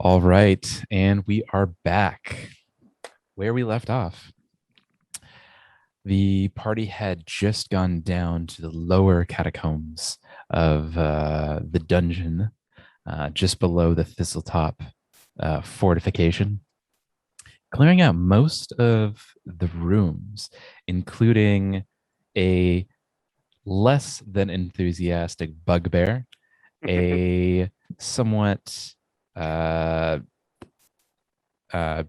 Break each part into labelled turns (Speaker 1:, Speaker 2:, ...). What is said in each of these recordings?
Speaker 1: All right, and we are back where we left off. The party had just gone down to the lower catacombs of the dungeon, just below the Thistletop fortification, clearing out most of the rooms, including a less than enthusiastic bugbear, a somewhat uh, uh,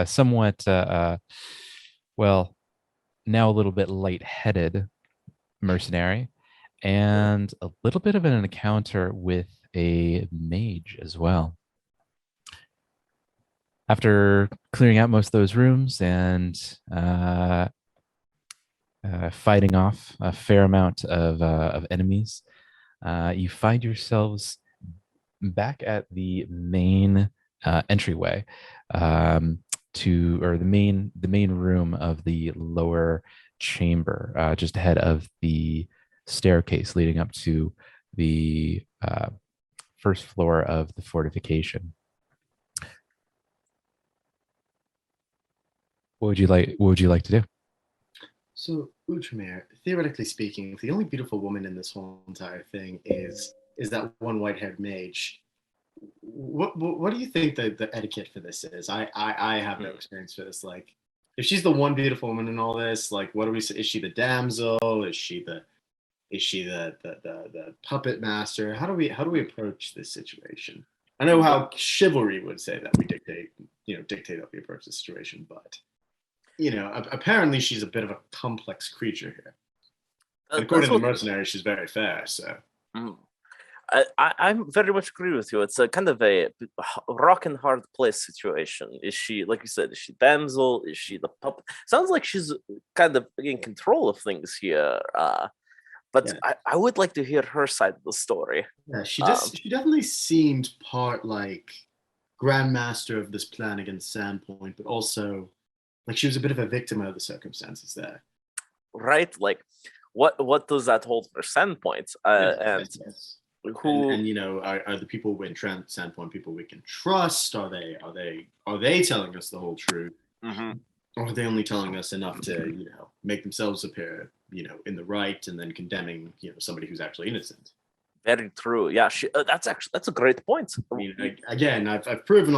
Speaker 1: somewhat well, now a little bit lightheaded mercenary, and a little bit of an encounter with a mage as well. After clearing out most of those rooms and fighting off a fair amount of enemies, you find yourselves back at the main entryway or the main room of the lower chamber, just ahead of the staircase leading up to the first floor of the fortification. What would you like to do?
Speaker 2: So, Outremer, theoretically speaking, if the only beautiful woman in this whole entire thing is that one white-haired mage, what do you think the etiquette for this is? I have no experience for this. Like, if she's the one beautiful woman in all this, like, what do we say? Is she the damsel? Is she the puppet master? How do we approach this situation? I know how chivalry would say that we dictate how we approach the situation, but apparently she's a bit of a complex creature here. And according to the mercenary, she's very fair. So
Speaker 3: I'm very much agree with you. It's a kind of a rock and hard place situation. Is she, like you said, is she damsel? Is she the puppet? Sounds like she's kind of in control of things here. But yeah. I would like to hear her side of the story.
Speaker 2: Yeah, she definitely seemed part like grandmaster of this plan against Sandpoint, but also like she was a bit of a victim of the circumstances there.
Speaker 3: Right? Like, what does that hold for Sandpoint?
Speaker 2: Yes. Who and are the people in Sandpoint people we can trust? Are they telling us the whole truth?
Speaker 3: Mm-hmm.
Speaker 2: Or are they only telling us enough to make themselves appear in the right and then condemning somebody who's actually innocent?
Speaker 3: Very true. Yeah, that's a great point.
Speaker 2: I mean, again, I've proven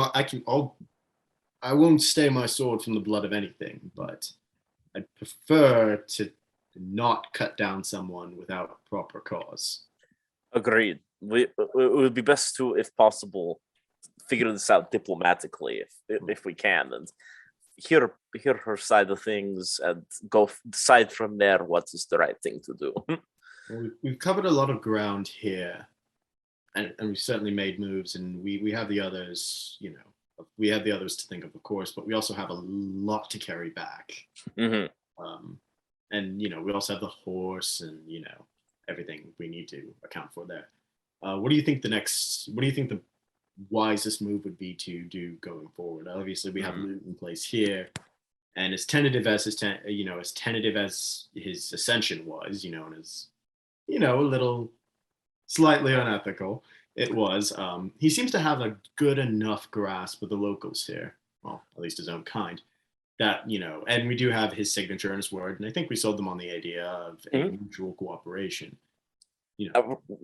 Speaker 2: I won't stay my sword from the blood of anything, but I'd prefer to not cut down someone without proper cause.
Speaker 3: Agreed. It would be best to, if possible, figure this out diplomatically if we can, and hear her side of things and decide from there what is the right thing to do.
Speaker 2: Well, we've covered a lot of ground here, and we've certainly made moves, and we have the others, we have the others to think of course, but we also have a lot to carry back.
Speaker 3: Mm-hmm.
Speaker 2: And we also have the horse and everything we need to account for there. What do you think the wisest move would be to do going forward? Obviously we have loot in place here, and as tentative as his ascension was, and as a little slightly unethical it was, he seems to have a good enough grasp of the locals here, well, at least his own kind, that and we do have his signature and his word, and I think we sold them on the idea of a mutual cooperation.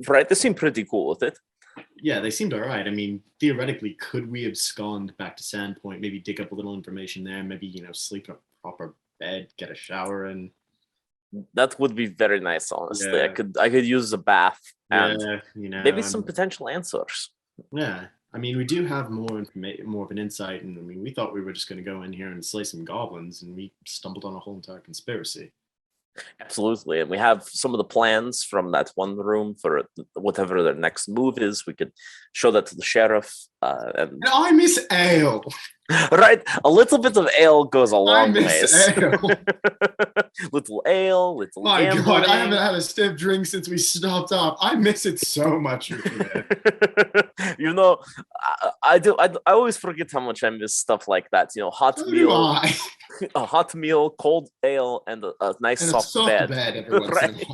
Speaker 3: Right, they seem pretty cool with it.
Speaker 2: Yeah, they seemed all right. I mean, theoretically, could we abscond back to Sandpoint, maybe dig up a little information there, maybe sleep in a proper bed, get a shower, and
Speaker 3: that would be very nice, honestly.
Speaker 2: Yeah.
Speaker 3: I could use a bath and maybe some
Speaker 2: and
Speaker 3: potential answers.
Speaker 2: Yeah, I mean, we do have more of an insight, and I mean, we thought we were just going to go in here and slay some goblins, and we stumbled on a whole entire conspiracy.
Speaker 3: Absolutely, and we have some of the plans from that one room for whatever their next move is. We could show that to the sheriff. And
Speaker 2: I miss ale.
Speaker 3: Right, a little bit of ale goes a long ways.
Speaker 2: Ale.
Speaker 3: Little ale, little.
Speaker 2: My
Speaker 3: gambling.
Speaker 2: God, I haven't had a stiff drink since we stopped off. I miss it so much.
Speaker 3: I do. I always forget how much I miss stuff like that. Hot meal, a hot meal, cold ale, and a nice
Speaker 2: and
Speaker 3: soft
Speaker 2: bed.
Speaker 3: Right.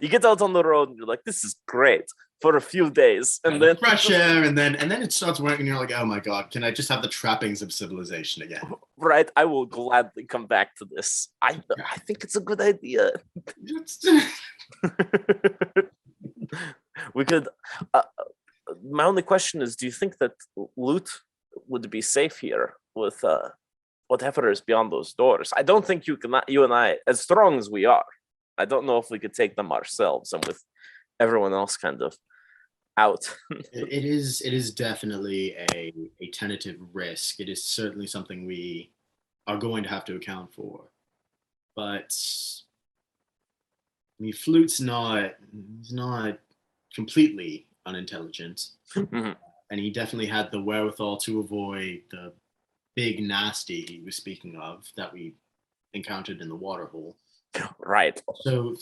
Speaker 3: You get out on the road and you're like, this is great for a few days. And then
Speaker 2: fresh air, and then it starts working, and you're like, oh my god, can I just have the trappings of civilization again?
Speaker 3: Right, I will gladly come back to this. I think it's a good idea. We could. My only question is: do you think that loot would be safe here with whatever is beyond those doors? I don't think you and I, as strong as we are, I don't know if we could take them ourselves and with everyone else kind of out.
Speaker 2: It is definitely a tentative risk. It is certainly something we are going to have to account for. But I mean, Flute's not completely unintelligent,
Speaker 3: Mhm.
Speaker 2: and he definitely had the wherewithal to avoid the big nasty he was speaking of that we encountered in the waterhole.
Speaker 3: Right.
Speaker 2: So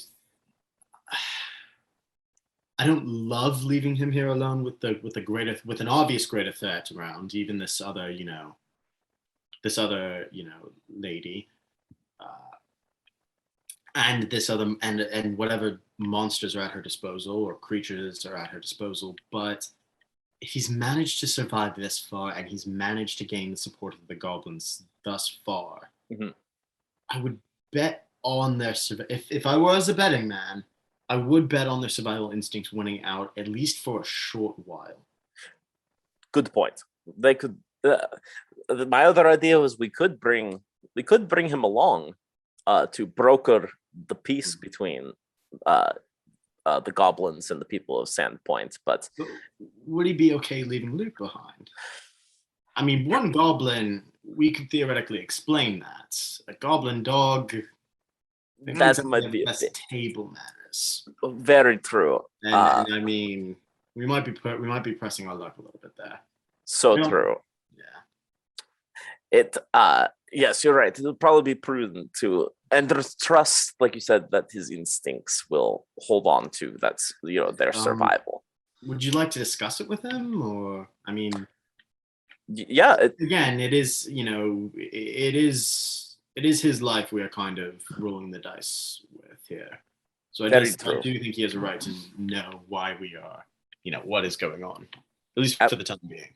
Speaker 2: I don't love leaving him here alone with an obvious greater threat around, even this other lady, and this other and whatever monsters are at her disposal or creatures are at her disposal. But if he's managed to survive this far and he's managed to gain the support of the goblins thus far,
Speaker 3: Mhm.
Speaker 2: I would bet on their if I was a betting man, I would bet on their survival instincts winning out at least for a short while.
Speaker 3: Good point. They could. My other idea was we could bring him along to broker the peace between the goblins and the people of Sandpoint. But
Speaker 2: would he be okay leaving Luke behind? I mean, one goblin, we could theoretically explain that. A goblin dog,
Speaker 3: that might be
Speaker 2: best table manners.
Speaker 3: Very true.
Speaker 2: And I mean, we might be pressing our luck a little bit there.
Speaker 3: So true.
Speaker 2: Yeah.
Speaker 3: Yes, you're right. It'll probably be prudent to, and there's trust, like you said, that his instincts will hold on to. That's their survival.
Speaker 2: Would you like to discuss it with him, or I mean,
Speaker 3: yeah.
Speaker 2: Again, it is it is his life we are kind of rolling the dice with here. So I do think he has a right to know why we are, what is going on, at least for the time being.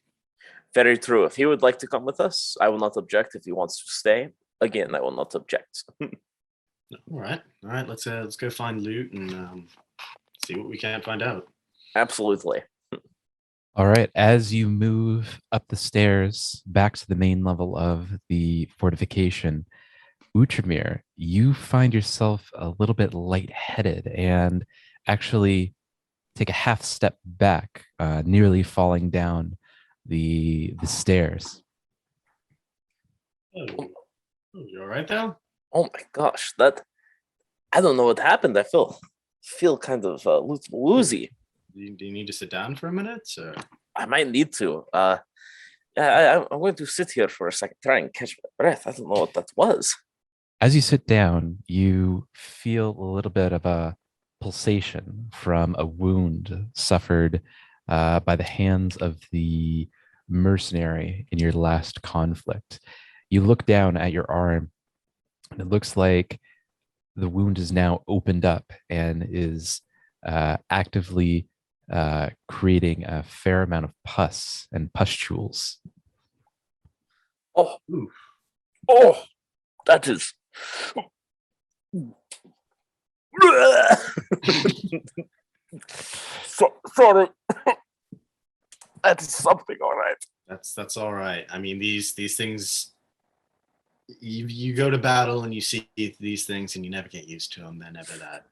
Speaker 3: Very true. If he would like to come with us, I will not object. If he wants to stay, again, I will not object.
Speaker 2: All right. Let's go find loot and see what we can find out.
Speaker 3: Absolutely.
Speaker 1: All right. As you move up the stairs back to the main level of the fortification, Outramir, you find yourself a little bit lightheaded and actually take a half step back, nearly falling down the stairs.
Speaker 2: Oh, you all right there?
Speaker 3: Oh my gosh, I don't know what happened. I feel kind of woozy.
Speaker 2: Do you need to sit down for a minute? Or?
Speaker 3: I might need to. I'm going to sit here for a second, try and catch my breath. I don't know what that was.
Speaker 1: As you sit down, you feel a little bit of a pulsation from a wound suffered by the hands of the mercenary in your last conflict. You look down at your arm, and it looks like the wound is now opened up and is actively creating a fair amount of pus and pustules.
Speaker 3: Oh, that is. Sorry. That's something, all right.
Speaker 2: That's all right. I mean, these things. You go to battle and you see these things and you never get used to them. They're never that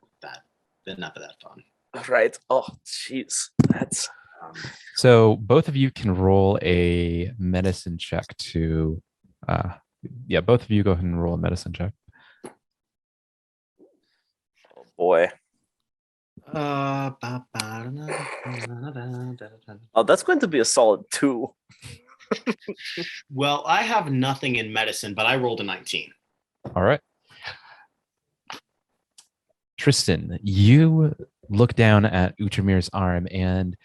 Speaker 2: fun.
Speaker 3: Right. Oh, jeez. That's.
Speaker 1: So both of you can roll a medicine check to. Both of you go ahead and roll a medicine check.
Speaker 3: Oh boy. Oh, that's going to be a solid 2.
Speaker 2: Well, I have nothing in medicine, but I rolled a 19.
Speaker 1: All right. Tristan, you look down at Outramir's arm and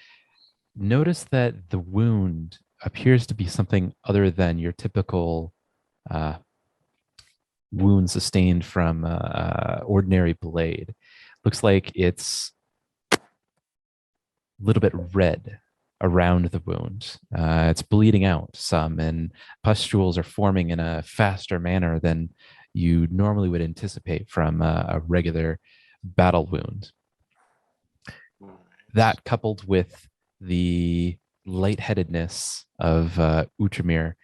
Speaker 1: notice that the wound appears to be something other than your typical wound sustained from ordinary blade. Looks like it's a little bit red around the wound. It's bleeding out some, and pustules are forming in a faster manner than you normally would anticipate from a regular battle wound. That, coupled with the lightheadedness of Utramir,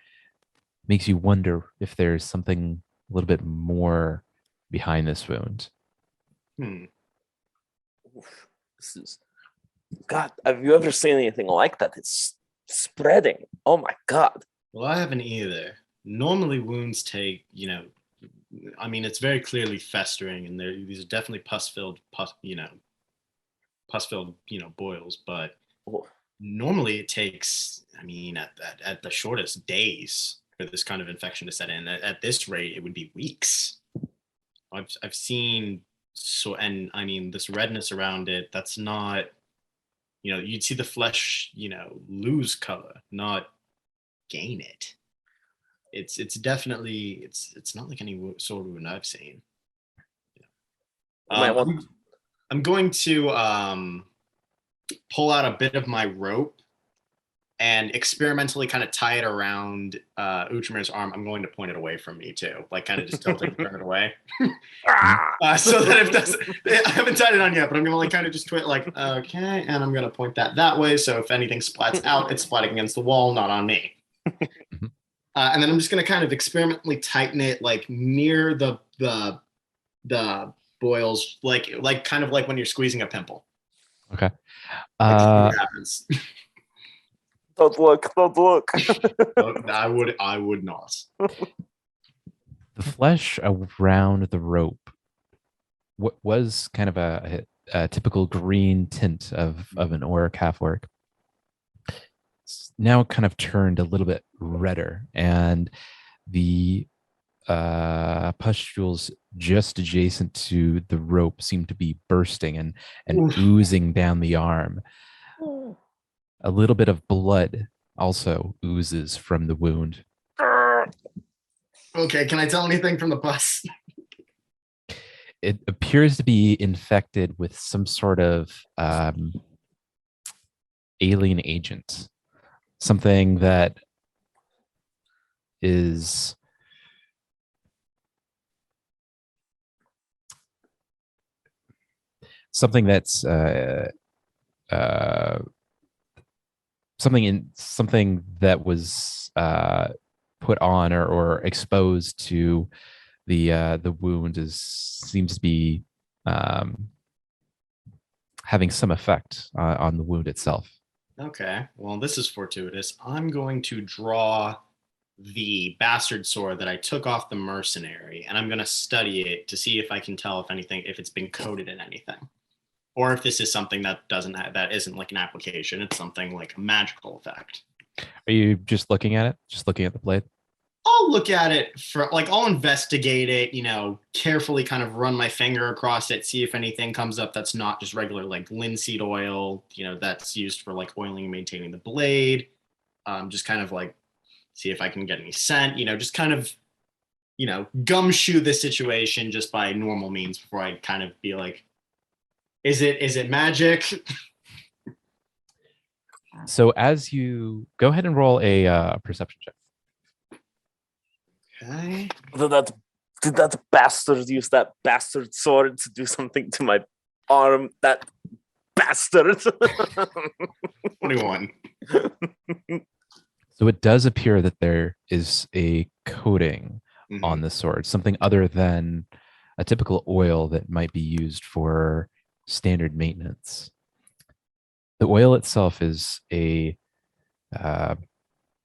Speaker 1: makes you wonder if there's something a little bit more behind this wound.
Speaker 3: This is God. Have you ever seen anything like that? It's spreading. Oh my God.
Speaker 2: Well, I haven't either. Normally, wounds take, I mean, it's very clearly festering, and these are definitely pus-filled, boils. But normally, it takes, I mean, at the shortest, days for this kind of infection to set in. At this rate, it would be weeks. I've seen and I mean, this redness around it. That's not, you'd see the flesh, lose color, not gain it. It's definitely it's not like any sword wound I've seen. I'm going to pull out a bit of my rope and experimentally kind of tie it around Utramir's arm. I'm going to point it away from me too, like kind of just tilt it and turn it away. So that if that's, I haven't tied it on yet, but I'm gonna kind of just twist like, okay, and I'm gonna point that way. So if anything splats out, it's splatting against the wall, not on me. And then I'm just gonna kind of experimentally tighten it like near the boils, like kind of like when you're squeezing a pimple.
Speaker 1: Okay.
Speaker 2: What happens?
Speaker 3: Don't look.
Speaker 2: I would not.
Speaker 1: The flesh around the rope was kind of a typical green tint of an orc, half orc. It's now kind of turned a little bit redder, and the pustules just adjacent to the rope seem to be bursting and oozing down the arm. A little bit of blood also oozes from the wound.
Speaker 2: Okay, can I tell anything from the pus?
Speaker 1: It appears to be infected with some sort of alien agent, something that is something that's something that was put on or exposed to the wound seems to be having some effect on the wound itself.
Speaker 2: Okay, well, this is fortuitous. I'm going to draw the bastard sword that I took off the mercenary, and I'm going to study it to see if I can tell if it's been coated in anything, or if this is something that isn't like an application. It's something like a magical effect.
Speaker 1: Are you just looking at it? Just looking at the blade?
Speaker 2: I'll look at it I'll investigate it, carefully kind of run my finger across it, see if anything comes up that's not just regular like linseed oil, that's used for like oiling and maintaining the blade. Just kind of like see if I can get any scent, just kind of, gumshoe this situation just by normal means before I kind of be like, is it magic?
Speaker 1: So as you go ahead and roll a perception check.
Speaker 2: Okay.
Speaker 3: Did that bastard use that bastard sword to do something to my arm? That bastard.
Speaker 2: 21.
Speaker 1: So it does appear that there is a coating on the sword, something other than a typical oil that might be used for standard maintenance. The oil itself is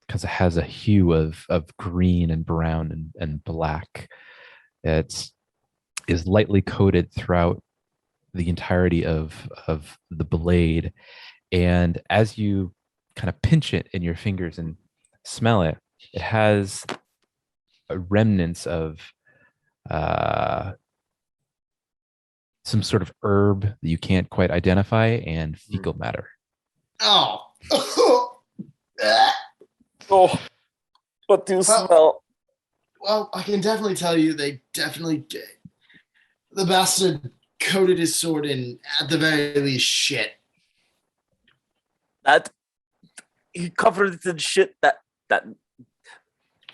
Speaker 1: because it has a hue of green and brown and black. It is lightly coated throughout the entirety of the blade. And as you kind of pinch it in your fingers and smell it, it has remnants of some sort of herb that you can't quite identify and fecal matter.
Speaker 2: Oh.
Speaker 3: Oh, what do you smell?
Speaker 2: Well, I can definitely tell you the bastard coated his sword in, at the very least, shit.
Speaker 3: That he covered it in shit. That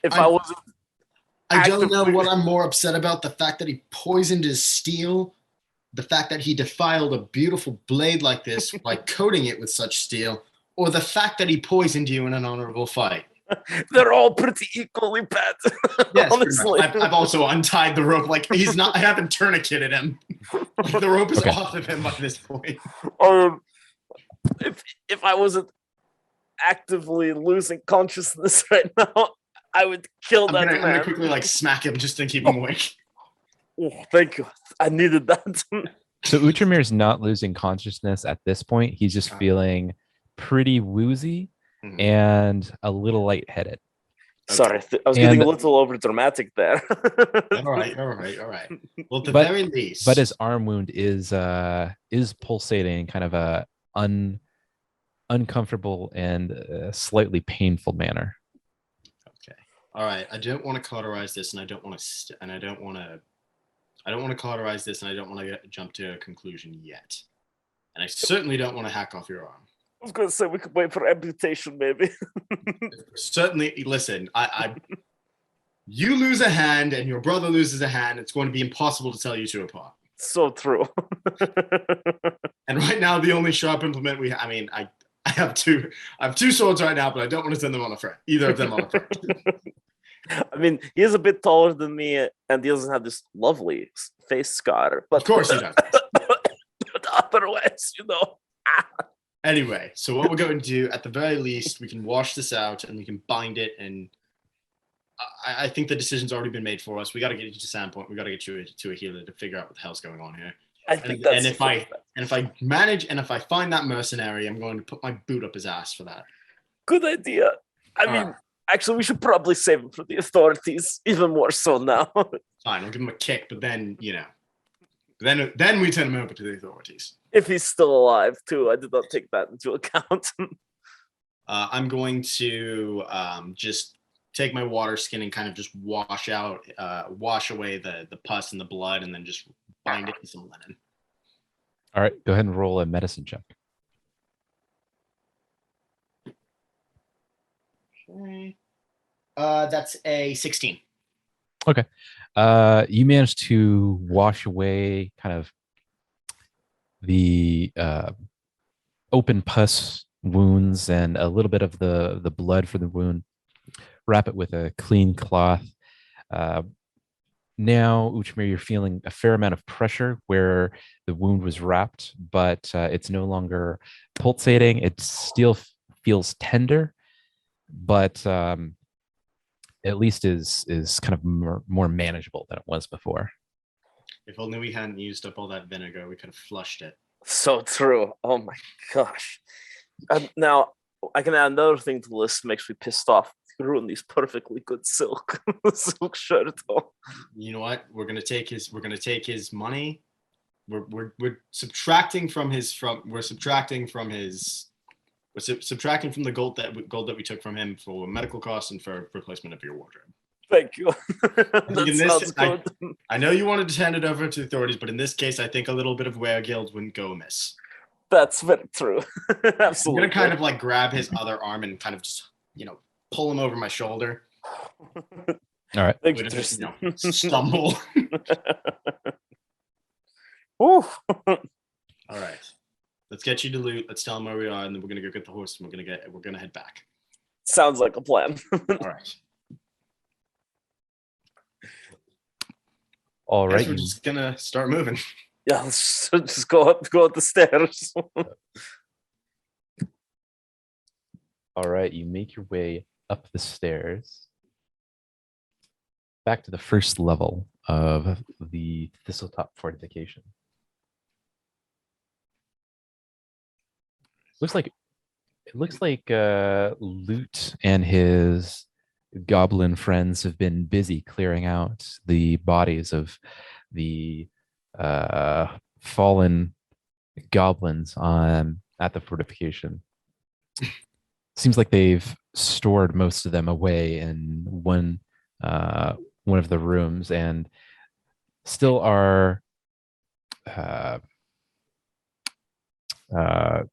Speaker 3: if I wasn't
Speaker 2: I don't know
Speaker 3: actively-
Speaker 2: what I'm more upset about, the fact that he poisoned his steel, the fact that he defiled a beautiful blade like this by coating it with such steel, or the fact that he poisoned you in an honorable fight.
Speaker 3: They're all pretty equally bad.
Speaker 2: Yes,
Speaker 3: honestly.
Speaker 2: I've also untied the rope. Like, he's not, I haven't tourniqueted him. Like, the rope is
Speaker 1: Okay.
Speaker 2: off of him by this point.
Speaker 3: If I wasn't actively losing consciousness right now, I would kill
Speaker 2: I'm
Speaker 3: that
Speaker 2: gonna
Speaker 3: man.
Speaker 2: quickly like smack him just to keep him awake.
Speaker 3: Oh, thank you. I needed that.
Speaker 1: So Utramir's not losing consciousness at this point. He's just feeling pretty woozy
Speaker 2: Mhm.
Speaker 1: and a little lightheaded.
Speaker 3: Sorry, I was getting a
Speaker 1: And-
Speaker 3: little over dramatic there.
Speaker 2: All right. Well, at the
Speaker 1: But-
Speaker 2: very least,
Speaker 1: But his arm wound is pulsating in kind of a uncomfortable and slightly painful manner.
Speaker 2: all right. I don't want to cauterize this, and I don't want to, I don't want to cauterize this, and I don't want to jump to a conclusion yet. And I certainly don't want to hack off your arm.
Speaker 3: I was gonna say we could wait for amputation, maybe.
Speaker 2: Certainly, listen. You lose a hand, and your brother loses a hand. It's going to be impossible to tell you two apart.
Speaker 3: So true.
Speaker 2: And right now, the only sharp implement we, I have two swords right now, but I don't want to send them on a friend. Either of them on a friend.
Speaker 3: I mean, he is a bit taller than me, and he doesn't have this lovely face scar. But
Speaker 2: Of course he does.
Speaker 3: but otherwise,
Speaker 2: Anyway, so what we're going to do, at the very least, we can wash this out and we can bind it. And I think the decision's already been made for us. We got to get you to Sandpoint. We got to get you to a healer to figure out what the hell's going on here.
Speaker 3: I think
Speaker 2: And if I manage and if I find that mercenary, I'm going to put my boot up his ass for that.
Speaker 3: good idea. I mean,
Speaker 2: Alright.
Speaker 3: actually, we should probably save him for the authorities, even more so now.
Speaker 2: Fine, I'll give him a kick, but then then we turn him over to the authorities.
Speaker 3: If he's still alive, too. I did not take that into account.
Speaker 2: I'm going to just take my water skin and kind of just wash away the pus and the blood, and then just bind it in some linen.
Speaker 1: All right, go ahead and roll a medicine check.
Speaker 2: Okay. That's a 16.
Speaker 1: You managed to wash away kind of the open pus wounds and a little bit of the blood for the wound. Wrap it with a clean cloth. Now, Uchmir, you're feeling a fair amount of pressure where the wound was wrapped, but it's no longer pulsating. It still feels tender, but at least is kind of more manageable than it was before.
Speaker 2: If only we hadn't used up all that vinegar, we could have flushed it.
Speaker 3: So true. Oh my gosh. Now, I can add another thing to the list that makes me pissed off. Ruin these perfectly good silk shirt.
Speaker 2: You know what? We're gonna take his money. We're subtracting from the gold that we took from him for medical costs and for replacement of your wardrobe.
Speaker 3: Thank you.
Speaker 2: In
Speaker 3: Sounds good.
Speaker 2: I know you wanted to hand it over to the authorities, but in this case, I think a little bit of weregild wouldn't go amiss.
Speaker 3: That's very true.
Speaker 2: I'm
Speaker 3: Absolutely.
Speaker 2: gonna kind of like grab his other arm and kind of just pull him over my shoulder.
Speaker 1: All right.
Speaker 3: Thank you,
Speaker 2: We just,
Speaker 3: Tristan.
Speaker 2: stumble.
Speaker 3: Woo.
Speaker 2: All right. Let's get you to loot. Let's tell him where we are, and then we're gonna go get the horse, and we're gonna head back.
Speaker 3: Sounds like a plan.
Speaker 2: All right.
Speaker 1: All right.
Speaker 2: We're just gonna start moving.
Speaker 3: Yeah, let's just go up the stairs.
Speaker 1: All right. You make your way up the stairs back to the first level of the Thistletop fortification. It looks like Loot and his goblin friends have been busy clearing out the bodies of the fallen goblins at the fortification. Seems like they've stored most of them away in one of the rooms, and still are uh, uh,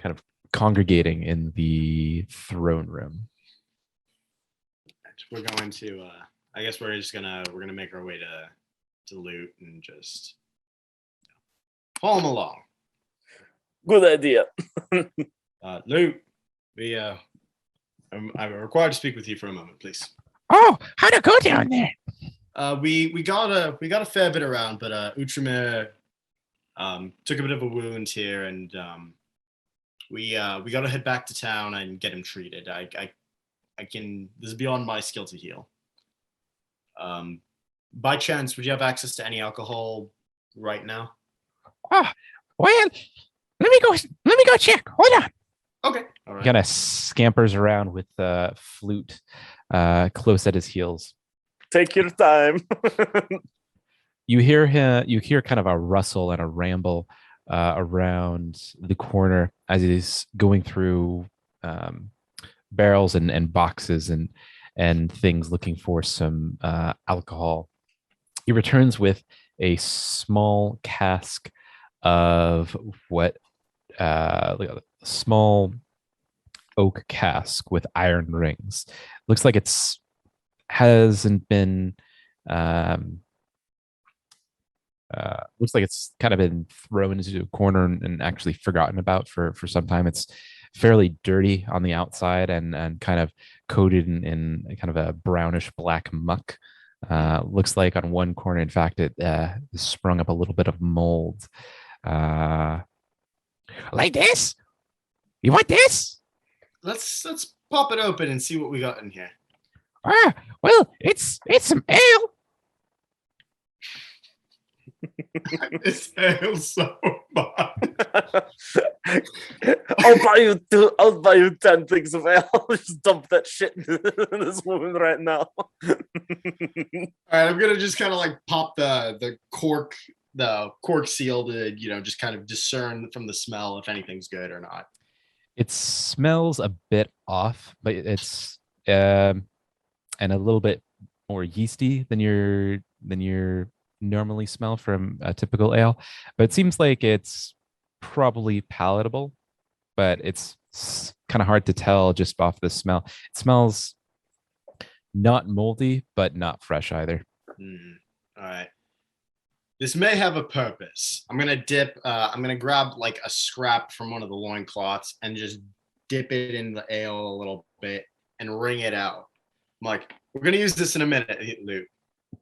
Speaker 1: kind of congregating in the throne room.
Speaker 2: We're going to. I guess we're gonna make our way to loot and just follow him along.
Speaker 3: Good idea.
Speaker 2: Loot, I'm required to speak with you for a moment, please.
Speaker 1: Oh, how'd it go down there?
Speaker 2: We got a fair bit around, but Outremer took a bit of a wound here, and we got to head back to town and get him treated. I can. This is beyond my skill to heal. By chance, would you have access to any alcohol right now?
Speaker 1: Oh, well, let me go check. Hold on.
Speaker 2: Okay. All right.
Speaker 1: Kind of scampers around with the flute close at his heels.
Speaker 3: Take your time.
Speaker 1: You hear kind of a rustle and a ramble around the corner as he's going through barrels and boxes and things looking for some alcohol. He returns with a small cask of what like a small oak cask with iron rings. Looks like it's hasn't been looks like it's kind of been thrown into a corner and actually forgotten about for some time. It's fairly dirty on the outside and kind of coated in kind of a brownish black muck. Looks like on one corner, in fact, it sprung up a little bit of mold. Like this? You want this?
Speaker 2: Let's pop it open and see what we got in here.
Speaker 1: Well, it's some ale.
Speaker 2: This ails so much.
Speaker 3: I'll buy you 10 things of ale. Just dump that shit in this woman right now.
Speaker 2: All right, I'm gonna just kind of like pop the cork seal to just kind of discern from the smell if anything's good or not.
Speaker 1: It smells a bit off, but it's and a little bit more yeasty than your normally smell from a typical ale. But it seems like it's probably palatable, but it's kind of hard to tell just off the smell. It smells not moldy, but not fresh either.
Speaker 2: All right. This may have a purpose. I'm gonna grab like a scrap from one of the loincloths and just dip it in the ale a little bit and wring it out. I'm like, we're gonna use this in a minute, Luke.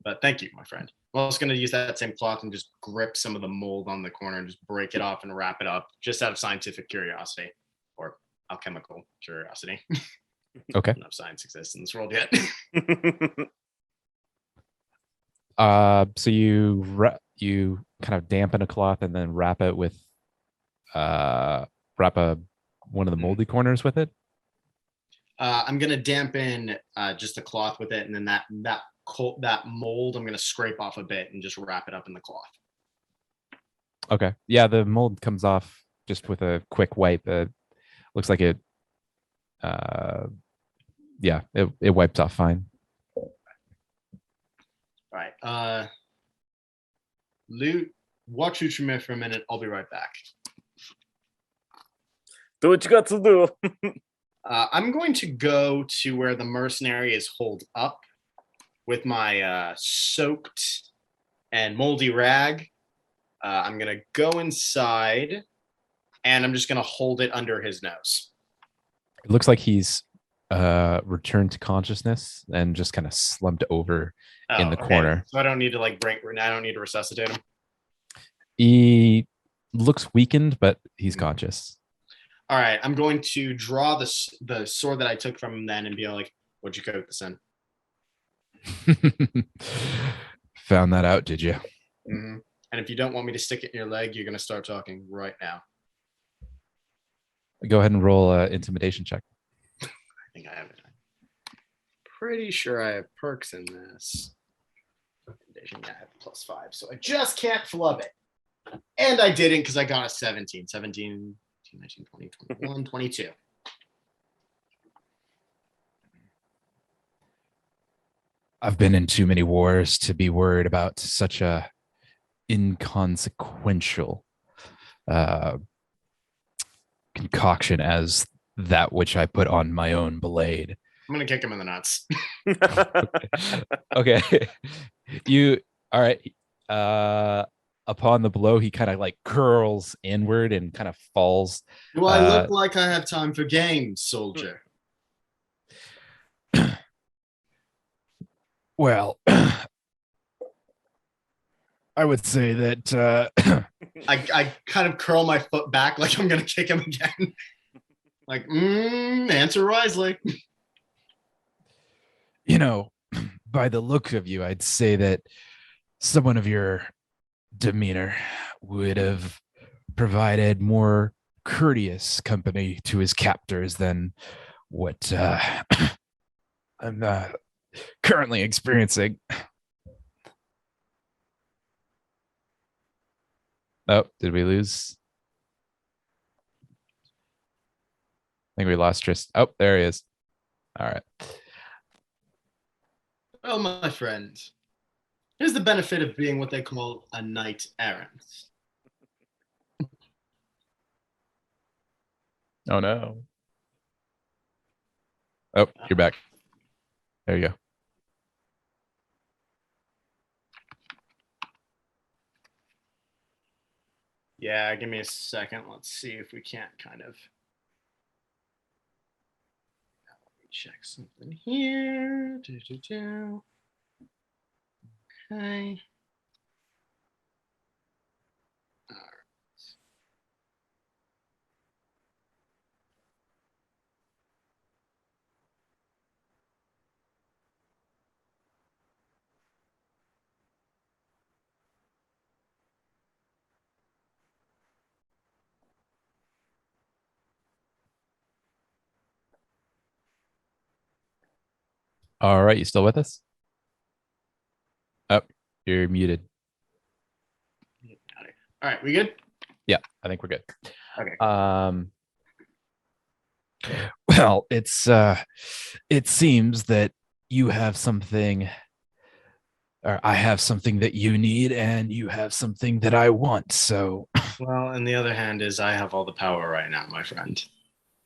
Speaker 2: But thank you, my friend. I'm also gonna use that same cloth and just grip some of the mold on the corner and just break it off and wrap it up just out of scientific curiosity or alchemical curiosity.
Speaker 1: Okay.
Speaker 2: Enough science exists in this world yet.
Speaker 1: So you kind of dampen a cloth and then wrap it with one of the moldy corners with it.
Speaker 2: I'm gonna dampen just a cloth with it, and then that mold I'm gonna scrape off a bit and just wrap it up in the cloth.
Speaker 1: Okay. Yeah, the mold comes off just with a quick wipe. Looks like it. Yeah, it wipes off fine.
Speaker 2: All right. Loot, watch Outremer for a minute. I'll be right back.
Speaker 3: Do what you got to do.
Speaker 2: I'm going to go to where the mercenary is holed up with my soaked and moldy rag. I'm going to go inside and I'm just going to hold it under his nose.
Speaker 1: It looks like he's returned to consciousness and just kind of slumped over in the corner.
Speaker 2: So I don't need to I don't need to resuscitate him.
Speaker 1: He looks weakened, but he's conscious.
Speaker 2: All right, I'm going to draw the sword that I took from him then and be like, "What'd you coat this in?"
Speaker 1: Found that out, did you?
Speaker 2: Mm-hmm. And if you don't want me to stick it in your leg, you're going to start talking right now.
Speaker 1: Go ahead and roll an intimidation check.
Speaker 2: I think I have it. Pretty sure I have perks in this. Intimidation, yeah, I have +5, so I just can't flub it. And I didn't because I got a 17. 19, 20, 21, 22.
Speaker 1: I've been in too many wars to be worried about such a inconsequential uh, concoction as that which I put on my own blade.
Speaker 2: I'm gonna kick him in the nuts.
Speaker 1: Okay. You all right. Upon the blow, he kind of like curls inward and kind of falls.
Speaker 2: Do I look like I have time for games, soldier?
Speaker 1: Well, I would say that
Speaker 2: I kind of curl my foot back like I'm gonna kick him again. Like, answer wisely.
Speaker 1: you know, by the look of you, I'd say that someone of your demeanor would have provided more courteous company to his captors than what I'm currently experiencing. Oh, did we lose? I think we lost Tristan. Oh, there he is. All right.
Speaker 2: Well, my friend, here's the benefit of being what they call a knight errant.
Speaker 1: Oh no. Oh, you're back. There you go.
Speaker 2: Yeah, give me a second. Let's see if we can't kind of check something here. Okay.
Speaker 1: All right, you still with us? Oh, you're muted.
Speaker 2: All right, we good?
Speaker 1: Yeah, I think we're good.
Speaker 2: Okay.
Speaker 1: Well, it seems that you have something, or I have something that you need, and you have something that I want. So,
Speaker 2: Well, and the other hand is I have all the power right now, my friend.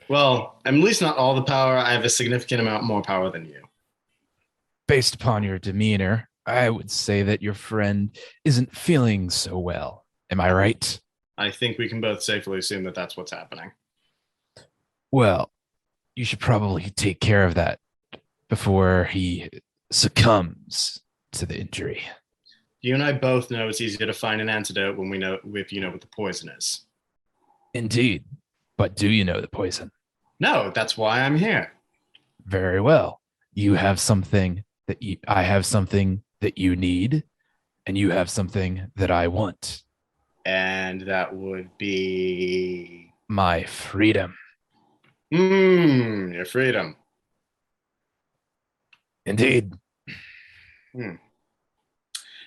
Speaker 2: Well, at least not all the power. I have a significant amount more power than you.
Speaker 1: based upon your demeanor, I would say that your friend isn't feeling so well. Am I right?
Speaker 2: I think we can both safely assume that that's what's happening.
Speaker 1: Well, you should probably take care of that before he succumbs to the injury.
Speaker 2: You and I both know it's easier to find an antidote when we know if you know what the poison is.
Speaker 1: Indeed. But do you know the poison?
Speaker 2: No, that's why I'm here.
Speaker 1: Very well. You have something that I have something that you need, and you have something that I want.
Speaker 2: And that would be
Speaker 1: My freedom.
Speaker 2: your freedom.
Speaker 1: Indeed.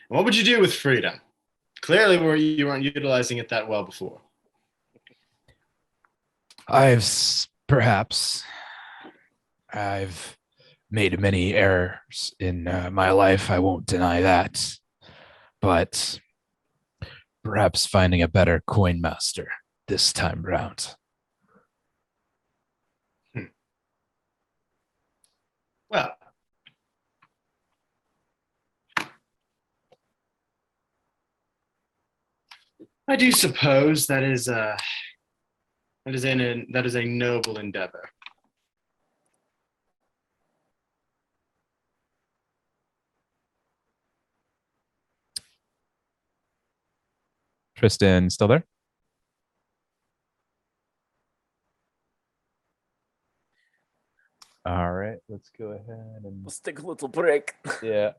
Speaker 2: What would you do with freedom? Clearly, you weren't utilizing it that well before.
Speaker 1: Perhaps I've made many errors in my life. I won't deny that. But perhaps finding a better coin master this time round.
Speaker 2: Well, I do suppose that is a noble endeavor.
Speaker 1: Tristan, still there? All right, let's go ahead and
Speaker 3: Let's take a little break.
Speaker 1: yeah.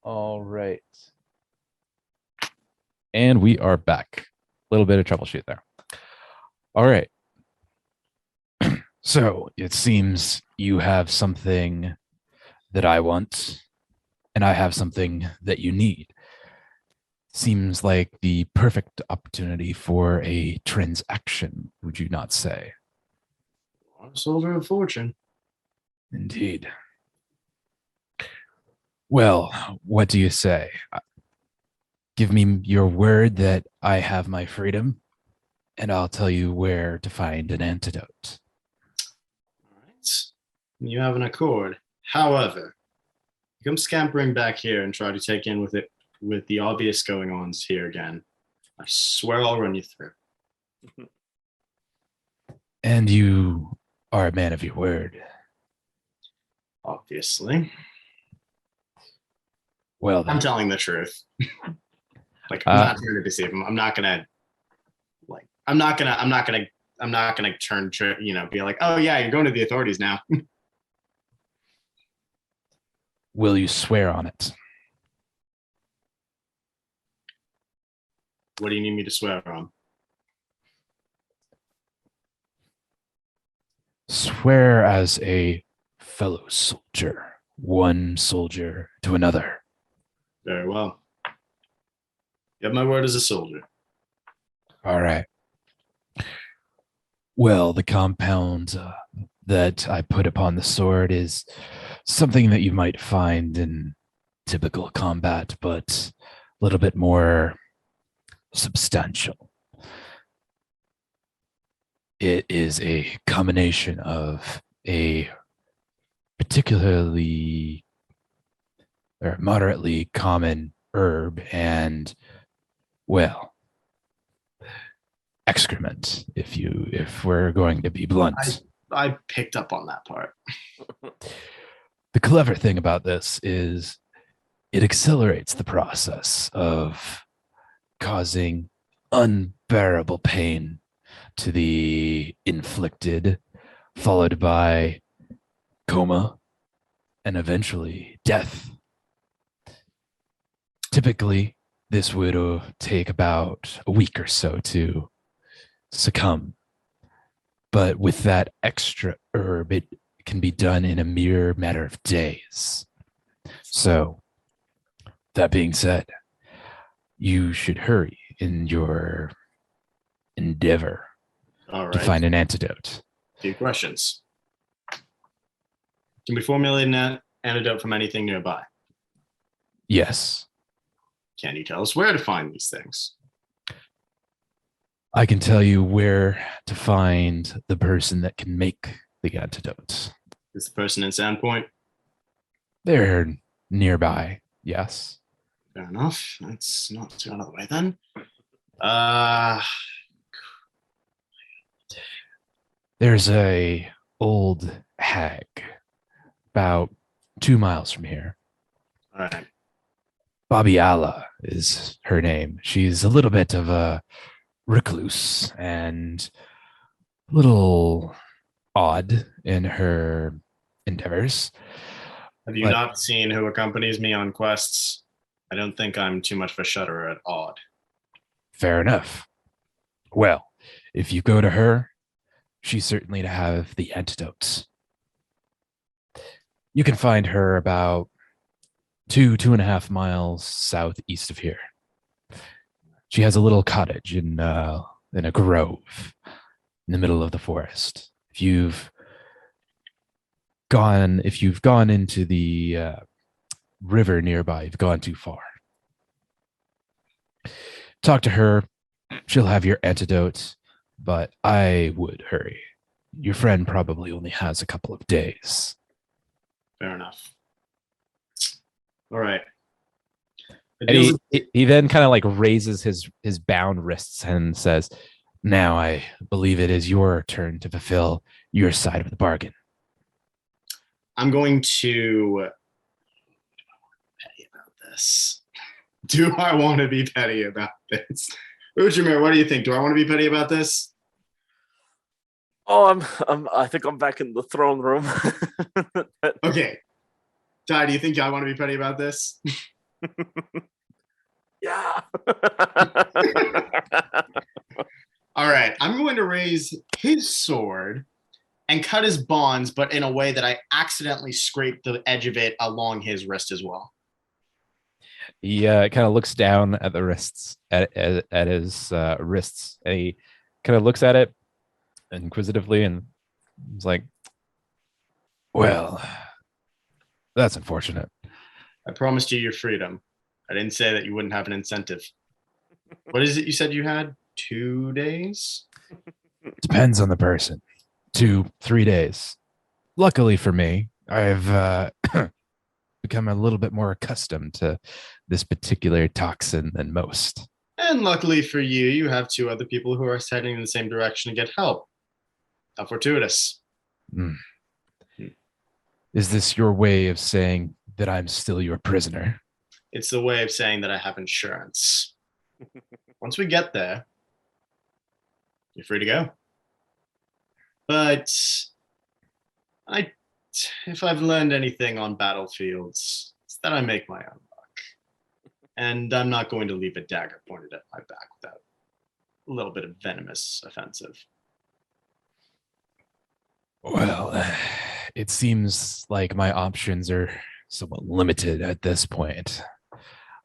Speaker 1: All right. And we are back. A little bit of troubleshoot there. All right. So it seems you have something that I want, and I have something that you need. Seems like the perfect opportunity for a transaction, would you not say?
Speaker 2: A soldier of fortune.
Speaker 1: Indeed. Well, what do you say? Give me your word that I have my freedom, and I'll tell you where to find an antidote.
Speaker 2: All right. You have an accord. However, you come scampering back here and try to take in with the obvious going ons here again. I swear I'll run you through.
Speaker 1: And you are a man of your word.
Speaker 2: Obviously.
Speaker 1: Well, then.
Speaker 2: I'm telling the truth. Like, I'm not trying to deceive him. I'm not gonna turn, be like, oh yeah, you're going to the authorities now.
Speaker 1: Will you swear on it?
Speaker 2: What do you need me to swear on?
Speaker 1: Swear as a fellow soldier, one soldier to another.
Speaker 2: Very well. You have my word as a soldier.
Speaker 1: All right. Well, the compound that I put upon the sword is something that you might find in typical combat, but a little bit more substantial. It is a combination of a particularly or moderately common herb and, well, excrement, if we're going to be blunt.
Speaker 2: I picked up on that part.
Speaker 1: The clever thing about this is it accelerates the process of causing unbearable pain to the inflicted, followed by coma and eventually death. Typically, this would take about a week or so to succumb. But with that extra herb, it can be done in a mere matter of days. So, that being said, you should hurry in your endeavor to find an antidote.
Speaker 2: A few questions. Can we formulate an antidote from anything nearby?
Speaker 1: Yes.
Speaker 2: Can you tell us where to find these things?
Speaker 1: I can tell you where to find the person that can make the antidote.
Speaker 2: Is the person in Sandpoint?
Speaker 1: They're nearby, yes.
Speaker 2: Fair enough. That's not too out of the way then.
Speaker 1: There's a old hag about 2 miles from here.
Speaker 2: All right.
Speaker 1: Babiala is her name. She's a little bit of a recluse and a little odd in her endeavors.
Speaker 2: Have you not seen who accompanies me on quests? I don't think I'm too much of a shudderer at odd.
Speaker 1: Fair enough. Well, if you go to her, she's certainly to have the antidotes. You can find her about 2.5 miles southeast of here. She has a little cottage in a grove in the middle of the forest. If you've gone into the river nearby, you've gone too far. Talk to her. She'll have your antidote, but I would hurry. Your friend probably only has a couple of days.
Speaker 2: Fair enough. All right.
Speaker 1: And he then kind of like raises his bound wrists and says, now I believe it is your turn to fulfill your side of the bargain.
Speaker 2: I'm going to petty about this. Do I want to be petty about this? Ujamir, what do you think? Do I want to be petty about this?
Speaker 3: Oh, I think I'm back in the throne room.
Speaker 2: Okay. Ty, do you think I want to be petty about this?
Speaker 3: Yeah.
Speaker 2: All right, I'm going to raise his sword and cut his bonds, but in a way that I accidentally scrape the edge of it along his wrist as well.
Speaker 1: He kind of looks down at the wrists, at his wrists, and he kind of looks at it inquisitively, and he's like, "Well, that's unfortunate.
Speaker 2: I promised you your freedom. I didn't say that you wouldn't have an incentive. What is it you said you had? 2 days?
Speaker 1: Depends on the person. 2, 3 days. Luckily for me, I've become a little bit more accustomed to this particular toxin than most."
Speaker 2: And luckily for you, you have 2 other people who are heading in the same direction to get help. How fortuitous.
Speaker 1: Mm. Is this your way of saying that I'm still your prisoner?
Speaker 2: It's the way of saying that I have insurance. Once we get there, you're free to go. But if I've learned anything on battlefields, it's that I make my own luck. And I'm not going to leave a dagger pointed at my back without a little bit of venomous offensive.
Speaker 1: Well, it seems like my options are somewhat limited at this point.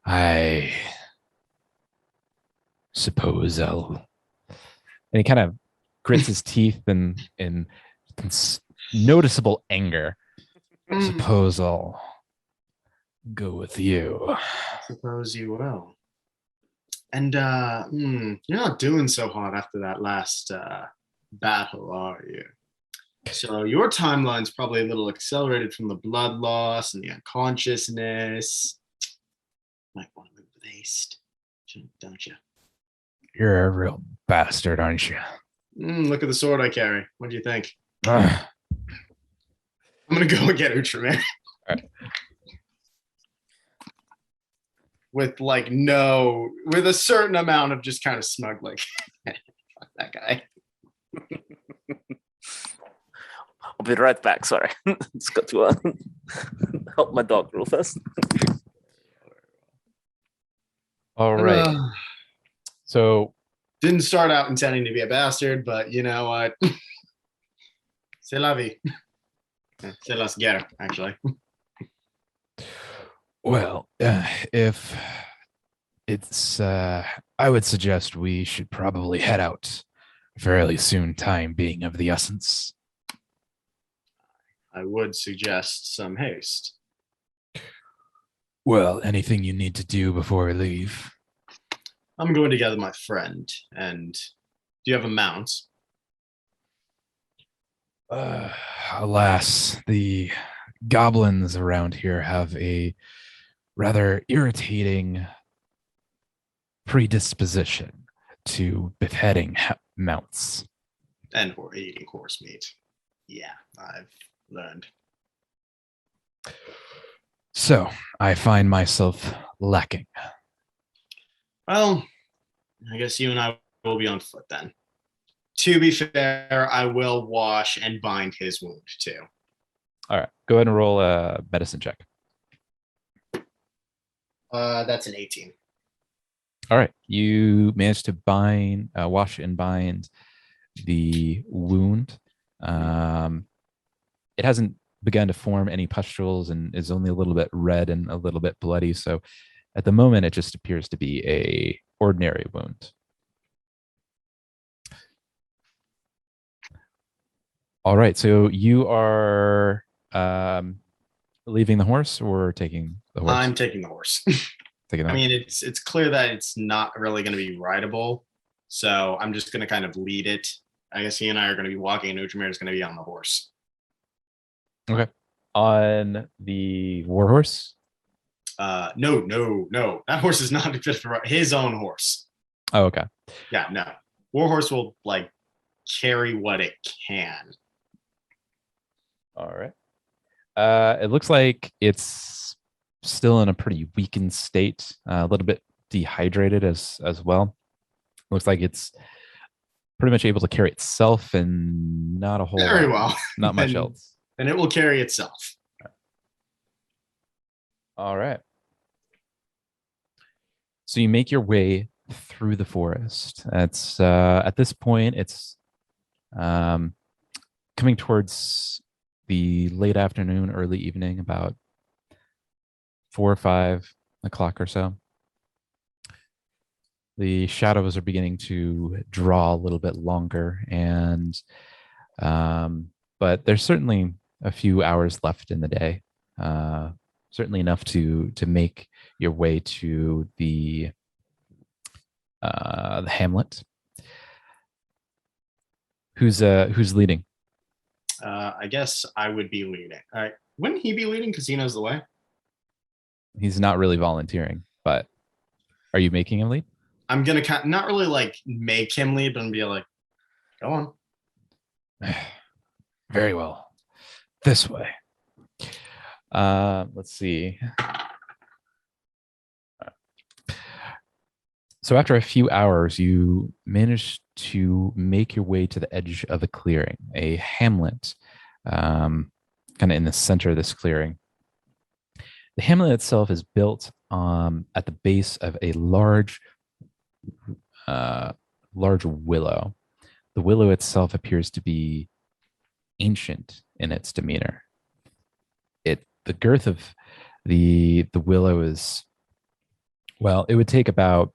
Speaker 1: I suppose I'll. And he kind of grits his teeth in noticeable anger. I suppose I'll go with you.
Speaker 2: I suppose you will. And you're not doing so hot after that last battle, are you? So your timeline's probably a little accelerated from the blood loss and the unconsciousness. Might want to move with haste, don't you?
Speaker 1: You're a real bastard, aren't you?
Speaker 2: Look at the sword I carry. What do you think?
Speaker 1: Ugh.
Speaker 2: I'm gonna go and get Ultraman.
Speaker 1: Alright.
Speaker 2: With a certain amount of just kind of smug, like, fuck that guy.
Speaker 3: I'll be right back. Sorry. Just got to help my dog real fast.
Speaker 1: All right. So
Speaker 2: Didn't start out intending to be a bastard, but you know what? C'est la vie. C'est la guerra, actually.
Speaker 1: Well, if it's, I would suggest we should probably head out fairly soon, time being of the essence.
Speaker 2: I would suggest some haste.
Speaker 1: Well, anything you need to do before we leave?
Speaker 2: I'm going to gather my friend. And do you have a mount?
Speaker 1: Alas, the goblins around here have a rather irritating predisposition to beheading mounts.
Speaker 2: And or eating horse meat. Yeah, I've learned.
Speaker 1: So I find myself lacking.
Speaker 2: Well, I guess you and I will be on foot then. To be fair, I will wash and bind his wound too.
Speaker 1: All right, go ahead and roll a medicine check.
Speaker 2: That's an 18.
Speaker 1: All right, you managed to wash and bind the wound. It hasn't begun to form any pustules and is only a little bit red and a little bit bloody. So at the moment, it just appears to be a ordinary wound. All right, so you are leaving the horse or taking the horse?
Speaker 2: I'm taking the horse.
Speaker 1: Taking the
Speaker 2: I
Speaker 1: horse.
Speaker 2: mean, it's clear that it's not really going to be rideable. So I'm just going to kind of lead it. I guess he and I are going to be walking, and Ultramare is going to be on the horse.
Speaker 1: Okay. On the warhorse?
Speaker 2: No. That horse is not fit for his own horse.
Speaker 1: Oh, okay.
Speaker 2: Yeah, no. Warhorse will like carry what it can.
Speaker 1: All right. It looks like it's still in a pretty weakened state, a little bit dehydrated as well. Looks like it's pretty much able to carry itself and not a whole
Speaker 2: Very
Speaker 1: lot,
Speaker 2: well.
Speaker 1: not much
Speaker 2: And-
Speaker 1: else.
Speaker 2: And it will carry itself.
Speaker 1: All right. So you make your way through the forest. It's at this point, it's um, coming towards the late afternoon, early evening, about 4 or 5 o'clock or so. The shadows are beginning to draw a little bit longer, and but there's certainly a few hours left in the day. Certainly enough to make your way to the hamlet. Who's leading?
Speaker 2: I guess I would be leading. All right. Wouldn't he be leading because he knows the way?
Speaker 1: He's not really volunteering, but are you making him lead?
Speaker 2: I'm gonna not really like make him lead, but I'm gonna be like, go on.
Speaker 1: Very well. This way. Let's see. So after a few hours, you manage to make your way to the edge of a clearing, a hamlet, kind of in the center of this clearing. The hamlet itself is built at the base of a large willow. The willow itself appears to be ancient in its demeanor. The girth of the willow is, well, it would take about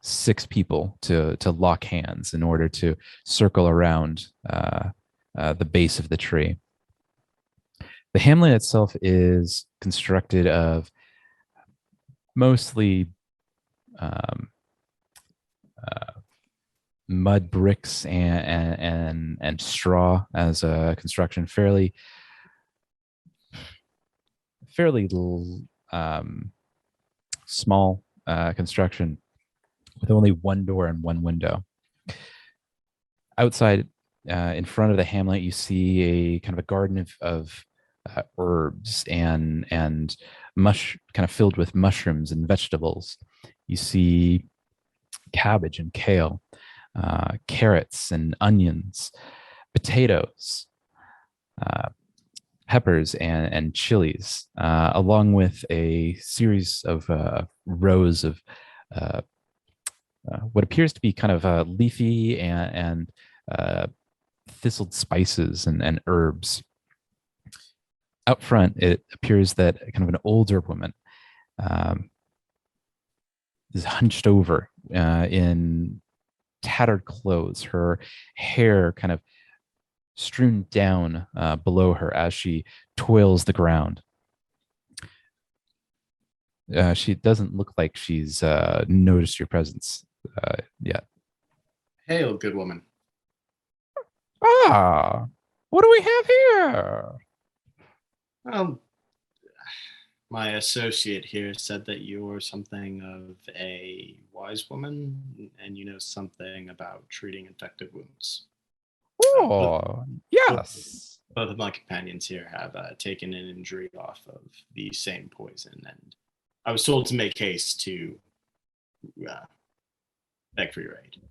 Speaker 1: 6 people to lock hands in order to circle around the base of the tree. The hamlet itself is constructed of mostly mud bricks and straw as a construction, fairly small construction with only one door and one window. Outside, in front of the hamlet, you see a kind of a garden of herbs and kind of filled with mushrooms and vegetables. You see cabbage and kale, carrots and onions, potatoes, peppers and chilies, along with a series of rows of what appears to be kind of leafy and thistled spices and herbs. Out front, it appears that kind of an older woman is hunched over in tattered clothes, her hair kind of strewn down below her as she toils the ground. She doesn't look like she's noticed your presence yet.
Speaker 2: Hail, good woman.
Speaker 1: Ah, what do we have here?
Speaker 2: Well, my associate here said that you're something of a wise woman and you know something about treating infected wounds.
Speaker 1: Oh, yes.
Speaker 2: Both of my companions here have taken an injury off of the same poison, and I was told to make haste to beg for your aid.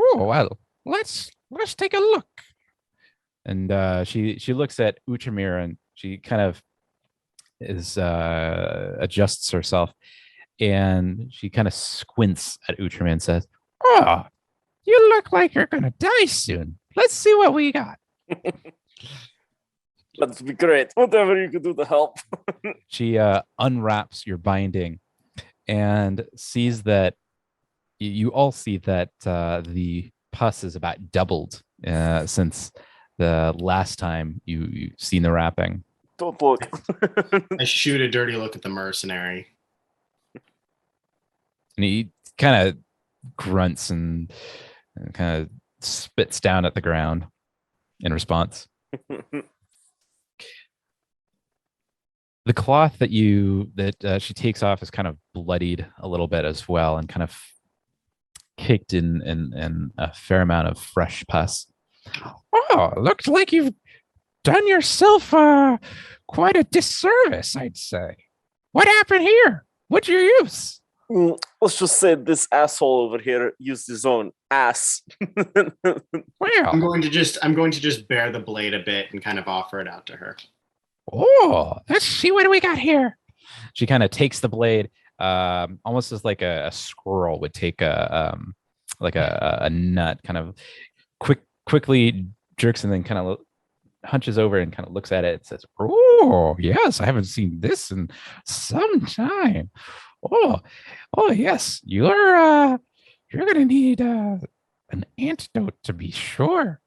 Speaker 1: Oh, well, let's take a look. And she looks at Uchamir and she kind of adjusts herself, and she kind of squints at Uchamir and says, "Oh, you look like you're gonna die soon. Let's see what we got."
Speaker 3: That'd be great. Whatever you could do to help.
Speaker 1: She unwraps your binding and sees that you all see that the pus is about doubled since the last time you've seen the wrapping.
Speaker 3: Don't look.
Speaker 2: I shoot a dirty look at the mercenary.
Speaker 1: And he kind of grunts and kind of spits down at the ground in response. The cloth that she takes off is kind of bloodied a little bit as well, and kind of caked in a fair amount of fresh pus. Oh, looks like you've done yourself quite a disservice, I'd say. What happened here? What'd you use?
Speaker 3: Let's just say this asshole over here used his own ass.
Speaker 1: Well,
Speaker 2: I'm going to just bear the blade a bit and kind of offer it out to her.
Speaker 1: Oh, let's see what we got here. She kind of takes the blade almost as like a squirrel would take like a nut, kind of quickly jerks and then kind of hunches over and kind of looks at it and says, "Oh, yes, I haven't seen this in some time. Oh, oh yes, you're gonna need an antidote to be sure.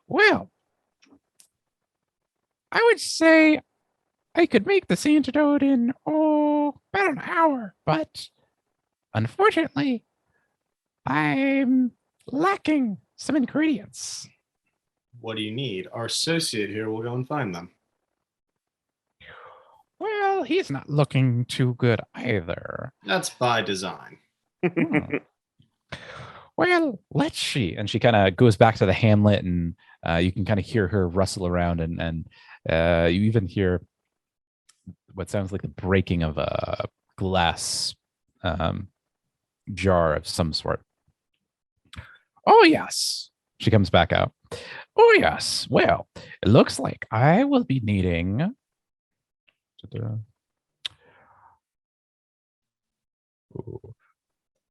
Speaker 1: Well, I would say I could make this antidote in about an hour, but unfortunately, I'm lacking some ingredients."
Speaker 2: What do you need? Our associate here will go and find them.
Speaker 1: Well, he's not looking too good either.
Speaker 2: That's by design.
Speaker 1: Hmm. Well, let's see. And she kind of goes back to the hamlet, and you can kind of hear her rustle around, and you even hear what sounds like the breaking of a glass jar of some sort. Oh, yes. She comes back out. Oh, yes. Well, it looks like I will be needing.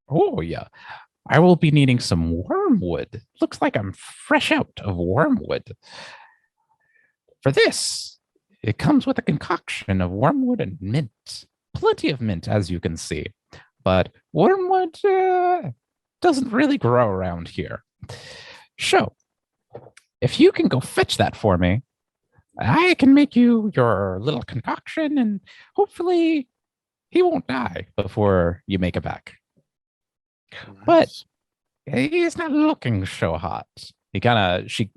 Speaker 1: Oh, yeah. I will be needing some wormwood. Looks like I'm fresh out of wormwood. For this, it comes with a concoction of wormwood and mint. Plenty of mint, as you can see. But wormwood doesn't really grow around here. So, if you can go fetch that for me, I can make you your little concoction, and hopefully he won't die before you make it back. But he's not looking so hot. She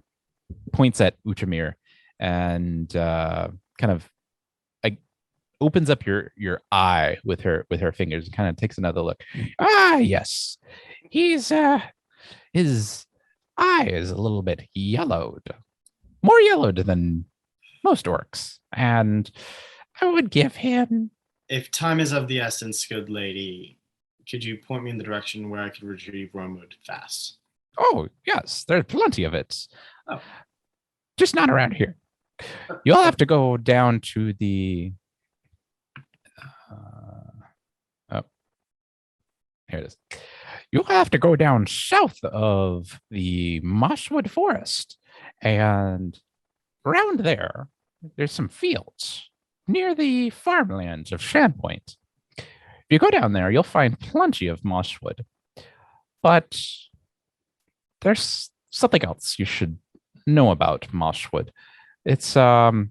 Speaker 1: points at Uchamir and kind of like opens up your eye with her fingers and kind of takes another look. Ah, yes. His eye is a little bit yellowed. More yellowed than most orcs. And I would give him.
Speaker 2: If time is of the essence, good lady, could you point me in the direction where I could retrieve wormwood fast?
Speaker 1: Oh, yes, there's plenty of it.
Speaker 2: Oh.
Speaker 1: Just not around here. You'll have to go down to the. Oh, here it is. You'll have to go down south of the Mosswood Forest. And around there, there's some fields near the farmlands of Shandpoint. If you go down there, you'll find plenty of mosswood. But there's something else you should know about mosswood. It's well,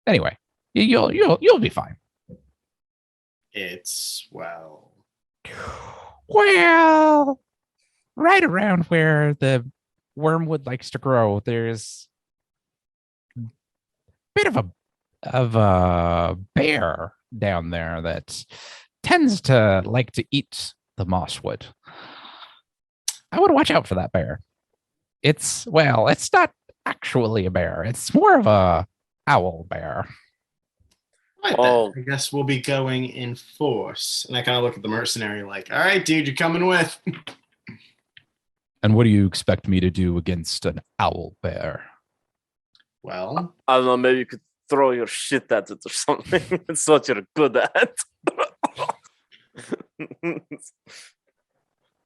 Speaker 1: anyway, you'll be fine.
Speaker 2: It's well,
Speaker 1: right around where the wormwood likes to grow, there's a bit of a bear down there that tends to like to eat the mosswood. I would watch out for that bear. It's not actually a bear. It's more of a owl bear.
Speaker 2: right then. I guess we'll be going in force. And I kind of look at the mercenary like, all right, dude, you're coming with.
Speaker 1: And what do you expect me to do against an owl bear?
Speaker 2: Well,
Speaker 3: I don't know. Maybe you could throw your shit at it or something. It's what you're good at.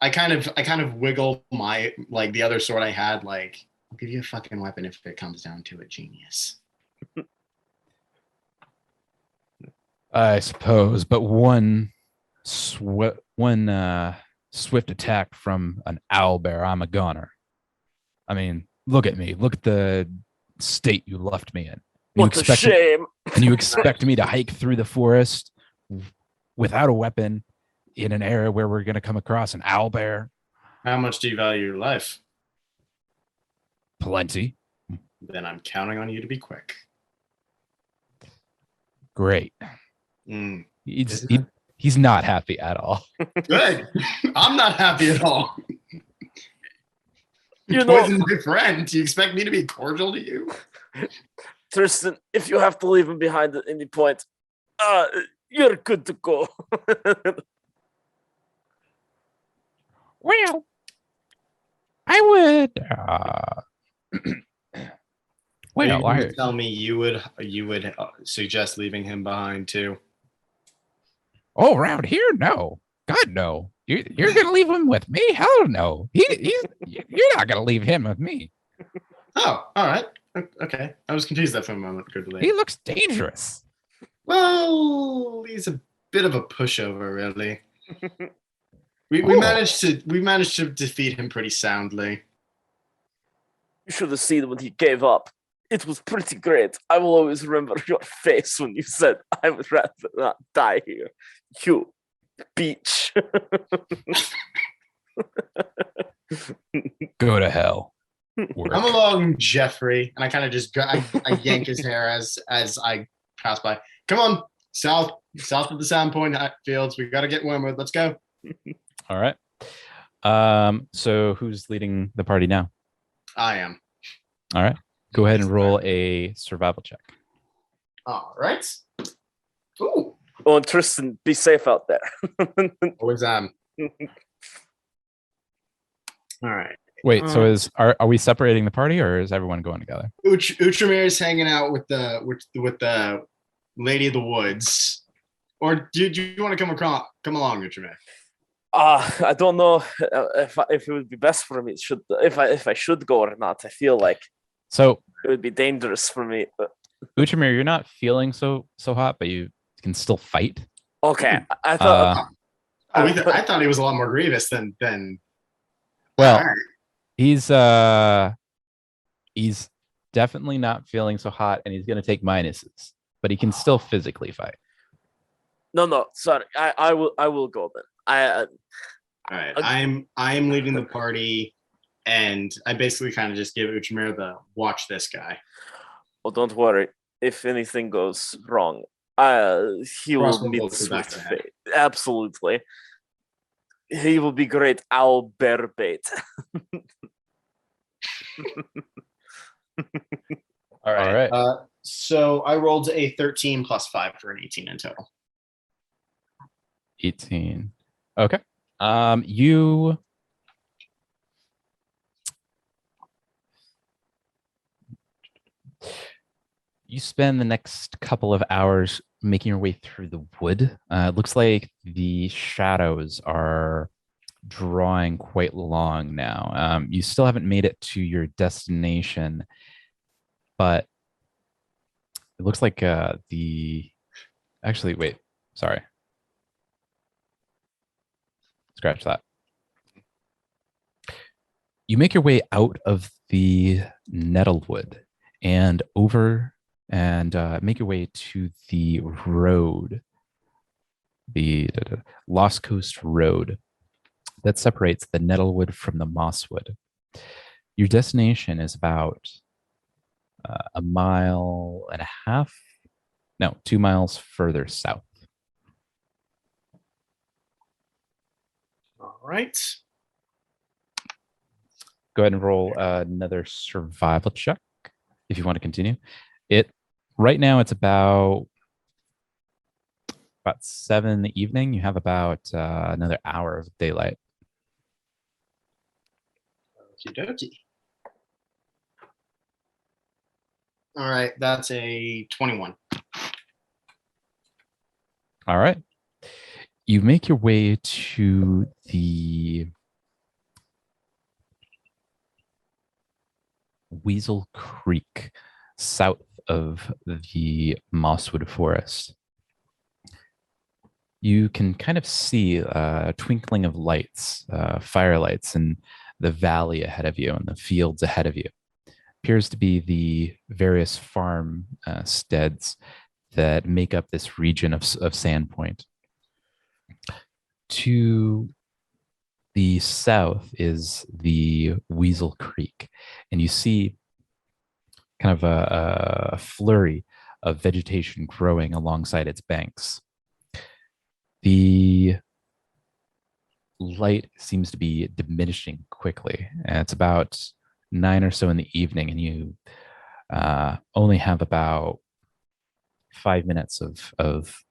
Speaker 2: I kind of wiggle my like the other sword I had, like, I'll give you a fucking weapon if it comes down to it, genius.
Speaker 1: I suppose, but one swift attack from an owl bear, I'm a goner. I mean, look at me. Look at the state you left me in.
Speaker 3: What a shame.
Speaker 1: And you expect me to hike through the forest without a weapon in an area where we're going to come across an owl bear?
Speaker 2: How much do you value your life?
Speaker 1: Plenty.
Speaker 2: Then I'm counting on you to be quick.
Speaker 1: Great.
Speaker 2: Mm.
Speaker 1: He's not happy at all.
Speaker 2: Good. I'm not happy at all.
Speaker 3: You
Speaker 2: Poison my friend. Do you expect me to be cordial to you?
Speaker 3: Tristan, if you have to leave him behind at any point, you're good to go.
Speaker 1: Well, I would.
Speaker 2: Are
Speaker 1: Well,
Speaker 2: you going to tell me you would suggest leaving him behind too?
Speaker 1: oh, around here, no. God, no. You're gonna leave him with me? Hell no. You're not gonna leave him with me.
Speaker 2: Oh, all right. Okay. I was confused there for a moment. Good
Speaker 1: He
Speaker 2: lady.
Speaker 1: looks dangerous.
Speaker 2: Well, he's a bit of a pushover, really. We
Speaker 1: Oh.
Speaker 2: managed to defeat him pretty soundly.
Speaker 3: You should have seen when he gave up. It was pretty great. I will always remember your face when you said, I would rather not die here. You beach.
Speaker 1: Go to hell.
Speaker 2: Come along, Jeffrey. And I kind of just I yank his hair as I pass by. Come on, south of the Sandpoint fields. We got to get Wormwood. Let's go.
Speaker 1: All right. So who's leading the party now?
Speaker 2: I am.
Speaker 1: All right. Go ahead and roll a survival check.
Speaker 2: All right. Ooh.
Speaker 3: Oh, and Tristan, be safe out there.
Speaker 2: Always am. All right.
Speaker 1: Wait, so are we separating the party or is everyone going together?
Speaker 2: Outramir is hanging out with the Lady of the Woods. Or do you want to come along, Outramir?
Speaker 3: I don't know if it would be best for me. If I should go or not. I feel like
Speaker 1: so
Speaker 3: it would be dangerous for me.
Speaker 1: Outramir, you're not feeling so hot, but you can still fight.
Speaker 3: Okay, I thought.
Speaker 2: I thought he was a lot more grievous than.
Speaker 1: Well, he's definitely not feeling so hot, and he's going to take minuses, but he can still physically fight.
Speaker 3: No, sorry. I will go then.
Speaker 2: All right. I'm leading the party, and I basically kind of just give Outramir the watch this guy.
Speaker 3: Well, don't worry. If anything goes wrong, he will meet swift fate. Absolutely. He will be great. I'll bear bait.
Speaker 1: All right.
Speaker 2: So I rolled a 13 plus 5 for an 18 in total.
Speaker 1: 18. Okay. You spend the next couple of hours making your way through the wood. It looks like the shadows are drawing quite long now. You still haven't made it to your destination, but it looks like actually, wait, sorry. Scratch that. You make your way out of the Nettlewood and over and make your way to the road, the Lost Coast Road that separates the Nettlewood from the Mosswood. Your destination is about a mile and a half, no, 2 miles further south.
Speaker 2: All right.
Speaker 1: Go ahead and roll another survival check if you want to continue. Right now it's about 7 in the evening. You have about another hour of daylight.
Speaker 2: Okie dokie. All right, that's a 21.
Speaker 1: All right. You make your way to the Weasel Creek, south of the Mosswood Forest. You can kind of see a twinkling of lights, firelights in the valley ahead of you and the fields ahead of you. Appears to be the various farm steads that make up this region of Sandpoint. To the south is the Weasel Creek, and you see kind of a flurry of vegetation growing alongside its banks. The light seems to be diminishing quickly, and it's about 9 or so in the evening, and you only have about 5 minutes of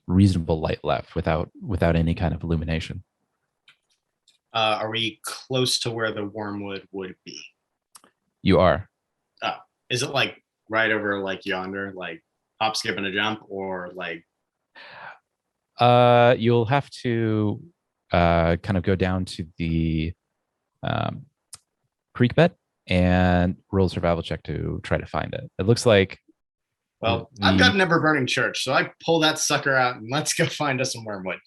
Speaker 1: reasonable light left without any kind of illumination.
Speaker 2: Are we close to where the Wormwood would be?
Speaker 1: You are.
Speaker 2: Oh, is it like right over like yonder, like hop, skip, and a jump, or like
Speaker 1: You'll have to kind of go down to the um, creek bed and roll a survival check to try to find it. It looks like
Speaker 2: well, I've got
Speaker 1: the
Speaker 2: an ever burning church, so I pull that sucker out and let's go find us some wormwood.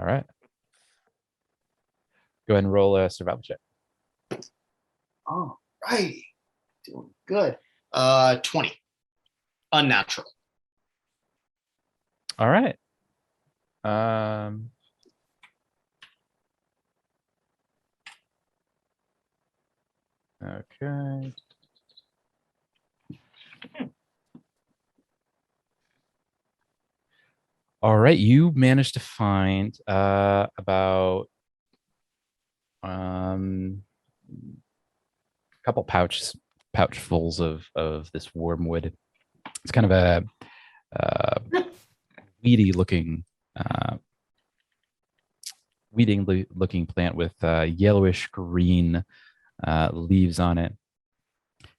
Speaker 1: all right. Go ahead and roll a survival check.
Speaker 2: All right, doing good. 20, unnatural.
Speaker 1: All right. Um, okay. All right, you managed to find about a couple pouchfuls of this wormwood. It's kind of a weedy looking looking plant with yellowish green leaves on it.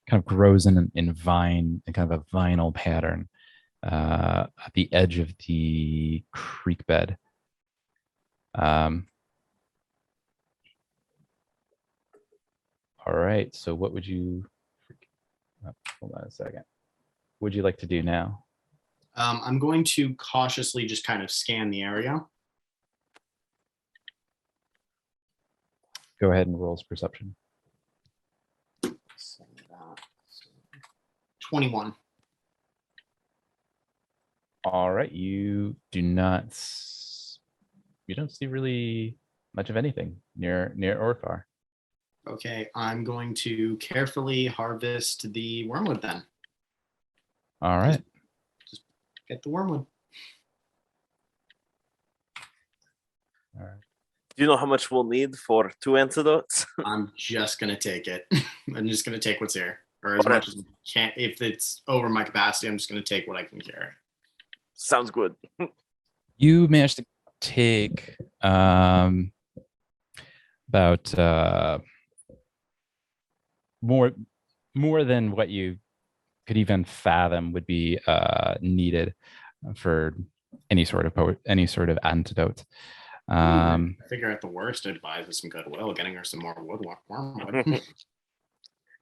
Speaker 1: Kind of grows in vine and kind of a vinyl pattern at the edge of the creek bed. All right. So what would you? Hold on a second. What would you like to do now?
Speaker 2: I'm going to cautiously just kind of scan the area.
Speaker 1: Go ahead and roll perception.
Speaker 2: 21.
Speaker 1: All right. You don't see really much of anything near Orcar.
Speaker 2: Okay, I'm going to carefully harvest the wormwood then.
Speaker 1: All right.
Speaker 2: Just get the wormwood.
Speaker 1: All right.
Speaker 3: Do you know how much we'll need for 2 antidotes?
Speaker 2: I'm just gonna take it. I'm just gonna take what's here, or as
Speaker 3: Okay.
Speaker 2: much as I can. If it's over my capacity, I'm just gonna take what I can carry.
Speaker 3: Sounds good.
Speaker 1: You managed to take about more than what you could even fathom would be needed for any sort of antidote.
Speaker 2: I figure at the worst, I'd buy her some goodwill, getting her some more wormwood.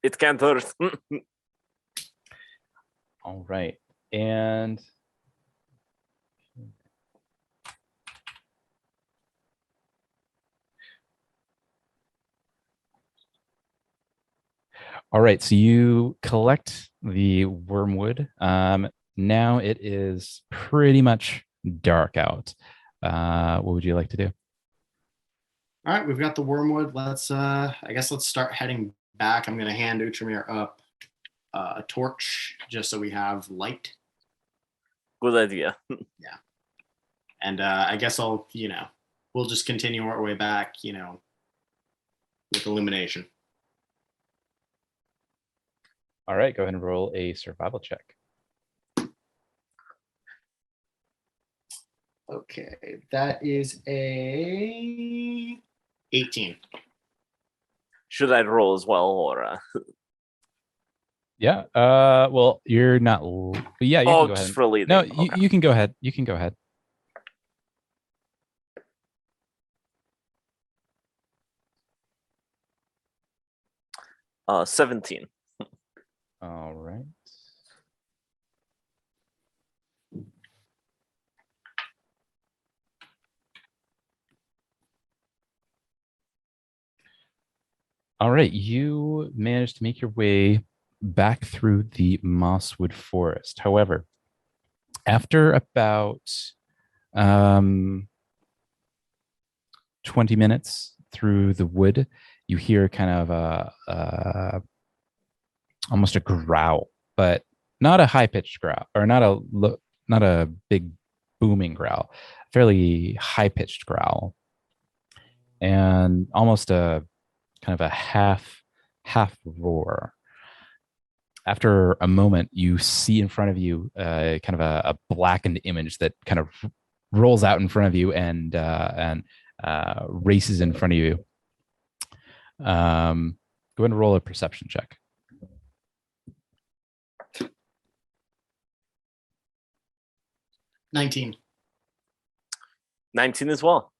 Speaker 3: It can't hurt.
Speaker 1: All right. And all right, so you collect the wormwood. Now it is pretty much dark out. What would you like to do?
Speaker 2: All right, we've got the wormwood. I guess let's start heading back. I'm gonna hand Utramir up a torch just so we have light.
Speaker 3: Good idea.
Speaker 2: And I guess we'll just continue our way back, with illumination.
Speaker 1: All right, go ahead and roll a survival check.
Speaker 2: Okay, that is a 18.
Speaker 3: Should I roll as well, or?
Speaker 1: Yeah. Well, you're not. But yeah, you can go
Speaker 3: just
Speaker 1: ahead.
Speaker 3: for leading.
Speaker 1: No,
Speaker 3: Okay.
Speaker 1: you can go ahead. You can go ahead.
Speaker 3: 17.
Speaker 1: All right. All right, you managed to make your way back through the mosswood forest. However, after about 20 minutes through the wood, you hear kind of almost a growl, but not a high-pitched growl, or not a big booming growl, fairly high-pitched growl, and almost a kind of a half roar. After a moment, you see in front of you kind of a blackened image that kind of rolls out in front of you and races in front of you. Go ahead and roll a perception check.
Speaker 2: 19.
Speaker 3: 19 as well.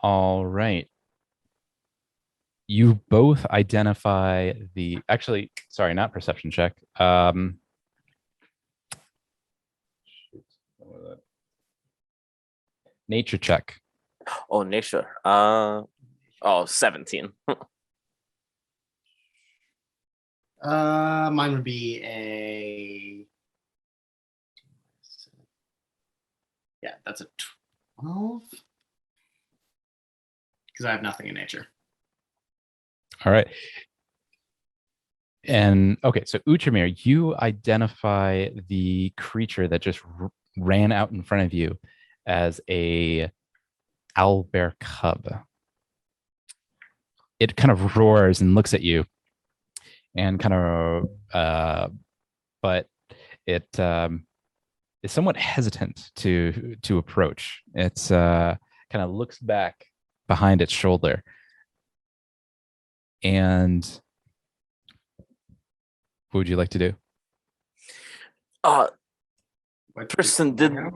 Speaker 1: All right. You both identify actually, sorry, not perception check. Nature check.
Speaker 3: Oh, nature. 17.
Speaker 2: Mine would be a. Yeah, that's a 12. Because I have nothing in nature.
Speaker 1: All right. And okay, so Uchamir, you identify the creature that just ran out in front of you as a owlbear cub. It kind of roars and looks at you, and kind of, but it is somewhat hesitant to approach. It's kind of looks back behind its shoulder, and what would you like to do?
Speaker 3: Tristan, didn't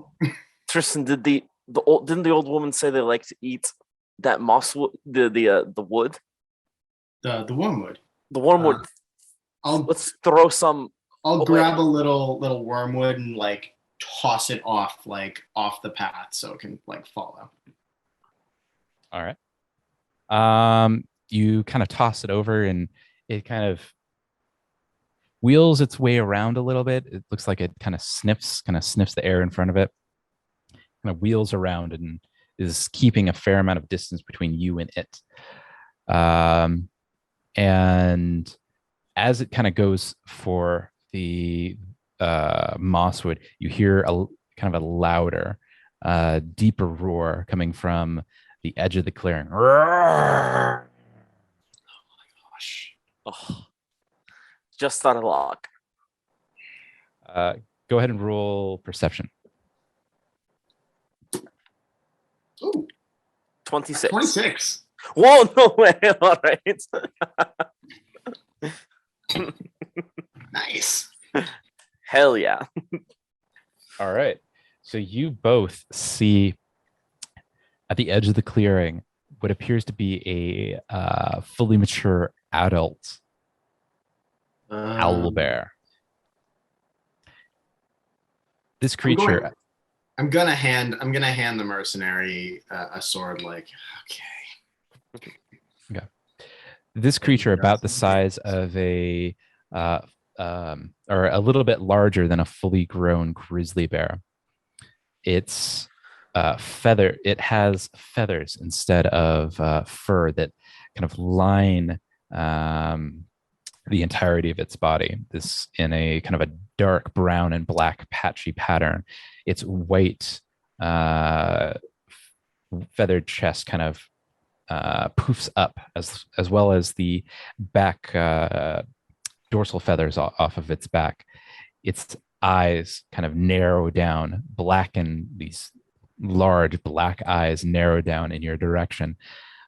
Speaker 3: the old woman say they like to eat that moss wood, the wood,
Speaker 2: the wormwood?
Speaker 3: The wormwood. Let's throw some.
Speaker 2: I'll grab a little wormwood and like toss it off the path so it can like follow.
Speaker 1: All right. You kind of toss it over, and it kind of wheels its way around a little bit. It looks like it kind of sniffs the air in front of it. Kind of wheels around and is keeping a fair amount of distance between you and it. And as it kind of goes for the mosswood, you hear a kind of a louder, deeper roar coming from the edge of the clearing. Oh
Speaker 2: my gosh.
Speaker 3: Oh, just out of luck.
Speaker 1: Go ahead and roll perception.
Speaker 2: Ooh.
Speaker 3: 26.
Speaker 2: 26.
Speaker 3: Whoa, no way. All right.
Speaker 2: Nice.
Speaker 3: Hell yeah.
Speaker 1: All right. So you both see at the edge of the clearing what appears to be a fully mature adult owlbear. This creature.
Speaker 2: I'm gonna hand the mercenary a sword. Like, okay.
Speaker 1: Okay. This creature, about the size of a or a little bit larger than a fully grown grizzly bear. It's feather. It has feathers instead of fur that kind of line the entirety of its body. This in a kind of a dark brown and black patchy pattern. Its white feathered chest kind of poofs up, as well as the back dorsal feathers off of its back. Its eyes kind of narrow down, blacken. These large black eyes narrow down in your direction.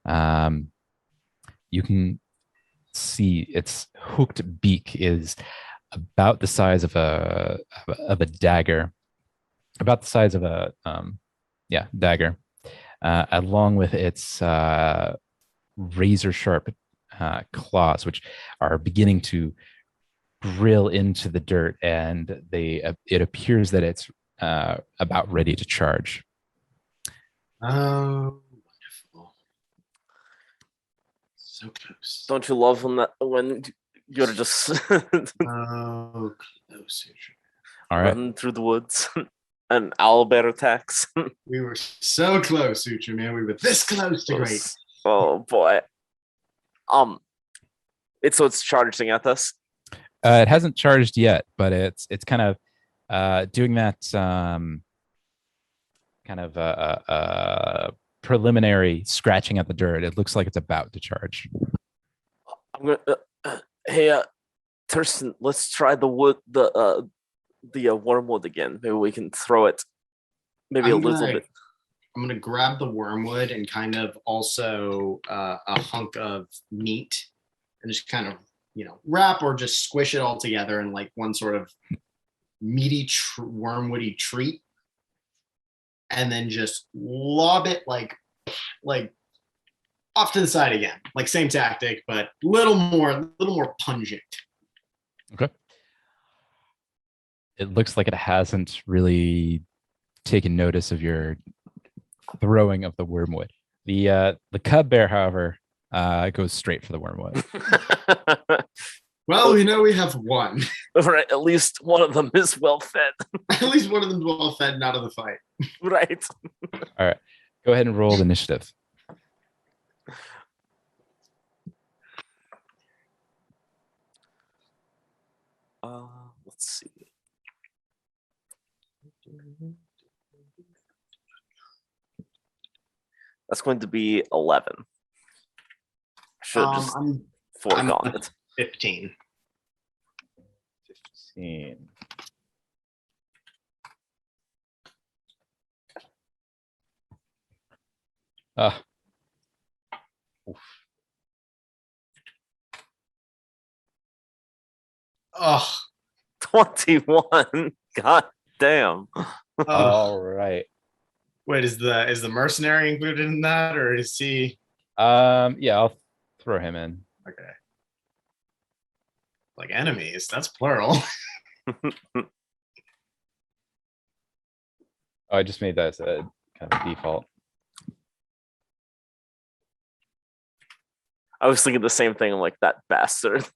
Speaker 1: You can see its hooked beak is about the size of a dagger, about the size of a dagger, along with its razor sharp claws, which are beginning to drill into the dirt, and it appears that it's about ready to charge.
Speaker 2: Oh, wonderful! So close.
Speaker 3: Don't you love when you're just
Speaker 2: oh close?
Speaker 1: All right.
Speaker 3: Running through the woods? An owlbear attacks.
Speaker 2: We were so close, Sutra, man. We were this close to great.
Speaker 3: Oh boy. It's charging at us.
Speaker 1: It hasn't charged yet, but it's kind of doing that kind of preliminary scratching at the dirt. It looks like it's about to charge.
Speaker 3: I'm gonna. Hey, Thurston, let's try the wood, the wormwood again. Maybe we can throw it. Maybe a little bit.
Speaker 2: I'm gonna grab the wormwood and kind of also a hunk of meat, and just kind of wrap or just squish it all together in like one sort of meaty wormwoody treat, and then just lob it like off to the side again, like same tactic, but little more pungent.
Speaker 1: Okay. It looks like it hasn't really taken notice of your throwing of the wormwood. The cub bear, however, goes straight for the wormwood.
Speaker 2: Well, we have one.
Speaker 3: Right, at least one of them is well fed.
Speaker 2: At least one of them's well fed and out of the fight.
Speaker 3: Right.
Speaker 1: All right. Go ahead and roll the initiative.
Speaker 3: Let's see. That's going to be 11. Should have just foregone it.
Speaker 2: 15.
Speaker 1: 15. Oof.
Speaker 2: Oh,
Speaker 3: 21. God damn.
Speaker 1: All right.
Speaker 2: Wait, is the mercenary included in that, or is he?
Speaker 1: Yeah, I'll throw him in.
Speaker 2: Okay. Like enemies, that's plural.
Speaker 1: I just made that as a kind of default.
Speaker 3: I was thinking the same thing, like that bastard.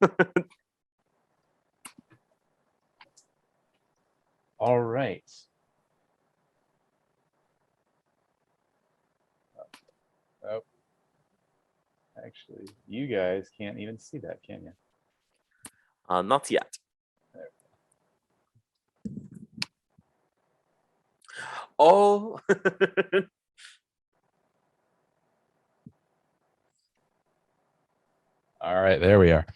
Speaker 1: All right. Oh, actually, you guys can't even see that, can you?
Speaker 3: Not yet. Oh.
Speaker 1: All right, there we are.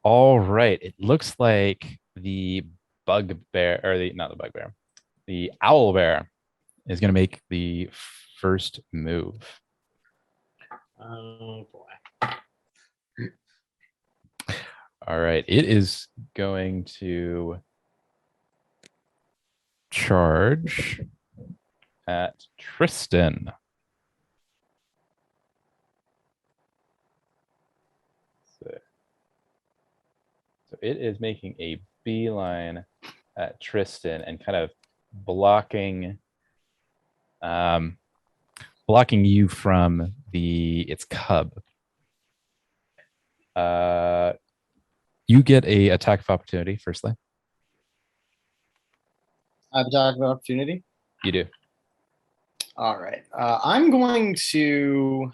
Speaker 1: All right, it looks like the bugbear, or not the bugbear, the owl bear is going to make the first move.
Speaker 2: Oh boy.
Speaker 1: All right, it is going to charge at Tristan. So it is making a beeline at Tristan and kind of blocking you from its cub. You get a attack of opportunity, firstly.
Speaker 2: I have attack of opportunity.
Speaker 1: You do.
Speaker 2: All right. I'm going to.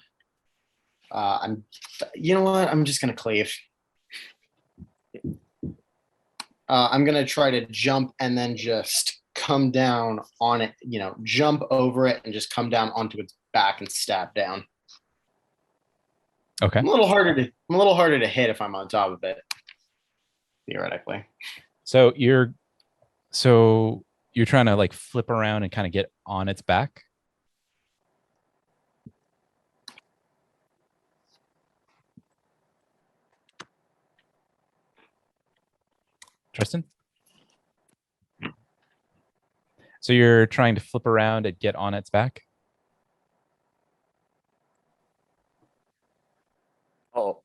Speaker 2: You know what? I'm just gonna cleave. I'm gonna try to jump and then just come down on it. Jump over it and just come down onto its back and stab down.
Speaker 1: Okay.
Speaker 2: I'm a little harder to hit if I'm on top of it, theoretically.
Speaker 1: So you're trying to like flip around and kind of get on its back. Tristan? So you're trying to flip around and get on its back?
Speaker 3: Oh.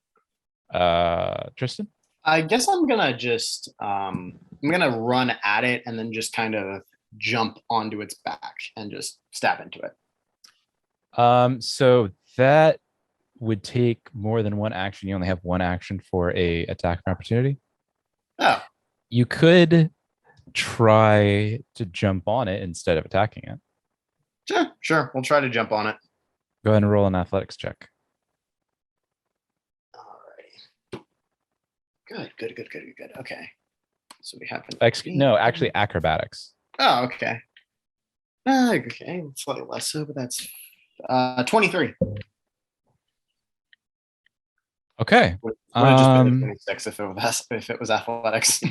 Speaker 1: Tristan?
Speaker 2: I guess I'm gonna just I'm gonna run at it and then just kind of jump onto its back and just stab into it.
Speaker 1: So that would take more than one action. You only have one action for a attack of opportunity.
Speaker 2: Oh.
Speaker 1: You could try to jump on it instead of attacking it.
Speaker 2: Sure. We'll try to jump on it.
Speaker 1: Go ahead and roll an athletics check.
Speaker 2: Alrighty. Good. Okay. So we have
Speaker 1: actually acrobatics.
Speaker 2: Oh, okay. Okay, slightly less so, but that's 23.
Speaker 1: Okay.
Speaker 2: Would have just been 26 if it was athletics.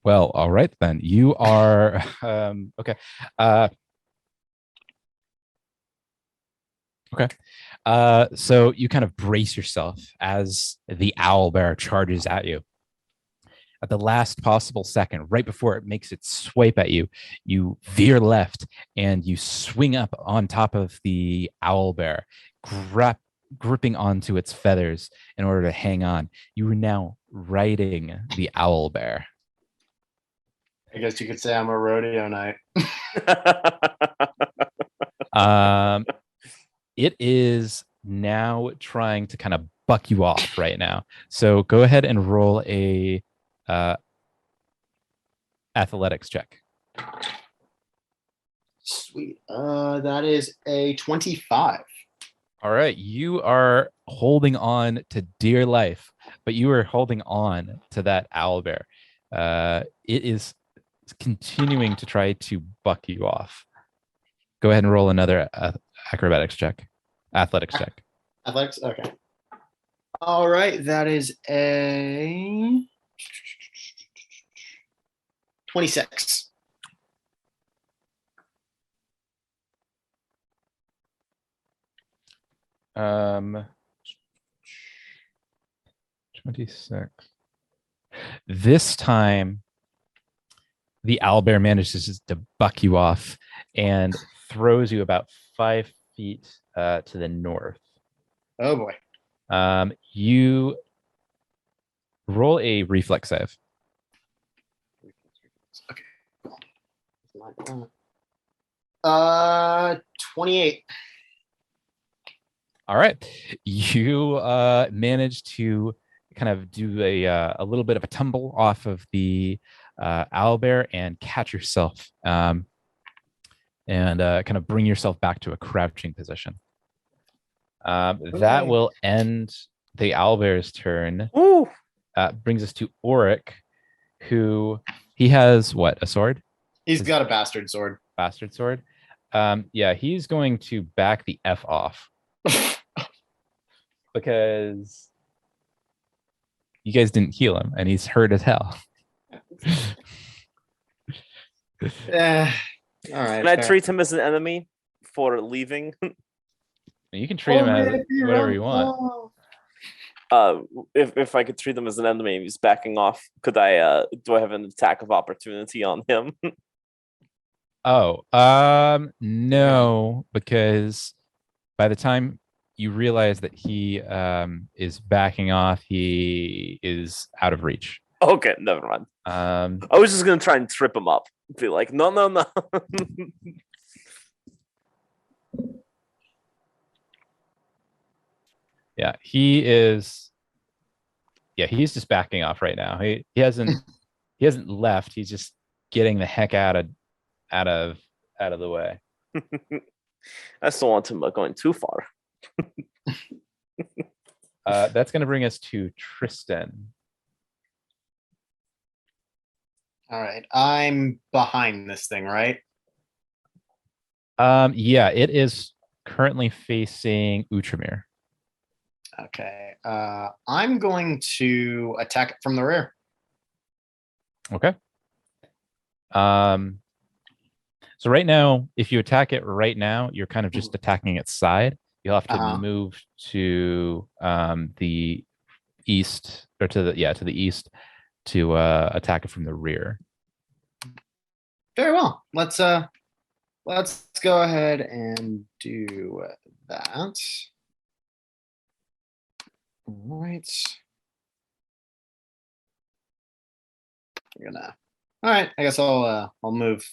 Speaker 1: Well, all right then. You are okay. Okay. So you kind of brace yourself as the owl bear charges at you. At the last possible second, right before it makes its swipe at you, you veer left and you swing up on top of the owl bear, gripping onto its feathers in order to hang on. You are now riding the owl bear.
Speaker 2: I guess you could say I'm a rodeo knight.
Speaker 1: Um, it is now trying to kind of buck you off right now. So go ahead and roll a athletics check.
Speaker 2: Sweet. That is a 25.
Speaker 1: All right, you are holding on to dear life, but you are holding on to that owl bear. It is continuing to try to buck you off. Go ahead and roll another athletics check.
Speaker 2: Athletics? Okay. All right, that is a 26.
Speaker 1: Um, 26. This time, the owlbear manages to buck you off and throws you about 5 feet to the north.
Speaker 2: Oh boy.
Speaker 1: You roll a reflex save.
Speaker 2: Okay. 28.
Speaker 1: All right, you manage to kind of do a little bit of a tumble off of the owlbear and catch yourself, and kind of bring yourself back to a crouching position. That will end the owlbear's turn.
Speaker 3: Ooh.
Speaker 1: Brings us to Auric, who he has what, a sword?
Speaker 2: He's got a bastard sword.
Speaker 1: Bastard sword. Yeah, he's going to back the F off. Because you guys didn't heal him and he's hurt as hell.
Speaker 2: All right.
Speaker 3: Can I treat him as an enemy for leaving?
Speaker 1: You can treat him as whatever you want.
Speaker 3: If I could treat him as an enemy and he's backing off, could I do I have an attack of opportunity on him?
Speaker 1: No, because by the time you realize that he is backing off, he is out of reach.
Speaker 3: Okay, never mind. I was just gonna try and trip him up. Be like, no.
Speaker 1: Yeah, he is. Yeah, he's just backing off right now. He hasn't left. He's just getting the heck out of the way.
Speaker 3: I still want him going too far.
Speaker 1: That's going to bring us to Tristan.
Speaker 2: All right. I'm behind this thing, right?
Speaker 1: Yeah, it is currently facing Outramir.
Speaker 2: Okay. I'm going to attack it from the rear.
Speaker 1: Okay. So right now, if you attack it right now, you're kind of just attacking its side. You'll have to move to the east, or to the east to attack it from the rear.
Speaker 2: Very well. Let's go ahead and do that. All right. All right. I guess I'll move.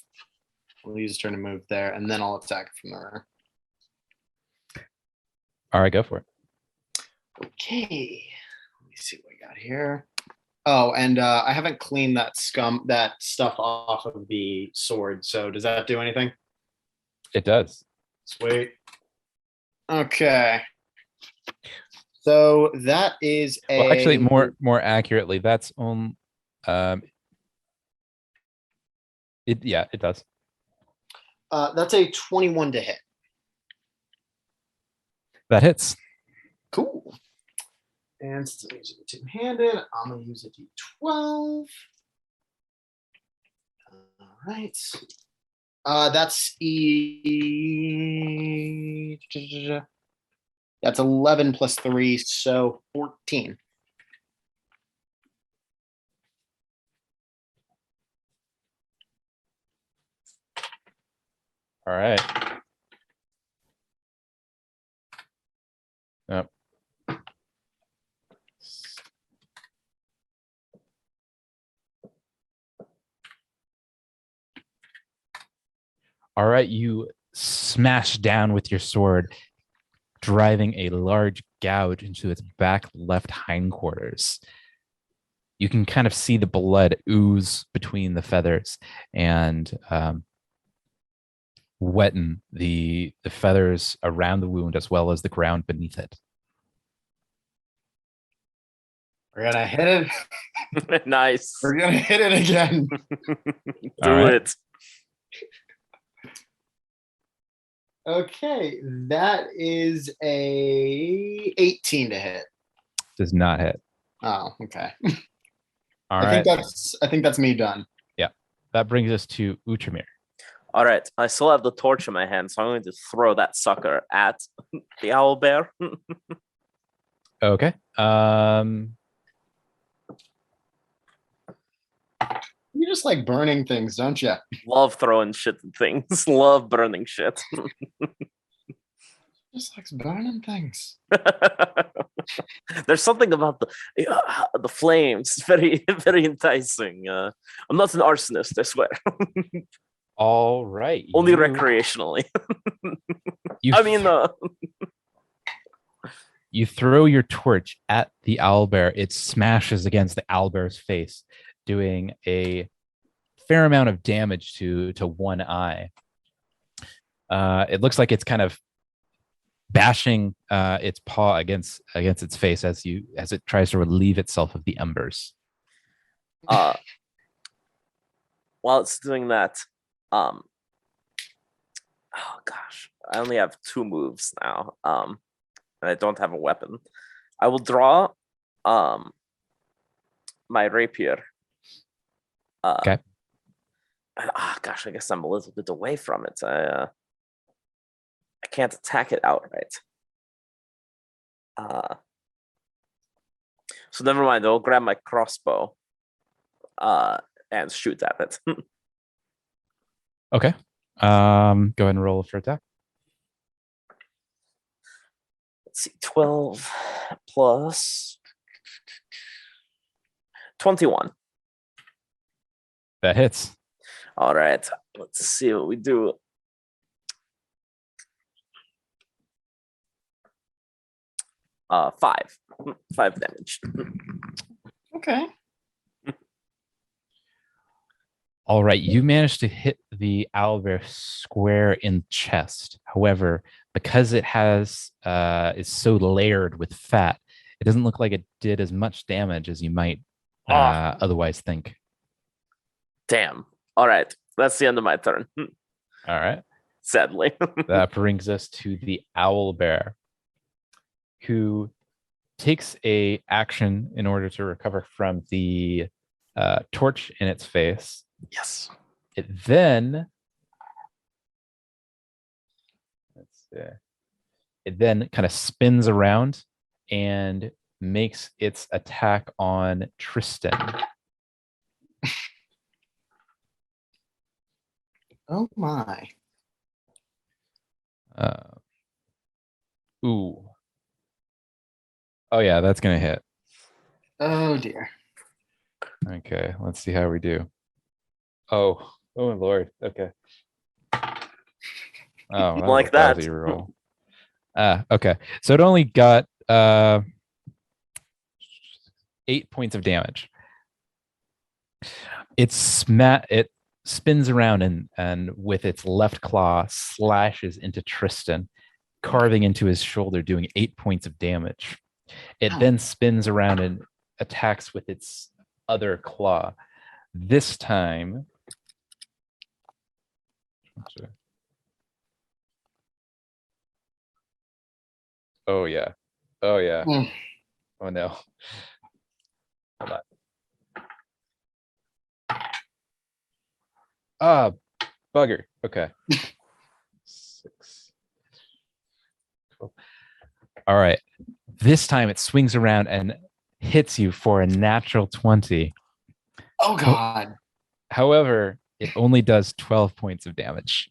Speaker 2: I'll use his turn to move there, and then I'll attack from the rear.
Speaker 1: All right, go for it.
Speaker 2: Okay. Let me see what we got here. Oh, and I haven't cleaned that stuff off of the sword. So does that do anything?
Speaker 1: It does.
Speaker 2: Sweet. Okay. So that is
Speaker 1: well, actually, more accurately, that's on. It does.
Speaker 2: That's a 21 to hit.
Speaker 1: That hits.
Speaker 2: Cool. And since I'm using it two-handed, I'm going to use a d12. All right. That's That's 11 plus 3, so 14.
Speaker 1: All right. Yep. All right, you smash down with your sword, driving a large gouge into its back left hindquarters. You can kind of see the blood ooze between the feathers and wetten the feathers around the wound as well as the ground beneath it.
Speaker 2: We're gonna hit it.
Speaker 3: Nice.
Speaker 2: We're gonna hit it again.
Speaker 3: Do
Speaker 1: right.
Speaker 3: it.
Speaker 2: Okay, that is a 18 to hit.
Speaker 1: Does not hit.
Speaker 2: Oh, okay.
Speaker 1: All
Speaker 2: I
Speaker 1: right.
Speaker 2: think that's me done.
Speaker 1: Yeah. That brings us to Utramir.
Speaker 3: All right, I still have the torch in my hand, so I'm going to throw that sucker at the owl bear.
Speaker 1: Okay.
Speaker 2: You just like burning things, don't you?
Speaker 3: Love throwing shit at things. Love burning shit.
Speaker 2: Just likes burning things.
Speaker 3: There's something about the flames. Very very enticing. I'm not an arsonist, I swear.
Speaker 1: All right.
Speaker 3: Only recreationally.
Speaker 1: You
Speaker 3: I mean,
Speaker 1: you throw your torch at the owlbear. It smashes against the owlbear's face, doing a fair amount of damage to one eye. It looks like it's kind of bashing its paw against its face as it tries to relieve itself of the embers.
Speaker 3: while it's doing that, oh gosh, I only have 2 moves now. And I don't have a weapon. I will draw my rapier.
Speaker 1: Okay.
Speaker 3: Gosh, I guess I'm a little bit away from it. I can't attack it outright. So never mind. I'll grab my crossbow and shoot at it.
Speaker 1: Okay. Go ahead and roll for attack.
Speaker 3: Let's see, 12 plus 21.
Speaker 1: That hits.
Speaker 3: All right, let's see what we do. Five damage.
Speaker 2: Okay.
Speaker 1: All right, you managed to hit the owlbear square in the chest. However, because it has is so layered with fat, it doesn't look like it did as much damage as you might otherwise think.
Speaker 3: Damn. All right, that's the end of my turn.
Speaker 1: All right.
Speaker 3: Sadly.
Speaker 1: That brings us to the owlbear, who takes a action in order to recover from the torch in its face.
Speaker 3: Yes.
Speaker 1: It then kind of spins around and makes its attack on Tristan.
Speaker 2: Oh my.
Speaker 1: Ooh. Oh yeah, that's gonna hit.
Speaker 2: Oh dear.
Speaker 1: Okay, let's see how we do. Oh Lord. Okay. Oh, that
Speaker 3: Like
Speaker 1: was a lousy
Speaker 3: that.
Speaker 1: roll. Okay. So it only got 8 points of damage. It spins around and with its left claw slashes into Tristan, carving into his shoulder, doing 8 points of damage. It then spins around and attacks with its other claw. This time, oh yeah. Oh yeah. Oh no. Hold on. Bugger. Okay. 6. 12. All right. This time it swings around and hits you for a natural 20.
Speaker 2: Oh God.
Speaker 1: However, it only does 12 points of damage.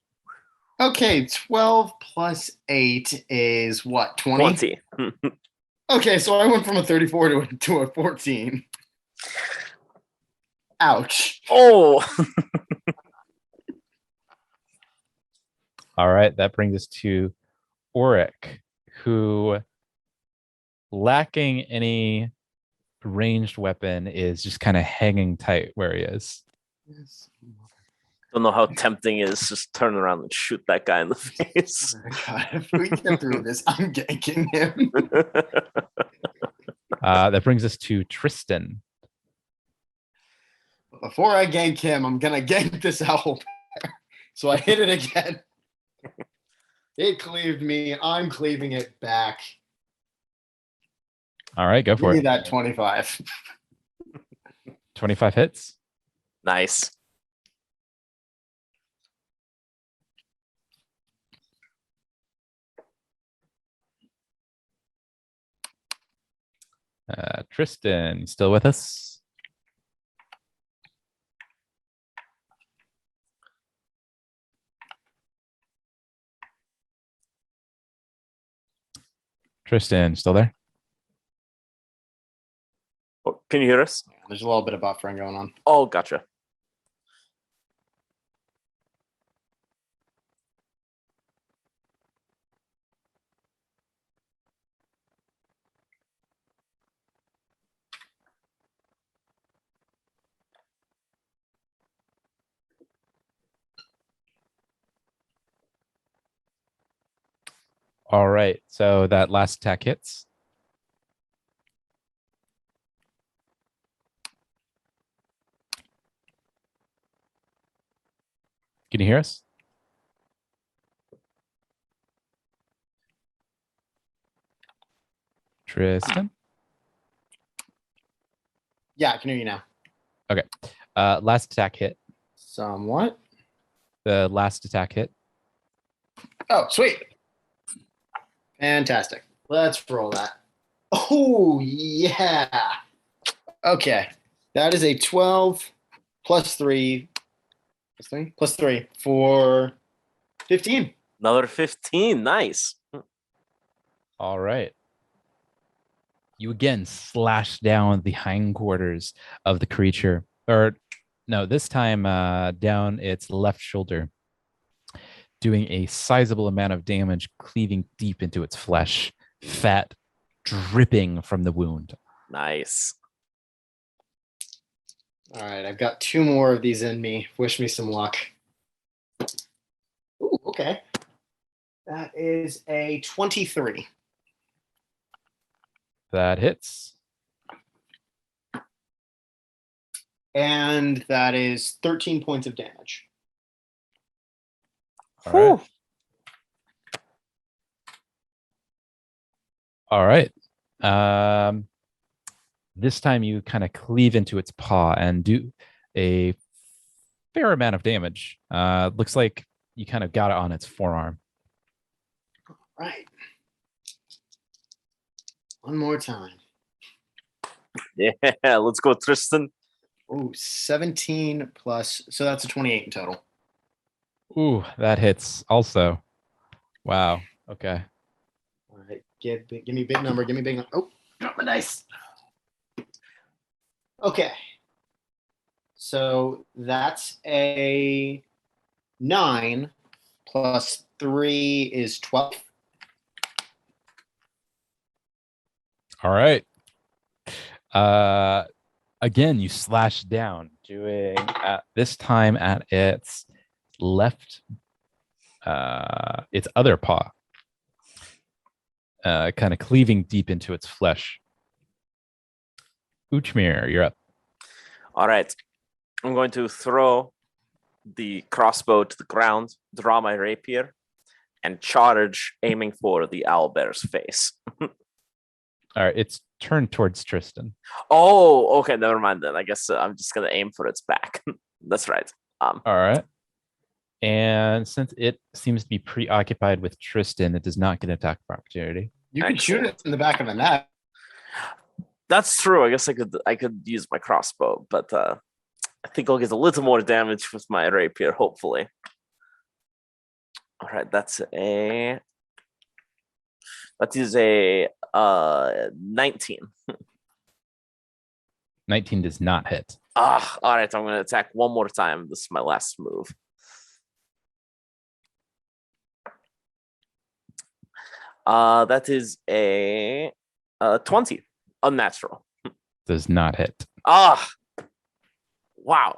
Speaker 2: Okay, 12 plus 8 is what, 20?
Speaker 3: 20.
Speaker 2: Okay, so I went from a 34 to a 14. Ouch.
Speaker 3: Oh,
Speaker 1: All right, that brings us to Auric, who, lacking any ranged weapon, is just kind of hanging tight where he is.
Speaker 3: don't know how tempting it is. Just turn around and shoot that guy in the face.
Speaker 2: Oh my God, if we get through this, I'm ganking him.
Speaker 1: That brings us to Tristan.
Speaker 2: Before I gank him, I'm gonna gank this owl bear. So I hit it again. It cleaved me. I'm cleaving it back.
Speaker 1: All right, go
Speaker 2: Give
Speaker 1: for
Speaker 2: me
Speaker 1: it.
Speaker 2: that 25.
Speaker 1: 25 hits.
Speaker 3: Nice.
Speaker 1: Tristan, you still with us? Tristan, still there?
Speaker 3: Oh, can you hear us?
Speaker 2: There's a little bit of buffering going on.
Speaker 3: Oh, gotcha.
Speaker 1: All right, so that last attack hits. Can you hear us? Tristan?
Speaker 2: Yeah, I can hear you now.
Speaker 1: Okay. Last attack hit.
Speaker 2: Somewhat.
Speaker 1: The last attack hit.
Speaker 2: Oh, sweet. Fantastic. Let's roll that. Oh, yeah. Okay. That is a 12 plus 3. Plus 3 for 15.
Speaker 3: Another 15. Nice.
Speaker 1: All right. You again slash down the hindquarters of the creature. Or no, this time down its left shoulder, doing a sizable amount of damage, cleaving deep into its flesh, fat dripping from the wound.
Speaker 3: Nice.
Speaker 2: All right, I've got 2 more of these in me. Wish me some luck. Ooh, okay. That is a 23.
Speaker 1: That hits.
Speaker 2: And that is 13 points of damage.
Speaker 1: All right. All right. This time you kind of cleave into its paw and do a fair amount of damage. Looks like you kind of got it on its forearm.
Speaker 2: Right. One more time.
Speaker 3: Yeah, let's go, Tristan.
Speaker 2: Ooh, 17 plus, so that's a 28 in total.
Speaker 1: Ooh, that hits also. Wow. Okay.
Speaker 2: All right, give me a big number. Give me a big number. Oh, drop my dice. Okay. So that's a 9 plus 3 is 12.
Speaker 1: All right. Again, you slash down, doing this time at its left, its other paw, kind of cleaving deep into its flesh. Uchmir, you're up.
Speaker 3: All right. I'm going to throw the crossbow to the ground, draw my rapier, and charge, aiming for the owlbear's face.
Speaker 1: All right, it's turned towards Tristan.
Speaker 3: Oh, okay. Never mind then. I guess I'm just going to aim for its back. That's right.
Speaker 1: All right. And since it seems to be preoccupied with Tristan, it does not get an attack of opportunity.
Speaker 2: You can shoot it
Speaker 3: Excellent.
Speaker 2: in the back of the neck.
Speaker 3: That's true. I guess I could use my crossbow, but I think I'll get a little more damage with my rapier, hopefully. All right, that is a 19.
Speaker 1: 19 does not hit.
Speaker 3: All right, I'm gonna attack one more time. This is my last move. That is a 20. Unnatural.
Speaker 1: Does not hit.
Speaker 3: Wow.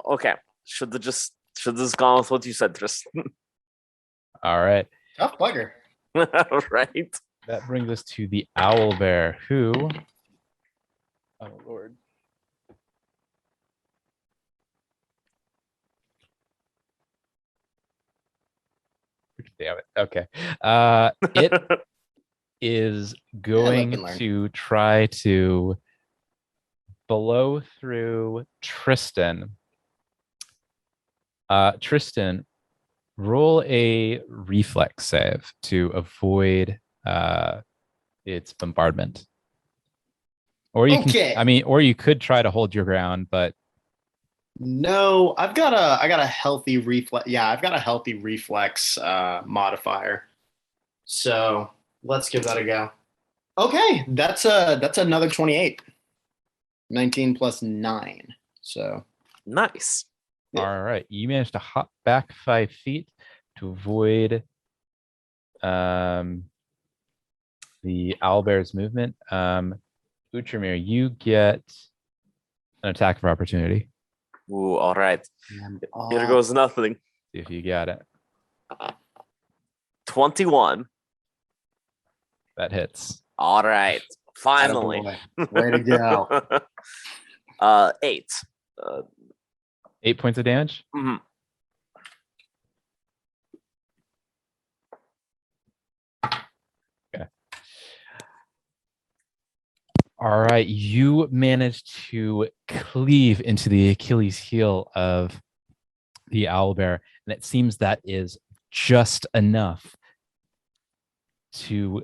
Speaker 3: Okay. Should have gone with what you said, Tristan.
Speaker 1: All right.
Speaker 2: Tough bugger.
Speaker 3: Right.
Speaker 1: That brings us to the owl bear, who. Oh Lord. Damn it. Okay. It is going to try to blow through Tristan. Tristan, roll a reflex save to avoid its bombardment. Or you can, or you could try to hold your ground, but
Speaker 2: no, I got a healthy reflex. Yeah, I've got a healthy reflex modifier. So let's give that a go. Okay, that's another 28. 19 plus 9. So
Speaker 3: nice.
Speaker 1: All right, you managed to hop back 5 feet to avoid the owlbear's movement. Utramir, you get an attack of opportunity.
Speaker 3: Ooh, all right. Here goes nothing.
Speaker 1: See if you got it.
Speaker 3: 21.
Speaker 1: That hits.
Speaker 3: All right. Finally.
Speaker 2: Way to
Speaker 3: go. 8.
Speaker 1: 8 points of damage?
Speaker 3: Mm-hmm.
Speaker 1: Okay. All right. You managed to cleave into the Achilles heel of the owlbear, and it seems that is just enough to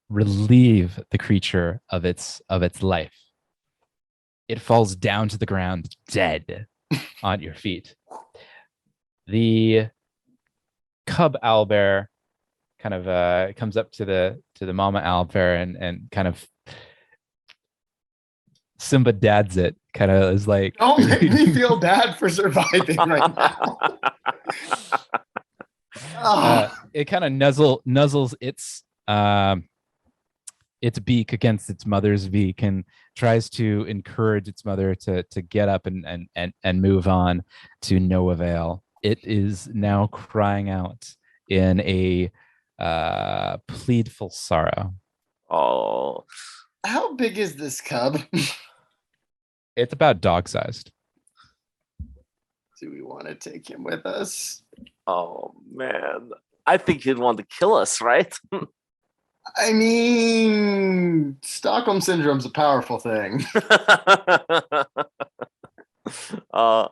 Speaker 1: relieve the creature of its life. It falls down to the ground dead on your feet. The cub owlbear kind of comes up to the mama owlbear and kind of Simba dads it, kind of is like,
Speaker 2: don't make me feel bad for surviving right now.
Speaker 1: It kind of nuzzles its beak against its mother's beak and tries to encourage its mother to get up and move on, to no avail. It is now crying out in a pleadful sorrow.
Speaker 3: Oh,
Speaker 2: how big is this cub?
Speaker 1: It's about dog-sized.
Speaker 2: Do we want to take him with us?
Speaker 3: Oh man, I think he'd want to kill us, right?
Speaker 2: I mean, Stockholm Syndrome's a powerful thing.
Speaker 3: I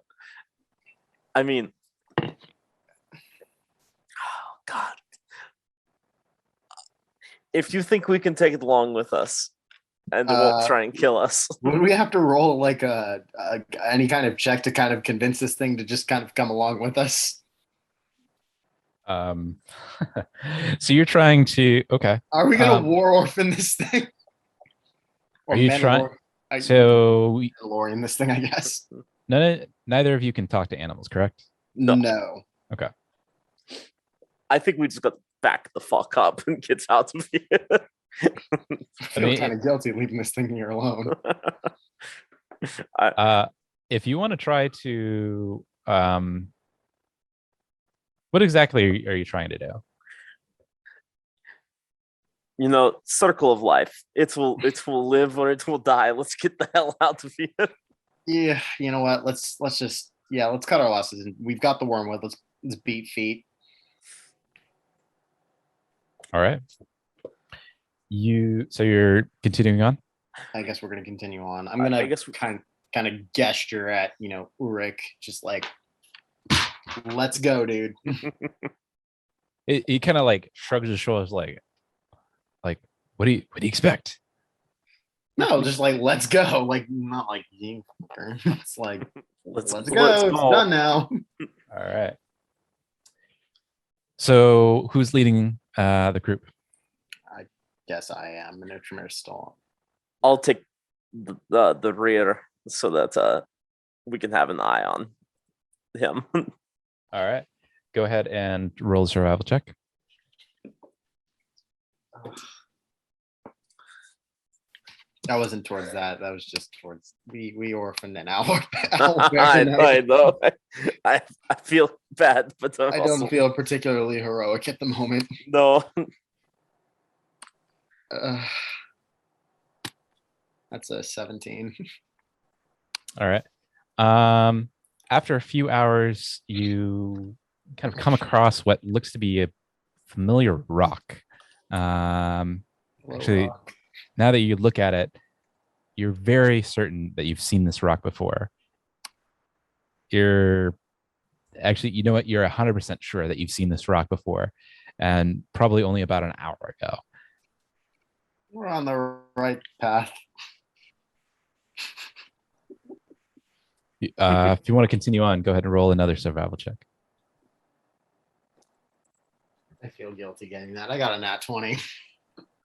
Speaker 3: mean, oh God. If you think we can take it along with us and it won't try and kill us.
Speaker 2: Would we have to roll like any kind of check to kind of convince this thing to just kind of come along with us?
Speaker 1: So you're trying to, okay.
Speaker 2: Are we gonna war orphan this thing?
Speaker 1: Or are you trying? So
Speaker 2: Mandalorian this thing, I guess.
Speaker 1: Neither of you can talk to animals, correct?
Speaker 2: No.
Speaker 1: Okay.
Speaker 3: I think we just got to back the fuck up and get out of here.
Speaker 2: I feel kind of guilty leaving this thing here alone.
Speaker 1: If you want to try to, what exactly are you trying to do?
Speaker 2: you know,
Speaker 3: circle of life. It will live or it will die. Let's get the hell out of here.
Speaker 2: Yeah, you know what? Let's just let's cut our losses. We've got the wormwood. Let's beat feet.
Speaker 1: All right. So you're continuing on?
Speaker 2: I guess we're gonna continue on. I'm gonna kind of gesture at Ulrich, just like, let's go, dude.
Speaker 1: He kind of like shrugs his shoulders, like, what do you expect?
Speaker 2: No, just like let's go. Like not like you. It's like
Speaker 3: Let's
Speaker 2: let's
Speaker 3: let's
Speaker 2: go. It's
Speaker 3: go.
Speaker 2: done now.
Speaker 1: All right. So who's leading the group?
Speaker 2: I guess I am. And Utramir's still
Speaker 3: I'll take the rear so that we can have an eye on him.
Speaker 1: All right. Go ahead and roll a survival check.
Speaker 2: on. That wasn't towards that. That was just towards we orphaned an owl.
Speaker 3: I know. I feel bad, but
Speaker 2: I don't feel particularly heroic at the moment.
Speaker 3: no.
Speaker 2: That's a 17.
Speaker 1: All right. After a few hours, you kind of come across what looks to be a familiar rock. Actually, now that you look at it, you're very certain that you've seen this rock before. You're actually, you know what? You're 100% sure that you've seen this rock before, and probably only about an hour ago.
Speaker 2: We're on the right path.
Speaker 1: If you want to continue on, go ahead and roll another survival check.
Speaker 2: I feel guilty getting that. I got a nat 20.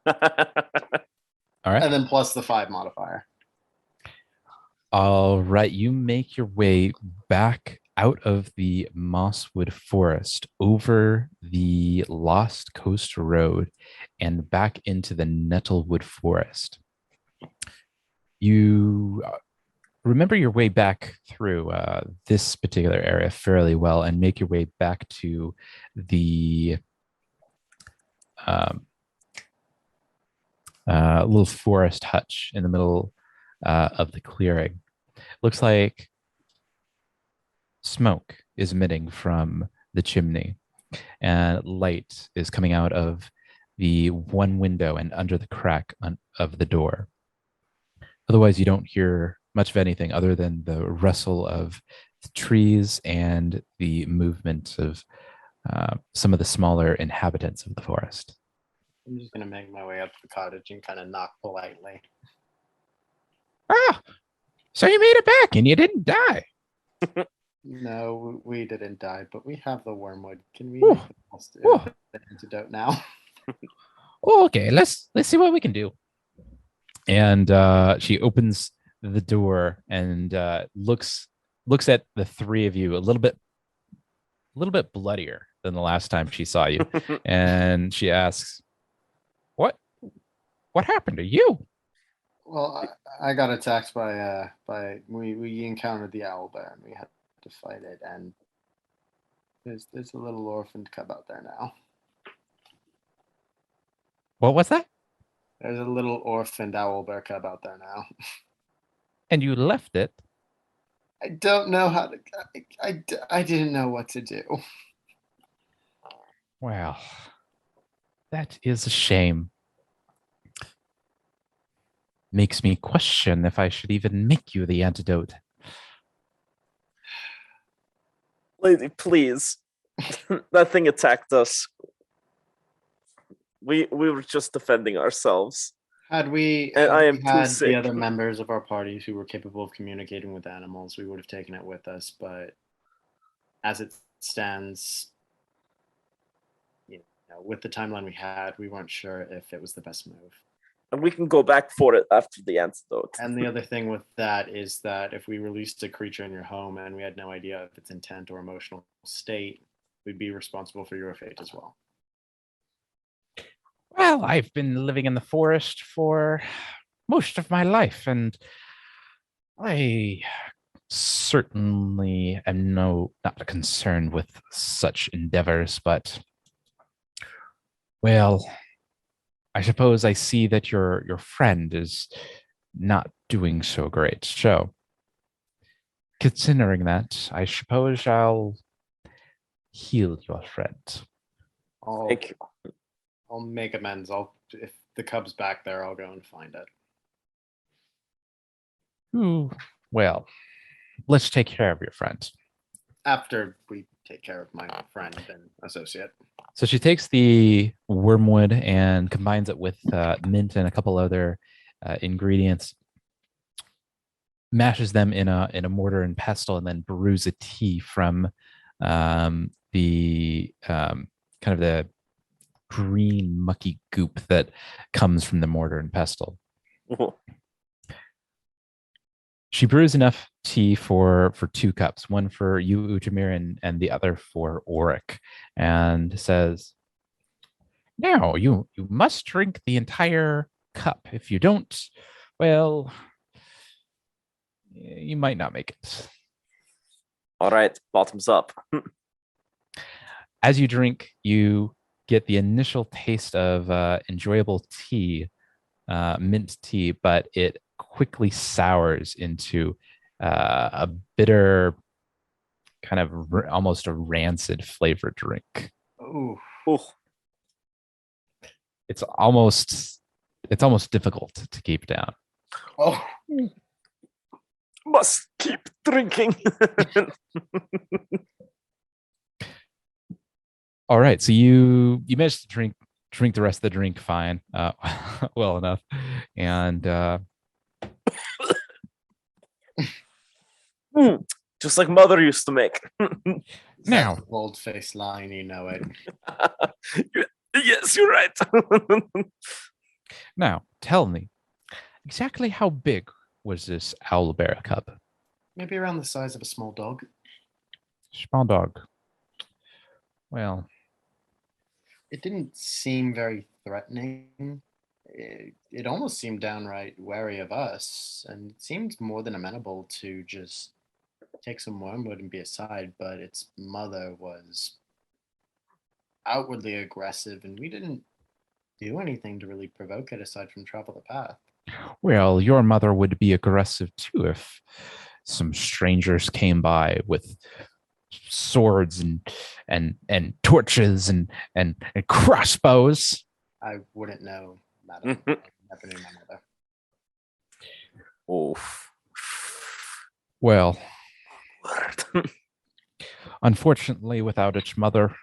Speaker 1: All right.
Speaker 2: And then plus the 5 modifier.
Speaker 1: All right. You make your way back out of the Mosswood Forest over the Lost Coast Road and back into the Nettlewood Forest. You remember your way back through this particular area fairly well and make your way back to the little forest hutch in the middle of the clearing. Looks like smoke is emitting from the chimney and light is coming out of the one window and under the crack of the door. Otherwise, you don't hear much of anything other than the rustle of the trees and the movement of some of the smaller inhabitants of the forest.
Speaker 2: I'm just going to make my way up to the cottage and kind of knock politely.
Speaker 1: Ah, so you made it back and you didn't die.
Speaker 2: No, we didn't die, but we have the wormwood. Can we
Speaker 1: Ooh.
Speaker 2: make
Speaker 1: Ooh.
Speaker 2: the antidote now?
Speaker 1: Oh, okay, let's see what we can do. And she opens the door and looks at the three of you a little bit bloodier than the last time she saw you. And she asks, what happened to you?
Speaker 2: Well, I got attacked by we encountered the owl bear and we had to fight it, and there's a little orphaned cub out there now.
Speaker 1: What was that?
Speaker 2: There's a little orphaned owl bear cub out there now.
Speaker 1: And you left it?
Speaker 2: I don't know how to. I didn't know what to do.
Speaker 1: Well, that is a shame. Makes me question if I should even make you the antidote.
Speaker 3: Lady, please. That thing attacked us. We were just defending ourselves.
Speaker 2: Had we
Speaker 3: had
Speaker 2: sick. The other members of our parties who were capable of communicating with animals, we would have taken it with us. But as it stands, with the timeline we had, we weren't sure if it was the best move.
Speaker 3: And we can go back for it after the antidote.
Speaker 2: And the other thing with that is that if we released a creature in your home and we had no idea of its intent or emotional state, we'd be responsible for your fate as well.
Speaker 1: Well, I've been living in the forest for most of my life, and I certainly am not concerned with such endeavors, but, well, I suppose I see that your friend is not doing so great. So, considering that, I suppose I'll heal your friend.
Speaker 3: Thank you.
Speaker 2: I'll make amends. If the cub's back there, I'll go and find it.
Speaker 1: Ooh, well, let's take care of your friend.
Speaker 2: After we take care of my friend and associate.
Speaker 1: So she takes the wormwood and combines it with mint and a couple other ingredients, mashes them in a mortar and pestle, and then brews a tea from the kind of the green mucky goop that comes from the mortar and pestle. She brews enough tea for 2 cups, one for you, Ujamir, and the other for Oric, and says, "Now you must drink the entire cup. If you don't, well, you might not make it."
Speaker 3: All right, bottoms up.
Speaker 1: As you drink, you get the initial taste of enjoyable tea, mint tea, but it quickly sours into a bitter, kind of almost a rancid flavored drink.
Speaker 2: Ooh.
Speaker 1: It's almost difficult to keep down.
Speaker 2: Oh.
Speaker 3: Must keep drinking.
Speaker 1: All right, so you managed to drink the rest of the drink fine, well enough, and
Speaker 3: just like mother used to make.
Speaker 1: now
Speaker 2: Bold-faced line, you know it.
Speaker 3: Yes, you're right.
Speaker 1: now tell me, exactly how big was this owlbear cup?
Speaker 2: Maybe around the size of a small dog.
Speaker 1: Small dog. Well,
Speaker 2: It didn't seem very threatening. It almost seemed downright wary of us, and it seemed more than amenable to just take some wormwood and be aside, but its mother was outwardly aggressive, and we didn't do anything to really provoke it aside from travel the path.
Speaker 1: well, your mother would be aggressive too if some strangers came by with swords and torches and crossbows.
Speaker 2: I wouldn't know, madam. I never knew my mother.
Speaker 3: Oof.
Speaker 1: Well,
Speaker 3: Word.
Speaker 1: unfortunately, without its mother,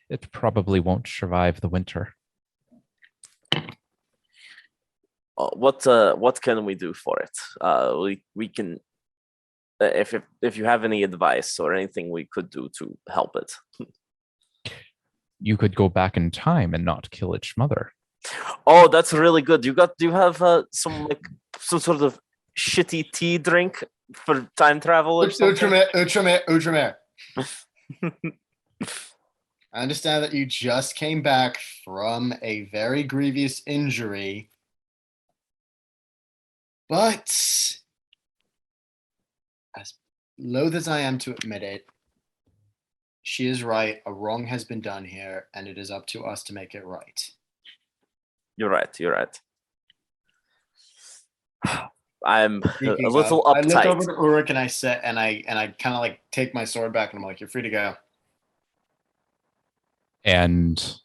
Speaker 1: it probably won't survive the winter.
Speaker 3: What can we do for it? We can, if you have any advice or anything we could do to help it.
Speaker 1: You could go back in time and not kill its mother.
Speaker 3: Oh, that's really good. Do you have some sort of shitty tea drink for time travel or something?
Speaker 2: Utramir. I understand that you just came back from a very grievous injury, but as loath as I am to admit it, she is right. A wrong has been done here, and it is up to us to make it right.
Speaker 3: You're right. You're right. I'm a
Speaker 2: Speaking
Speaker 3: little
Speaker 2: of, I look
Speaker 3: uptight.
Speaker 2: over to Ulrich and I sit and I kind of like take my sword back and I'm like, "You're free to go."
Speaker 1: And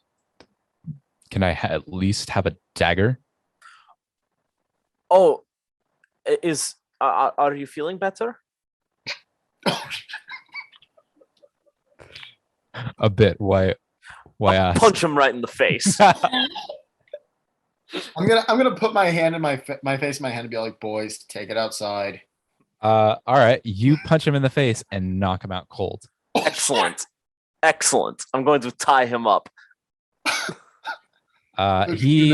Speaker 1: can I at least have a dagger?
Speaker 3: Oh, are you feeling better?
Speaker 1: A bit. Why
Speaker 3: I'll
Speaker 1: ask?
Speaker 3: punch him right in the face.
Speaker 2: I'm gonna put my hand in my face, in my hand, and be like, "Boys, take it outside."
Speaker 1: All right. You punch him in the face and knock him out cold.
Speaker 3: Excellent. Excellent. I'm going to tie him up.
Speaker 1: He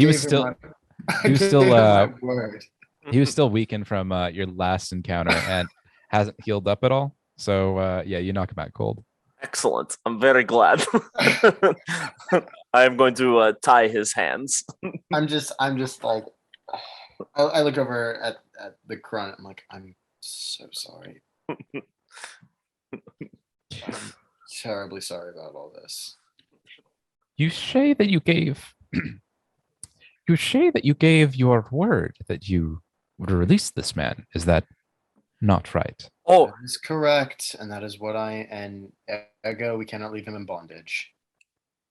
Speaker 1: was still
Speaker 2: word.
Speaker 1: he was still weakened from your last encounter and hasn't healed up at all. So yeah, you knock him out cold.
Speaker 3: Excellent. I'm very glad. I am going to tie his hands.
Speaker 2: I'm just like, I look over at the grunt. I'm like, I'm so sorry. I'm terribly sorry about all this.
Speaker 1: You say that you gave your word that you would release this man. Is that not right?
Speaker 3: Oh,
Speaker 2: That is correct, and that is what and ergo we cannot leave him in bondage.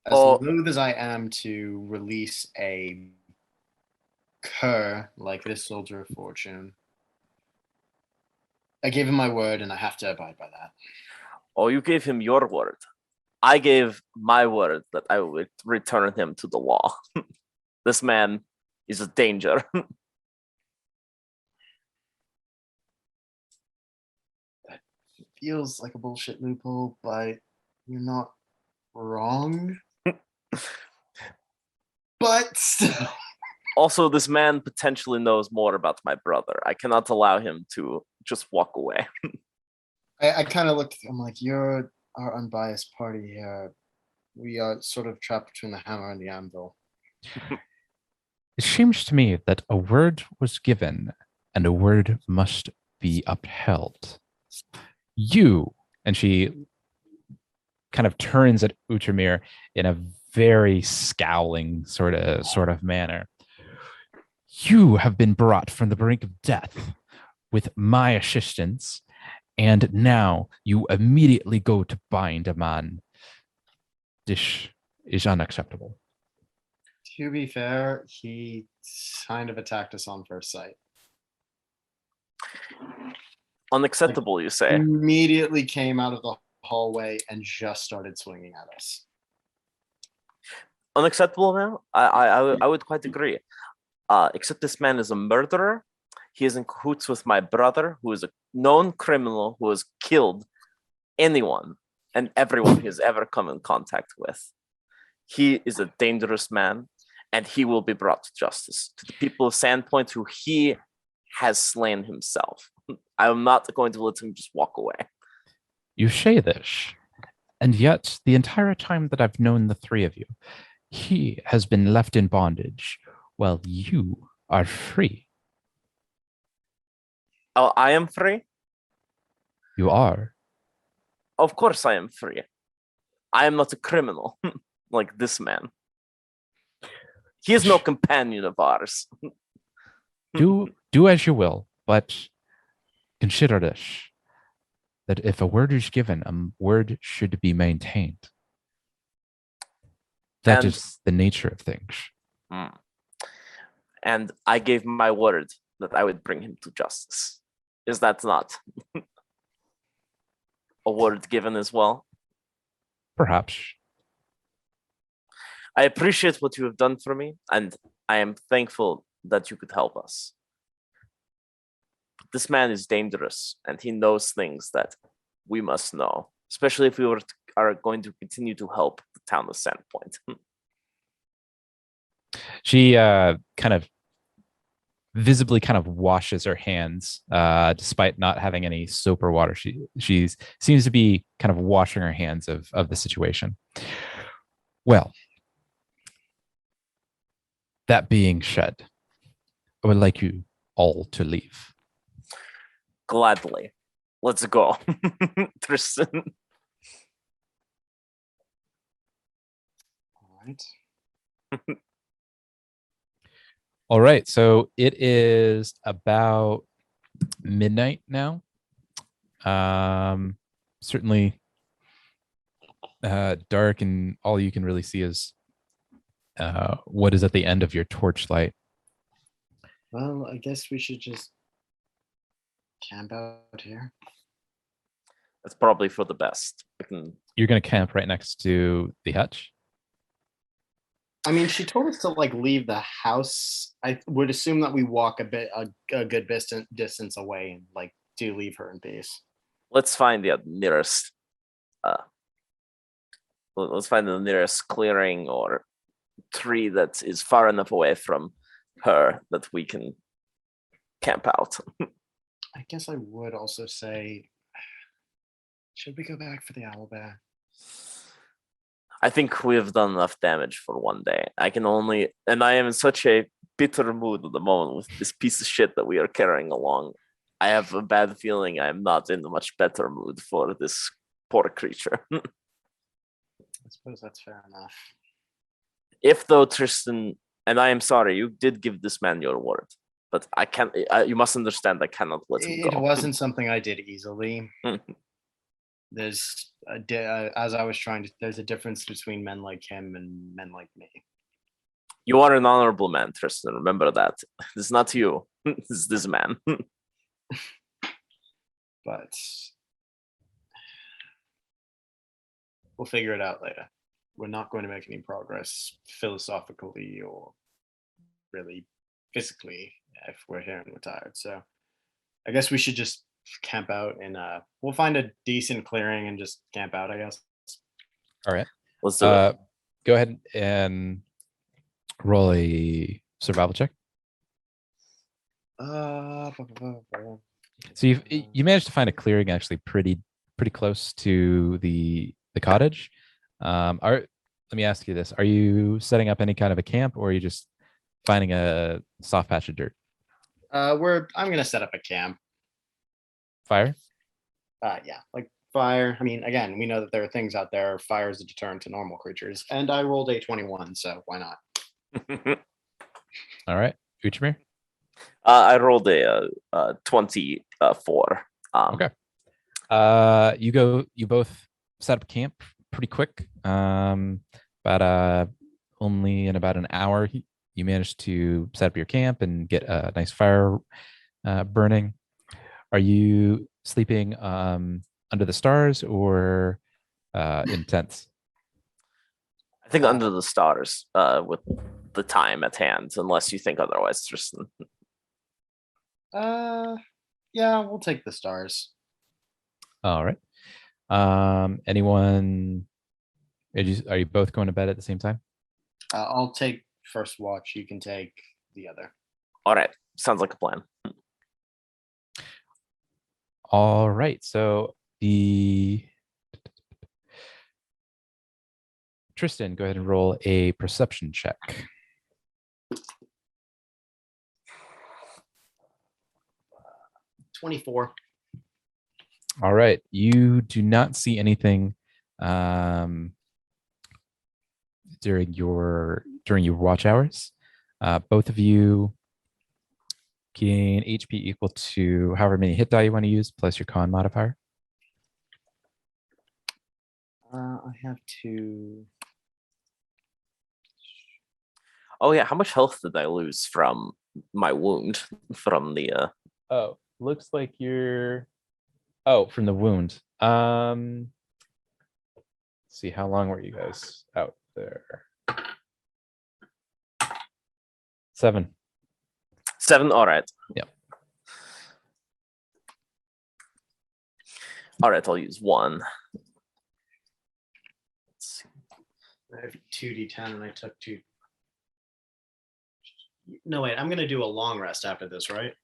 Speaker 2: As loath as I am to release a cur like this soldier of fortune, I gave him my word, and I have to abide by that.
Speaker 3: Oh, you gave him your word. I gave my word that I would return him to the law. This man is a danger.
Speaker 2: Feels like a bullshit loophole, but you're not wrong. But still.
Speaker 3: Also, this man potentially knows more about my brother. I cannot allow him to just walk away.
Speaker 2: I kind of looked, I'm like, you're our unbiased party here. We are sort of trapped between the hammer and the anvil.
Speaker 1: It seems to me that a word was given and a word must be upheld. You, and she kind of turns at Utramir in a very scowling sort of manner. You have been brought from the brink of death with my assistance, and now you immediately go to bind a man. This is unacceptable.
Speaker 2: To be fair, he kind of attacked us on first sight.
Speaker 3: Unacceptable, you say?
Speaker 2: Immediately came out of the hallway and just started swinging at us.
Speaker 3: Unacceptable, man. I would quite agree. Except this man is a murderer. He is in cahoots with my brother, who is a known criminal who has killed anyone and everyone he has ever come in contact with. He is a dangerous man, and he will be brought to justice. To the people of Sandpoint, who he has slain himself. I am not going to let him just walk away.
Speaker 1: You say this, and yet the entire time that I've known the three of you, he has been left in bondage while you are free.
Speaker 3: Oh, I am free?
Speaker 1: You are.
Speaker 3: Of course I am free. I am not a criminal like this man. He is no companion of ours.
Speaker 1: Do as you will, but consider this, that if a word is given, a word should be maintained. That is the nature of things.
Speaker 3: And I gave my word that I would bring him to justice. Is that not a word given as well?
Speaker 1: Perhaps.
Speaker 3: I appreciate what you have done for me, and I am thankful that you could help us. But this man is dangerous, and he knows things that we must know, especially if we are going to continue to help the town of Sandpoint.
Speaker 1: She kind of visibly kind of washes her hands, despite not having any soap or water. She seems to be kind of washing her hands of the situation. Well, that being said, I would like you all to leave.
Speaker 3: Gladly. Let's go. Tristan.
Speaker 2: All right.
Speaker 1: All right, so it is about midnight now. Certainly dark, and all you can really see is what is at the end of your torchlight.
Speaker 2: Well, I guess we should just camp out here.
Speaker 3: That's probably for the best.
Speaker 1: You're going to camp right next to the hutch?
Speaker 2: I mean, she told us to like leave the house. I would assume that we walk a good distance away and like do leave her in peace.
Speaker 3: Let's find the nearest. Let's find the nearest clearing or tree that is far enough away from her that we can camp out.
Speaker 2: I guess I would also say, should we go back for the owlbear?
Speaker 3: I think we've done enough damage for one day. I am in such a bitter mood at the moment with this piece of shit that we are carrying along. I have a bad feeling I am not in a much better mood for this poor creature.
Speaker 2: I suppose that's fair enough.
Speaker 3: If though, Tristan, and I am sorry, you did give this man your word, but I can't. You must understand, I cannot let him go.
Speaker 2: It wasn't something I did easily. There's as I was trying to. There's a difference between men like him and men like me.
Speaker 3: You are an honorable man, Tristan. Remember that. It's not you. It's this man.
Speaker 2: But We'll figure it out later. We're not going to make any progress philosophically or really physically if we're here and we're tired. So I guess we should just camp out and we'll find a decent clearing and just camp out, I guess.
Speaker 1: All right.
Speaker 3: Let's do it.
Speaker 1: Go ahead and roll a survival check. So you managed to find a clearing actually pretty close to the cottage. Let me ask you this: are you setting up any kind of a camp, or are you just finding a soft patch of dirt?
Speaker 2: I'm gonna set up a camp.
Speaker 1: Fire?
Speaker 2: Yeah, like fire. I mean, again, we know that there are things out there. Fire is a deterrent to normal creatures, and I rolled a 21, so why not?
Speaker 1: All right, Uchimir.
Speaker 3: I rolled a 24.
Speaker 1: Okay. You both set up camp pretty quick. But only in about an hour, you managed to set up your camp and get a nice fire burning. Are you sleeping under the stars or in tents?
Speaker 3: I think under the stars with the time at hand, unless you think otherwise, Tristan.
Speaker 2: Yeah, we'll take the stars.
Speaker 1: All right. Anyone? Are you both going to bed at the same time?
Speaker 2: I'll take first watch. You can take the other.
Speaker 3: All right. Sounds like a plan.
Speaker 1: All right. So Tristan, go ahead and roll a perception check.
Speaker 2: 24.
Speaker 1: All right. You do not see anything during your watch hours. Both of you gain HP equal to however many hit die you want to use plus your con modifier.
Speaker 2: I have to.
Speaker 3: Oh yeah, how much health did I lose from my wound from the
Speaker 1: Oh, looks like you're from the wound. Let's see, how long were you guys out there? 7.
Speaker 3: 7? All right.
Speaker 1: Yep.
Speaker 3: All right, I'll use 1. Let's see.
Speaker 2: I have 2d10 and I took 2. No, wait, I'm going to do a long rest after this, right?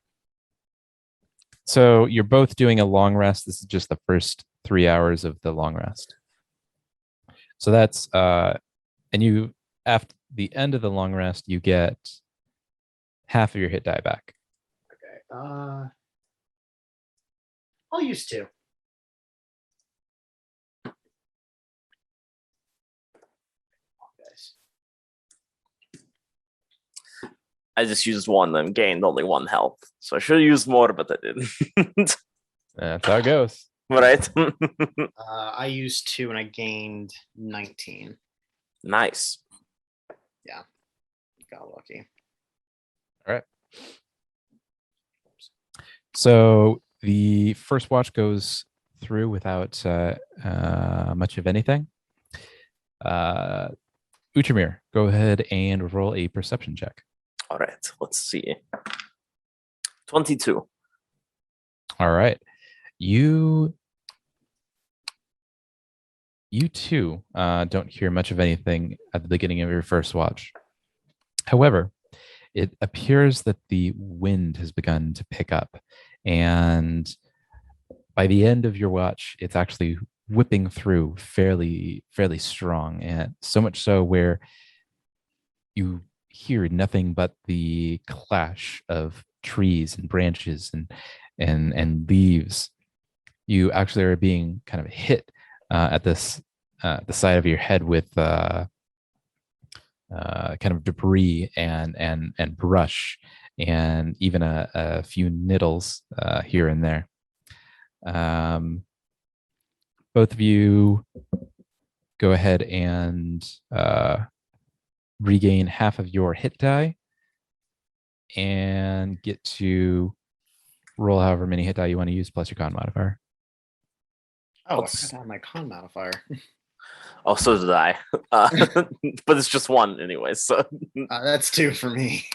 Speaker 1: So you're both doing a long rest. This is just the first 3 hours of the long rest. So that's and you, after the end of the long rest, you get half of your hit die back.
Speaker 2: Okay. I'll use 2.
Speaker 3: I just used 1 and gained only 1 health. So I should have used more, but I didn't.
Speaker 1: That's how it goes.
Speaker 3: Right?
Speaker 2: I used 2 and I gained 19.
Speaker 3: Nice.
Speaker 2: Yeah. Got lucky.
Speaker 1: All right. So the first watch goes through without much of anything. Uchimir, go ahead and roll a perception check.
Speaker 3: All right, let's see. 22.
Speaker 1: All right. You too don't hear much of anything at the beginning of your first watch. However, it appears that the wind has begun to pick up, and by the end of your watch, it's actually whipping through fairly strong, and so much so where you hear nothing but the clash of trees and branches and leaves. You actually are being kind of hit at this the side of your head with kind of debris and brush and even a few needles here and there. Both of you go ahead and regain half of your hit die and get to roll however many hit die you want to use plus your con modifier.
Speaker 2: Oh, I forgot to have my con modifier.
Speaker 3: Oh, so did I. But it's just one anyway. So
Speaker 2: That's 2 for me.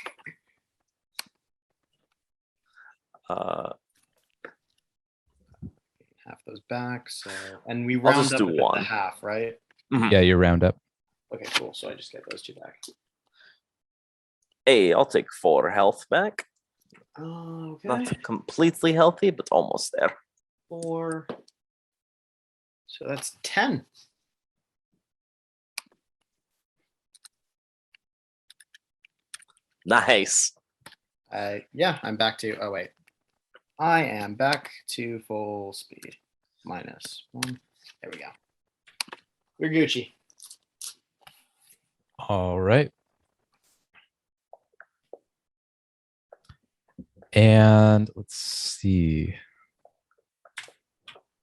Speaker 2: Half those back. So, and we
Speaker 3: I'll
Speaker 2: round
Speaker 3: just
Speaker 2: up
Speaker 3: do
Speaker 2: at the
Speaker 3: one.
Speaker 2: half, right?
Speaker 1: Yeah, you round up.
Speaker 2: Okay, cool. So I just get those 2 back.
Speaker 3: Hey, I'll take 4 health back.
Speaker 2: Okay.
Speaker 3: Not completely healthy, but almost there.
Speaker 2: 4. So that's 10.
Speaker 3: Nice.
Speaker 2: Yeah, I'm back to. Oh wait, I am back to full speed. -1. There we go. We're Gucci.
Speaker 1: All right. And let's see.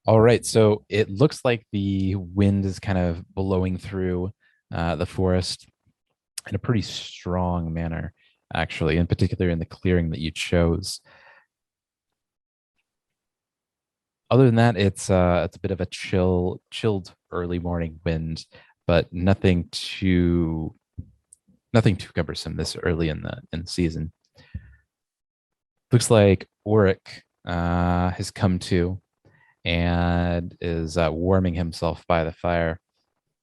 Speaker 1: All right. So it looks like the wind is kind of blowing through the forest in a pretty strong manner, actually, in particular in the clearing that you chose. Other than that, it's a bit of a chilled early morning wind, but nothing too cumbersome this early in the season. Looks like Oric has come to and is warming himself by the fire.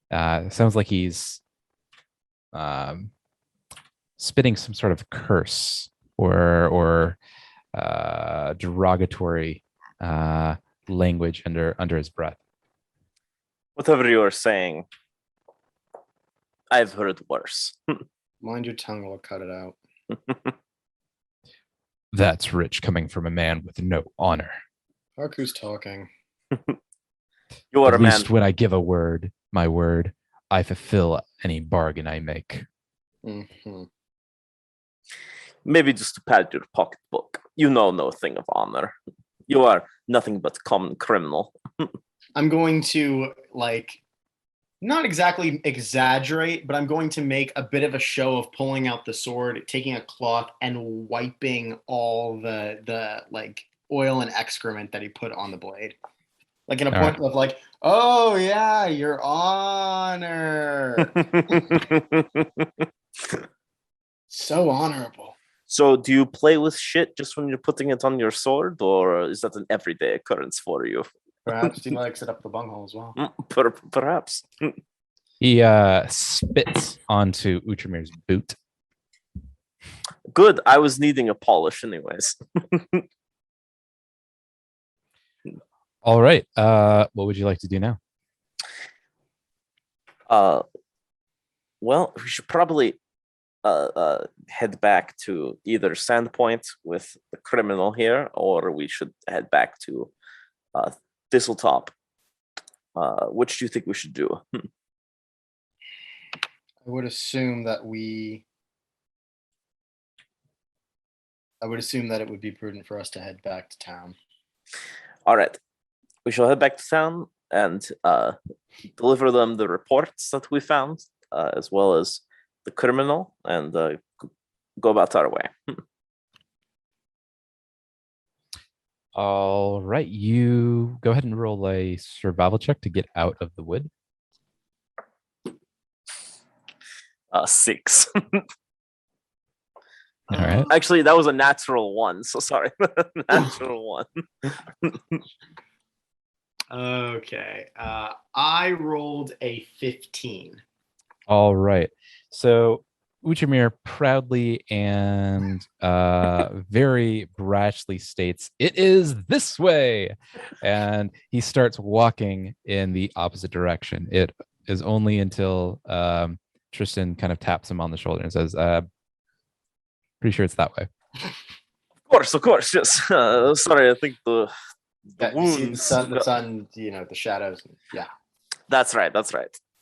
Speaker 1: Sounds like he's spitting some sort of curse or derogatory language under his breath.
Speaker 3: Whatever you are saying, I've heard worse.
Speaker 2: Mind your tongue, or I'll cut it out.
Speaker 1: That's rich coming from a man with no honor.
Speaker 2: Haku's talking.
Speaker 3: You are
Speaker 1: At
Speaker 3: a man.
Speaker 1: least when I give my word, I fulfill any bargain I make.
Speaker 2: Mm-hmm.
Speaker 3: Maybe just to pad your pocketbook. You know no thing of honor. You are nothing but common criminal.
Speaker 2: I'm going to not exactly exaggerate, but I'm going to make a bit of a show of pulling out the sword, taking a cloth, and wiping all the oil and excrement that he put on the blade. Like in a point of oh yeah, your honor. So honorable.
Speaker 3: So do you play with shit just when you're putting it on your sword, or is that an everyday occurrence for you?
Speaker 2: Perhaps he likes it up the bunghole as well.
Speaker 3: Perhaps.
Speaker 1: He spits onto Utramir's boot.
Speaker 3: Good. I was needing a polish anyways.
Speaker 1: All right. What would you like to do now?
Speaker 3: Well, we should probably head back to either Sandpoint with the criminal here, or we should head back to Thistletop. Which do you think we should do?
Speaker 2: I would assume that it would be prudent for us to head back to town.
Speaker 3: All right. We shall head back to town and deliver them the reports that we found, as well as the criminal, and go about our way.
Speaker 1: All right. You go ahead and roll a survival check to get out of the wood.
Speaker 3: 6.
Speaker 1: All right.
Speaker 3: Actually, that was a natural 1. So sorry. Natural 1.
Speaker 2: Okay. I rolled a 15.
Speaker 1: All right. So Uchamir proudly and very brashly states, "It is this way," and he starts walking in the opposite direction. It is only until Tristan kind of taps him on the shoulder and says, "Pretty sure it's that way."
Speaker 3: Of course. Yes. Sorry, I think the wounds.
Speaker 2: The sun, the shadows. Yeah.
Speaker 3: That's right.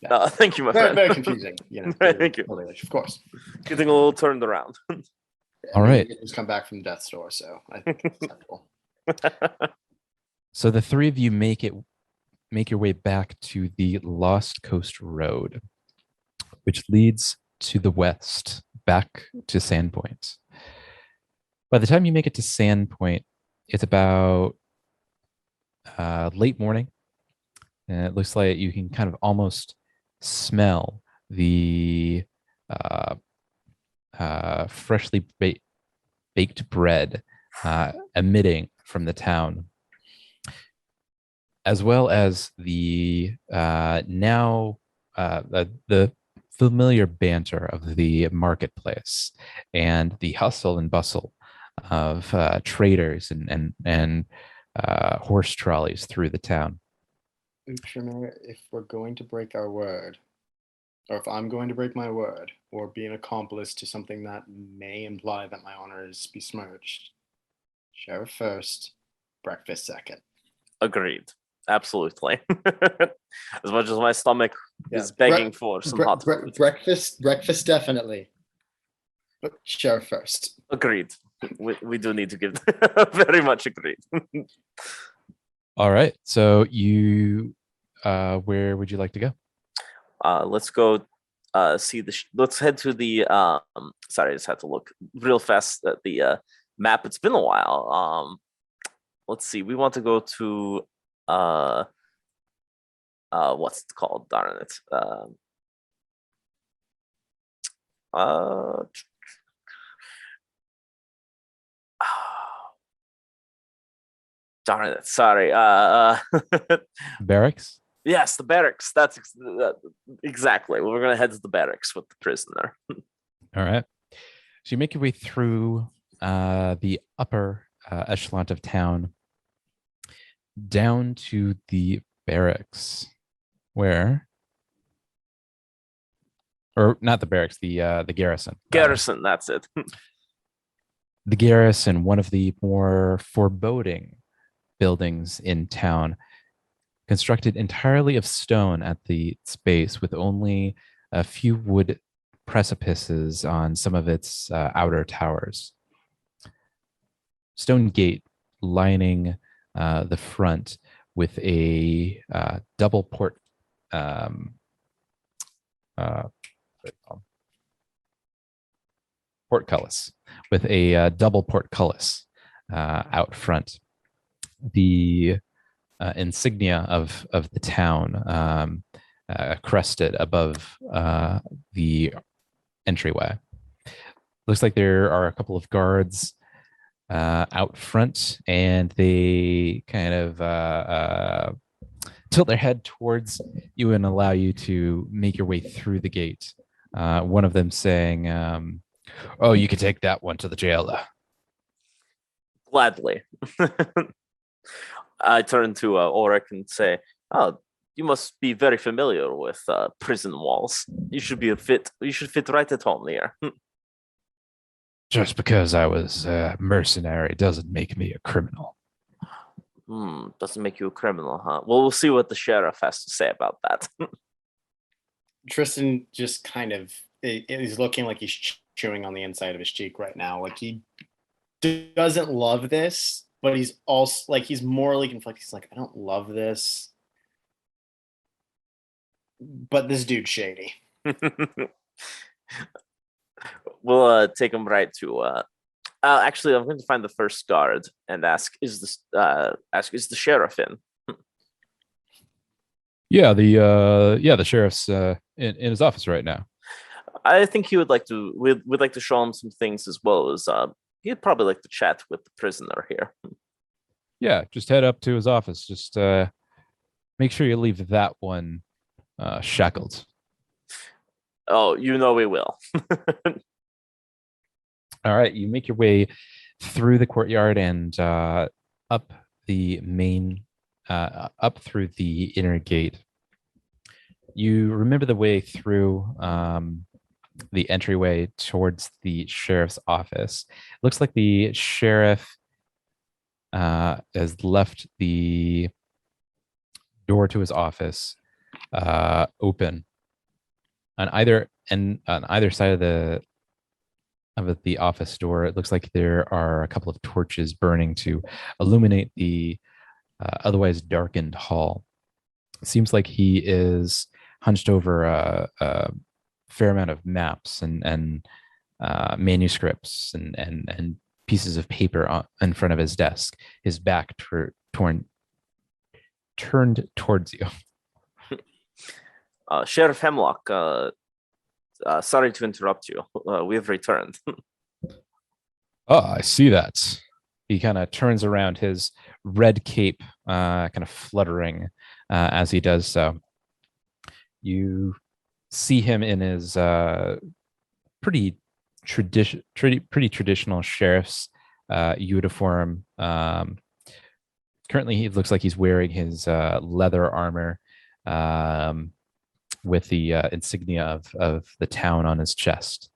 Speaker 2: Yeah.
Speaker 3: Thank you, my
Speaker 2: very,
Speaker 3: friend.
Speaker 2: very confusing.
Speaker 3: Thank you.
Speaker 2: Of course.
Speaker 3: Getting a little turned around.
Speaker 1: All right.
Speaker 2: Just come back from death's door, so I think it's acceptable.
Speaker 1: So the three of you make your way back to the Lost Coast Road, which leads to the west, back to Sandpoint. By the time you make it to Sandpoint, it's about late morning, And it looks like you can kind of almost smell the uh, freshly baked bread emitting from the town, as well as the now the familiar banter of the marketplace and the hustle and bustle of traders and horse trolleys through the town.
Speaker 2: Uhtramir, if we're going to break our word, or if I'm going to break my word, or be an accomplice to something that may imply that my honor is besmirched, sheriff first, breakfast second.
Speaker 3: Agreed. Absolutely. As much as my stomach
Speaker 2: Yeah,
Speaker 3: is begging for some hot food.
Speaker 2: breakfast definitely, but sheriff first.
Speaker 3: Agreed. We do need to give very much agreed.
Speaker 1: All right. So where would you like to go?
Speaker 3: Let's go see let's head to the sorry, I just had to look real fast at the map. It's been a while. Let's see. We want to go to what's it called? Darn it. Darn it. Sorry.
Speaker 1: Barracks?
Speaker 3: Yes, the barracks. That's exactly. We're gonna head to the barracks with the prisoner.
Speaker 1: All right. So you make your way through the upper echelon of town down to the barracks, where, or not the barracks, the garrison.
Speaker 3: Garrison. That's it.
Speaker 1: The garrison, one of the more foreboding buildings in town, constructed entirely of stone at the space, with only a few wood precipices on some of its outer towers. Stone gate lining the front with a double portcullis, with a double portcullis out front. The insignia of the town crested above the entryway. Looks like there are a couple of guards out front, and they kind of tilt their head towards you and allow you to make your way through the gate. One of them saying, "Oh, you can take that one to the jailer."
Speaker 3: Gladly. I turn to Oric and say, "Oh, you must be very familiar with prison walls. You should fit right at home here."
Speaker 1: Just because I was a mercenary doesn't make me a criminal.
Speaker 3: Doesn't make you a criminal, huh? Well, we'll see what the sheriff has to say about that.
Speaker 2: Tristan just kind of is looking like he's chewing on the inside of his cheek right now. Like he doesn't love this, but he's also like he's morally conflicted. He's like, I don't love this, but this dude's shady.
Speaker 3: We'll take him right to. Actually, I'm going to find the first guard and ask: is the sheriff in?
Speaker 1: Yeah, the sheriff's in his office right now.
Speaker 3: I think he would like to. We'd like to show him some things, as well as he'd probably like to chat with the prisoner here.
Speaker 1: Yeah, just head up to his office. Just make sure you leave that one shackled.
Speaker 3: Oh, you know we will.
Speaker 1: All right, you make your way through the courtyard and up the main, up through the inner gate. You remember the way through the entryway towards the sheriff's office. It looks like the sheriff has left the door to his office open on either side of the office door. It looks like there are a couple of torches burning to illuminate the otherwise darkened hall. It seems like he is hunched over a fair amount of maps and manuscripts and pieces of paper in front of his desk, his back turned towards you.
Speaker 3: Sheriff Hemlock, sorry to interrupt you. We've returned.
Speaker 1: Oh, I see that. He kind of turns around, his red cape kind of fluttering as he does so. You see him in his pretty pretty traditional sheriff's uniform. Currently, he looks like he's wearing his leather armor with the insignia of the town on his chest.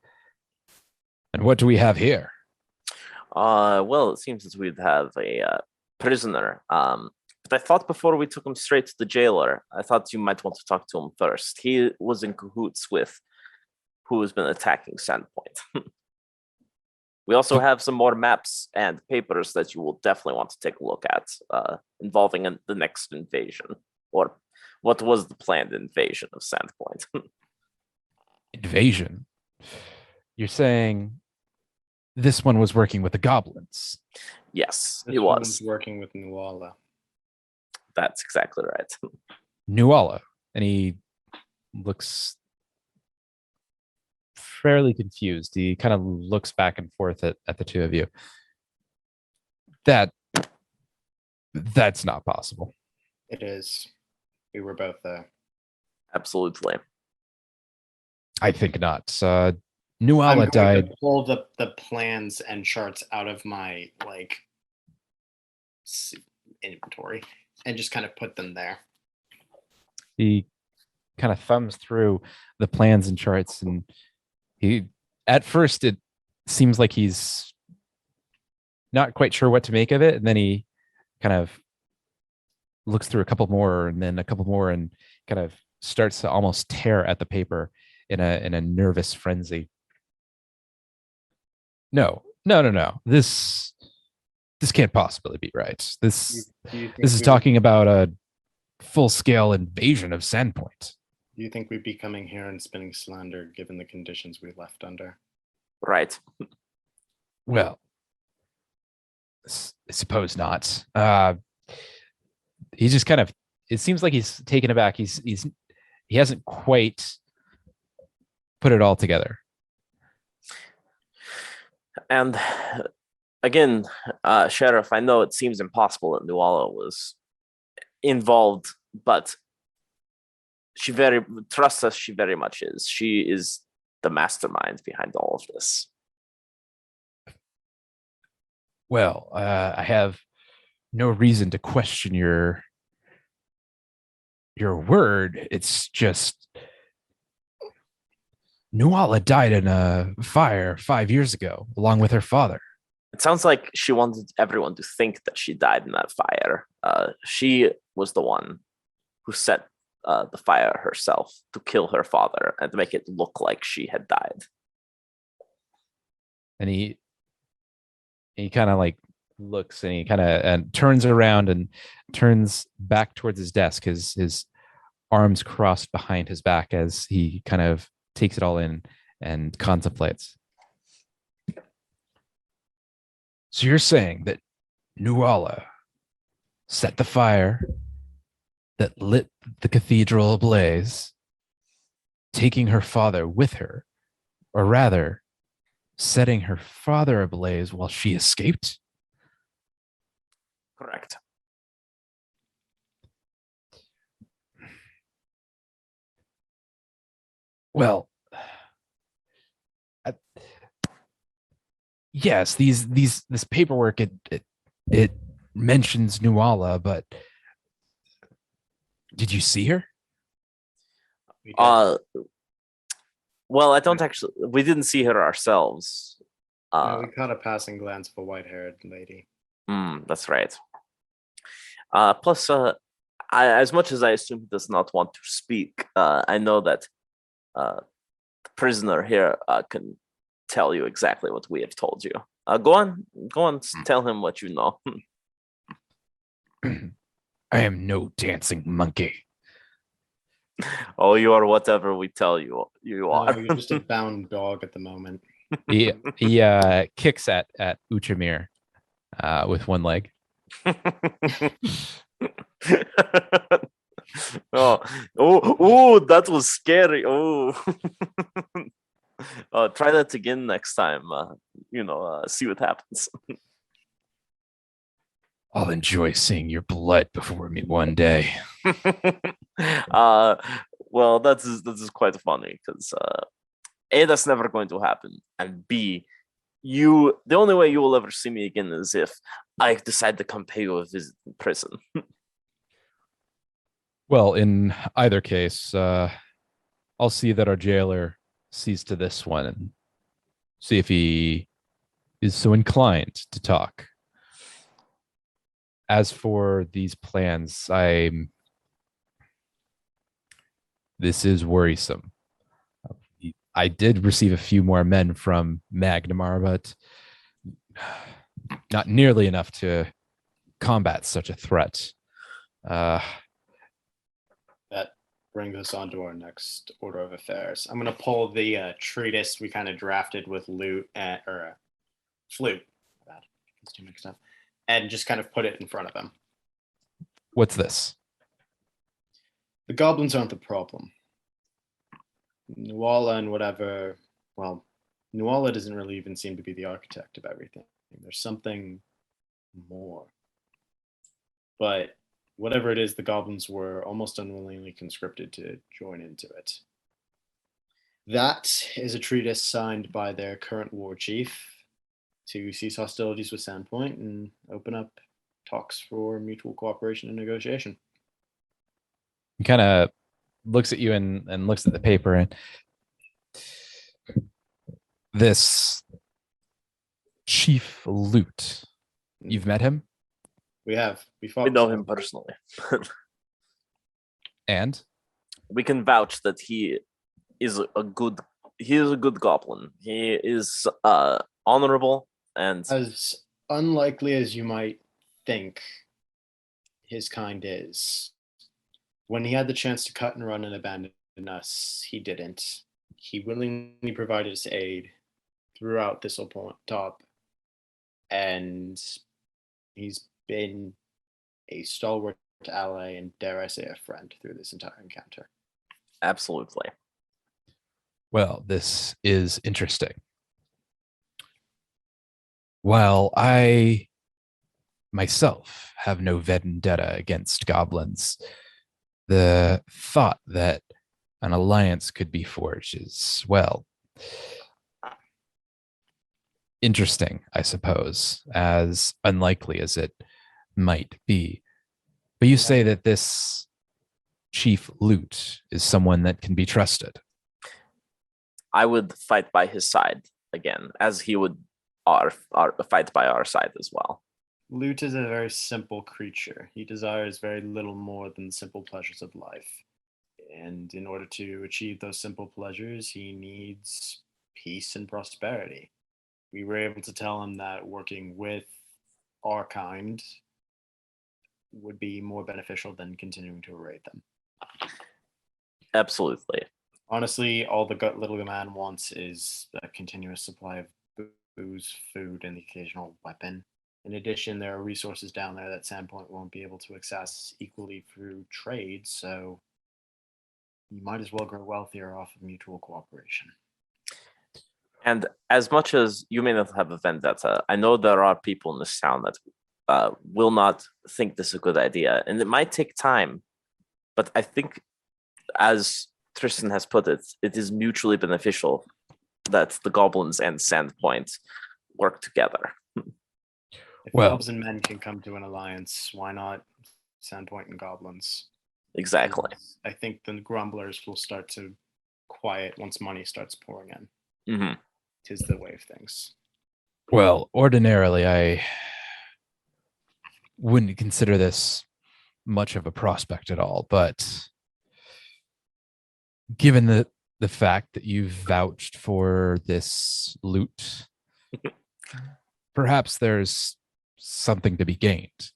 Speaker 1: And what do we have here?
Speaker 3: Well, it seems that we'd have a prisoner. But I thought before we took him straight to the jailer, I thought you might want to talk to him first. He was in cahoots with who has been attacking Sandpoint. We also have some more maps and papers that you will definitely want to take a look at, involving the next invasion, or what was the planned invasion of Sandpoint.
Speaker 1: Invasion? You're saying this one was working with the goblins?
Speaker 3: Yes,
Speaker 2: This
Speaker 3: he
Speaker 2: one's
Speaker 3: was.
Speaker 2: working with Nuala.
Speaker 3: That's exactly right.
Speaker 1: Nuala. And he looks fairly confused. He kind of looks back and forth at the two of you. That's not possible.
Speaker 2: It is. We were both there.
Speaker 3: Absolutely.
Speaker 1: I think not.
Speaker 2: I'm
Speaker 1: Nuala
Speaker 2: going
Speaker 1: died.
Speaker 2: to pull the plans and charts out of my inventory and just kind of put them there.
Speaker 1: He kind of thumbs through the plans and charts, and he, at first, it seems like he's not quite sure what to make of it, and then he kind of looks through a couple more, and then a couple more, and kind of starts to almost tear at the paper in a nervous frenzy. No. This can't possibly be right. This is talking about a full-scale invasion of Sandpoint.
Speaker 2: Do you think we'd be coming here and spinning slander given the conditions we left under?
Speaker 3: Right.
Speaker 1: Well, I suppose not. He just kind of, it seems like he's taken aback. He hasn't quite put it all together.
Speaker 3: And again, Sheriff, I know it seems impossible that Nuala was involved, but she trusts us. She very much is. She is the mastermind behind all of this.
Speaker 1: Well, I have no reason to question your word. It's just Nuala died in a fire 5 years ago, along with her father.
Speaker 3: It sounds like she wanted everyone to think that she died in that fire. She was the one who set the fire herself to kill her father and to make it look like she had died.
Speaker 1: And he kind of like looks, and he kind of turns around and turns back towards his desk, his arms crossed behind his back as he kind of takes it all in and contemplates. So you're saying that Nuala set the fire that lit the cathedral ablaze, taking her father with her, or rather, setting her father ablaze while she escaped?
Speaker 3: Correct.
Speaker 1: Well, yes, this paperwork, it mentions Nuala, but did you see her?
Speaker 3: Well, I don't actually. We didn't see her ourselves.
Speaker 2: No, we caught a passing glance of a white-haired lady.
Speaker 3: That's right. Plus, as much as I assume he does not want to speak, I know that the prisoner here can tell you exactly what we have told you. Go on, tell him what you know.
Speaker 1: I am no dancing monkey.
Speaker 3: Oh, you are whatever we tell you. You are.
Speaker 2: You're just a bound dog at the moment.
Speaker 1: He kicks at Uchamir with one leg.
Speaker 3: Oh, that was scary. Oh, try that again next time. See what happens.
Speaker 1: I'll enjoy seeing your blood before me one day.
Speaker 3: uh, well, that is quite funny because A, that's never going to happen, and B, the only way you will ever see me again is if I decide to come pay you a visit in prison.
Speaker 1: Well, in either case, I'll see that our jailer sees to this one and see if he is so inclined to talk. As for these plans, this is worrisome. I did receive a few more men from Magnamar, but not nearly enough to combat such a threat.
Speaker 2: That brings us on to our next order of affairs. I'm going to pull the treatise we kind of drafted with flute. Bad. It's too mixed up. And just kind of put it in front of him.
Speaker 1: What's this?
Speaker 2: The goblins aren't the problem. Nuala and whatever, well, Nuala doesn't really even seem to be the architect of everything. There's something more. But whatever it is, the goblins were almost unwillingly conscripted to join into it. That is a treatise signed by their current war chief to cease hostilities with Sandpoint and open up talks for mutual cooperation and negotiation.
Speaker 1: He kind of looks at you and looks at the paper, and this Chief Lute, you've met him?
Speaker 2: We have. We
Speaker 3: know him personally.
Speaker 1: And?
Speaker 3: We can vouch that he is a good goblin. He is honorable and
Speaker 2: as unlikely as you might think his kind is. When he had the chance to cut and run and abandon us, he didn't. He willingly provided us aid throughout Top, and he's been a stalwart ally and, dare I say, a friend through this entire encounter.
Speaker 3: Absolutely.
Speaker 1: Well, this is interesting. While I myself have no vendetta against goblins, the thought that an alliance could be forged is, well, interesting, I suppose, as unlikely as it might be. But you say that this Chief Lute is someone that can be trusted.
Speaker 3: I would fight by his side again, as he would fight by our side as well.
Speaker 2: Lute is a very simple creature. He desires very little more than the simple pleasures of life. And in order to achieve those simple pleasures, he needs peace and prosperity. We were able to tell him that working with our kind would be more beneficial than continuing to raid them.
Speaker 3: Absolutely.
Speaker 2: Honestly, all the little man wants is a continuous supply of booze, food, and the occasional weapon. In addition, there are resources down there that Sandpoint won't be able to access equally through trade, so you might as well grow wealthier off of mutual cooperation.
Speaker 3: And as much as you may not have a vendetta, I know there are people in this town that will not think this is a good idea, and it might take time, but I think, as Tristan has put it, it is mutually beneficial that the goblins and Sandpoint work together.
Speaker 2: If elves and men can come to an alliance, why not Sandpoint and goblins?
Speaker 3: Exactly.
Speaker 2: I think the grumblers will start to quiet once money starts pouring in.
Speaker 3: Mm-hmm.
Speaker 2: 'Tis the way of things.
Speaker 1: Well, ordinarily, I wouldn't consider this much of a prospect at all, but given the fact that you've vouched for this loot, perhaps there's something to be gained.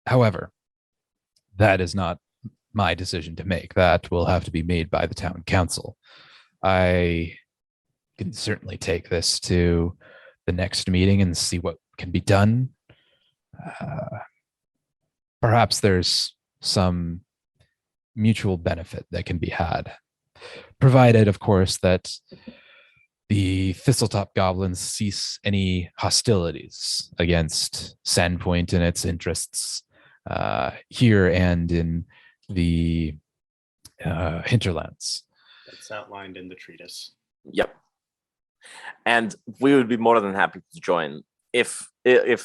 Speaker 1: However, that is not my decision to make. That will have to be made by the town council. I can certainly take this to the next meeting and see what can be done. Perhaps there's some mutual benefit that can be had, provided, of course, that the Thistletop goblins cease any hostilities against Sandpoint and its interests here and in the hinterlands.
Speaker 2: That's outlined in the treatise.
Speaker 3: Yep. And we would be more than happy to join if they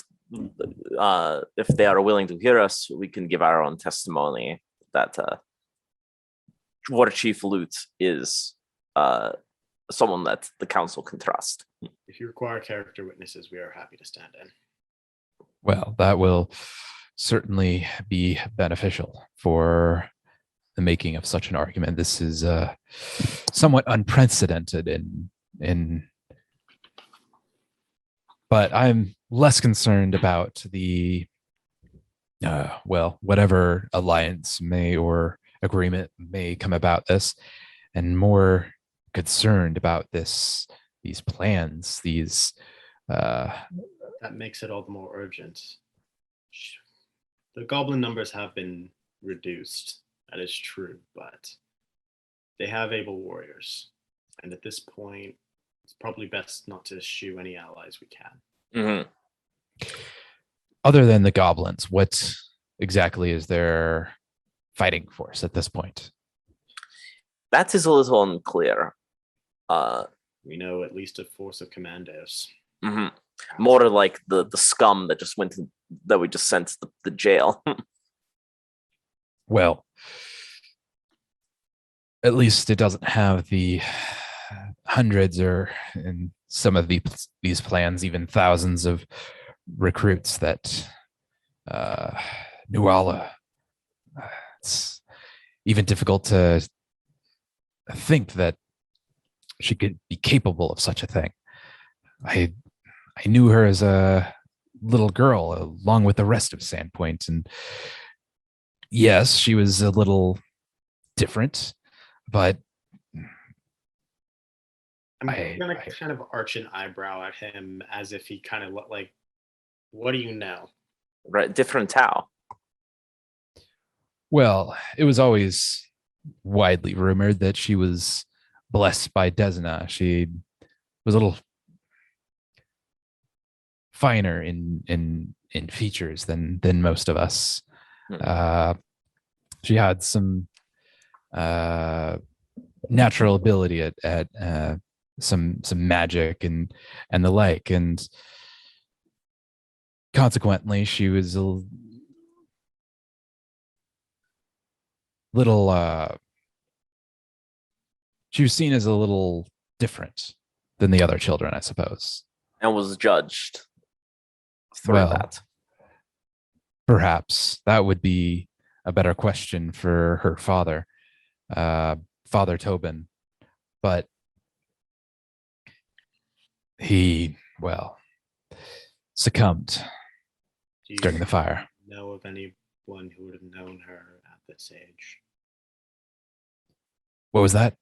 Speaker 3: are willing to hear us. We can give our own testimony that War Chief Lute is someone that the council can trust.
Speaker 2: If you require character witnesses, we are happy to stand in.
Speaker 1: Well, that will certainly be beneficial for the making of such an argument. This is somewhat unprecedented in but I'm less concerned about the whatever alliance may or agreement may come about this, and more concerned about these plans,
Speaker 2: that makes it all the more urgent. The goblin numbers have been reduced, that is true, but they have able warriors, and at this point it's probably best not to eschew any allies we can.
Speaker 3: Mm-hmm.
Speaker 1: Other than the goblins, what exactly is their fighting force at this point?
Speaker 3: That is a little unclear.
Speaker 2: We know at least a force of commandos.
Speaker 3: Mm-hmm. More like the scum that just that we just sent to the jail.
Speaker 1: Well, at least it doesn't have the hundreds, or in some of these plans, even thousands of recruits that Nuala. It's even difficult to think that she could be capable of such a thing. I knew her as a little girl along with the rest of Sandpoint, and yes, she was a little different, but
Speaker 2: I'm gonna kind of arch an eyebrow at him as if he kind of looked like, what do you know?
Speaker 3: Right, different Tau.
Speaker 1: Well, it was always widely rumored that she was blessed by Desna. She was a little finer in features than most of us. She had some natural ability at some magic and the like, and consequently she was a little she was seen as a little different than the other children, I suppose,
Speaker 3: and was judged through that.
Speaker 1: Perhaps that would be a better question for her father, Father Tobin, but he, succumbed during the fire.
Speaker 2: Know of anyone who would have known her at this age?
Speaker 1: What was that?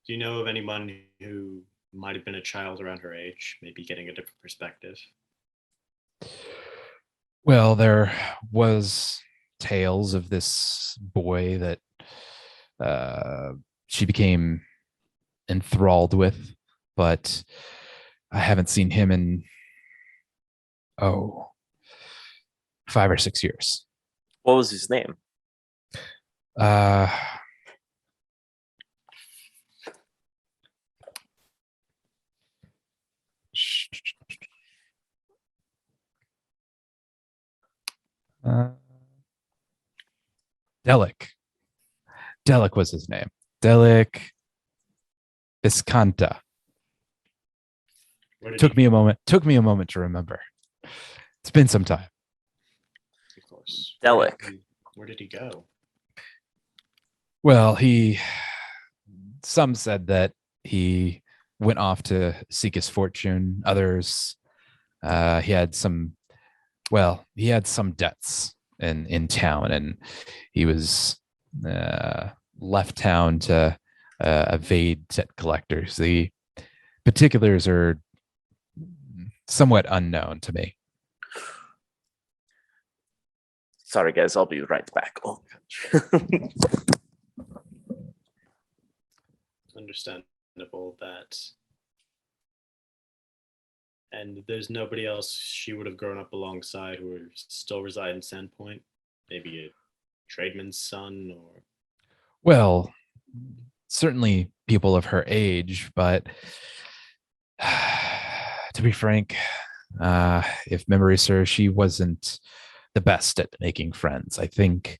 Speaker 2: Do you know of anyone who might have been a child around her age, maybe getting a different perspective?
Speaker 1: Well, there was tales of this boy that she became enthralled with, but I haven't seen him in 5 or 6 years.
Speaker 3: What was his name?
Speaker 1: Delic. Delic was his name. Delic Viscanta. Took me a moment to remember. It's been some time.
Speaker 2: Of course.
Speaker 3: Delic.
Speaker 2: Where did he go?
Speaker 1: Well, some said that he went off to seek his fortune. Others, he had some debts in town, and he was left town to evade debt collectors. The particulars are somewhat unknown to me.
Speaker 3: Sorry, guys, I'll be right back. Oh,
Speaker 2: understandable that. And there's nobody else she would have grown up alongside who still reside in Sandpoint. Maybe a tradesman's son, or
Speaker 1: Well, certainly people of her age, but to be frank, if memory serves, she wasn't the best at making friends. I think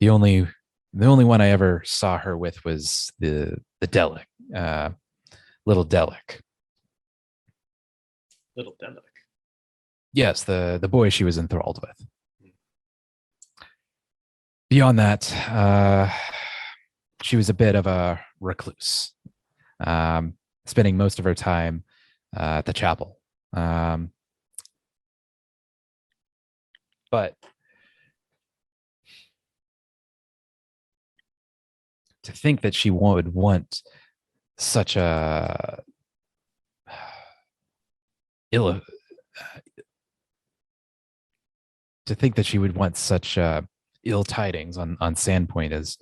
Speaker 1: the only the only one I ever saw her with was the Delic, little Delic.
Speaker 2: little Delic.
Speaker 1: Yes, the boy she was enthralled with. Beyond that, she was a bit of a recluse, spending most of her time at the chapel. But to think that she would want such a ill to think that she would want such ill tidings on Sandpoint is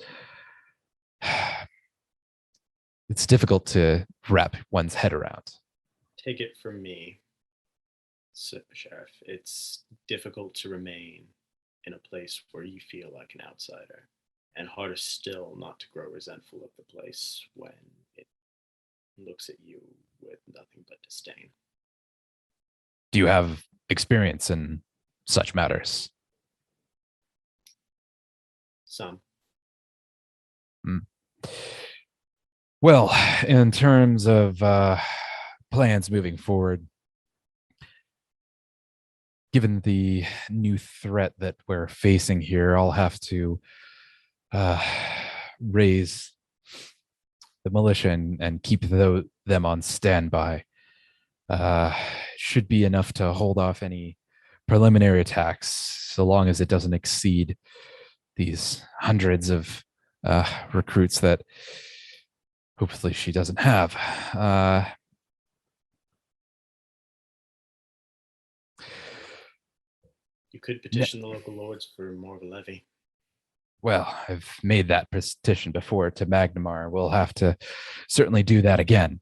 Speaker 1: it's difficult to wrap one's head around.
Speaker 2: Take it from me, Sheriff. It's difficult to remain in a place where you feel like an outsider, and harder still not to grow resentful of the place when it looks at you with nothing but disdain.
Speaker 1: Do you have experience in such matters?
Speaker 2: Some.
Speaker 1: Mm. Well, in terms of plans moving forward, given the new threat that we're facing here, I'll have to uh, raise the militia and keep them on standby. Should be enough to hold off any preliminary attacks, so long as it doesn't exceed these hundreds of recruits that hopefully she doesn't have.
Speaker 2: You could petition the local lords for more of a levy.
Speaker 1: Well, I've made that petition before to Magnamar. We'll have to certainly do that again.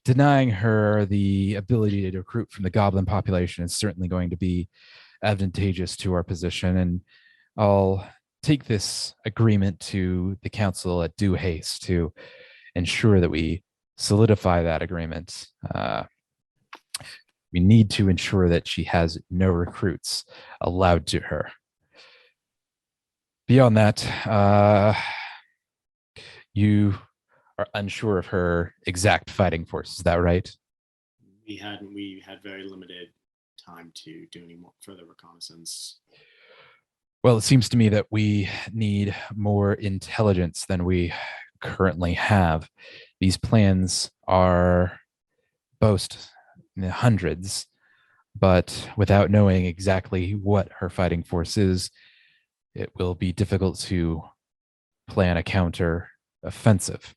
Speaker 1: Denying her the ability to recruit from the goblin population is certainly going to be advantageous to our position, and I'll take this agreement to the council at due haste to ensure that we solidify that agreement. We need to ensure that she has no recruits allowed to her. Beyond that, you are unsure of her exact fighting force. Is that right?
Speaker 2: We had very limited time to do any more further reconnaissance.
Speaker 1: Well, it seems to me that we need more intelligence than we currently have. These plans are boast in the hundreds, but without knowing exactly what her fighting force is, it will be difficult to plan a counter offensive.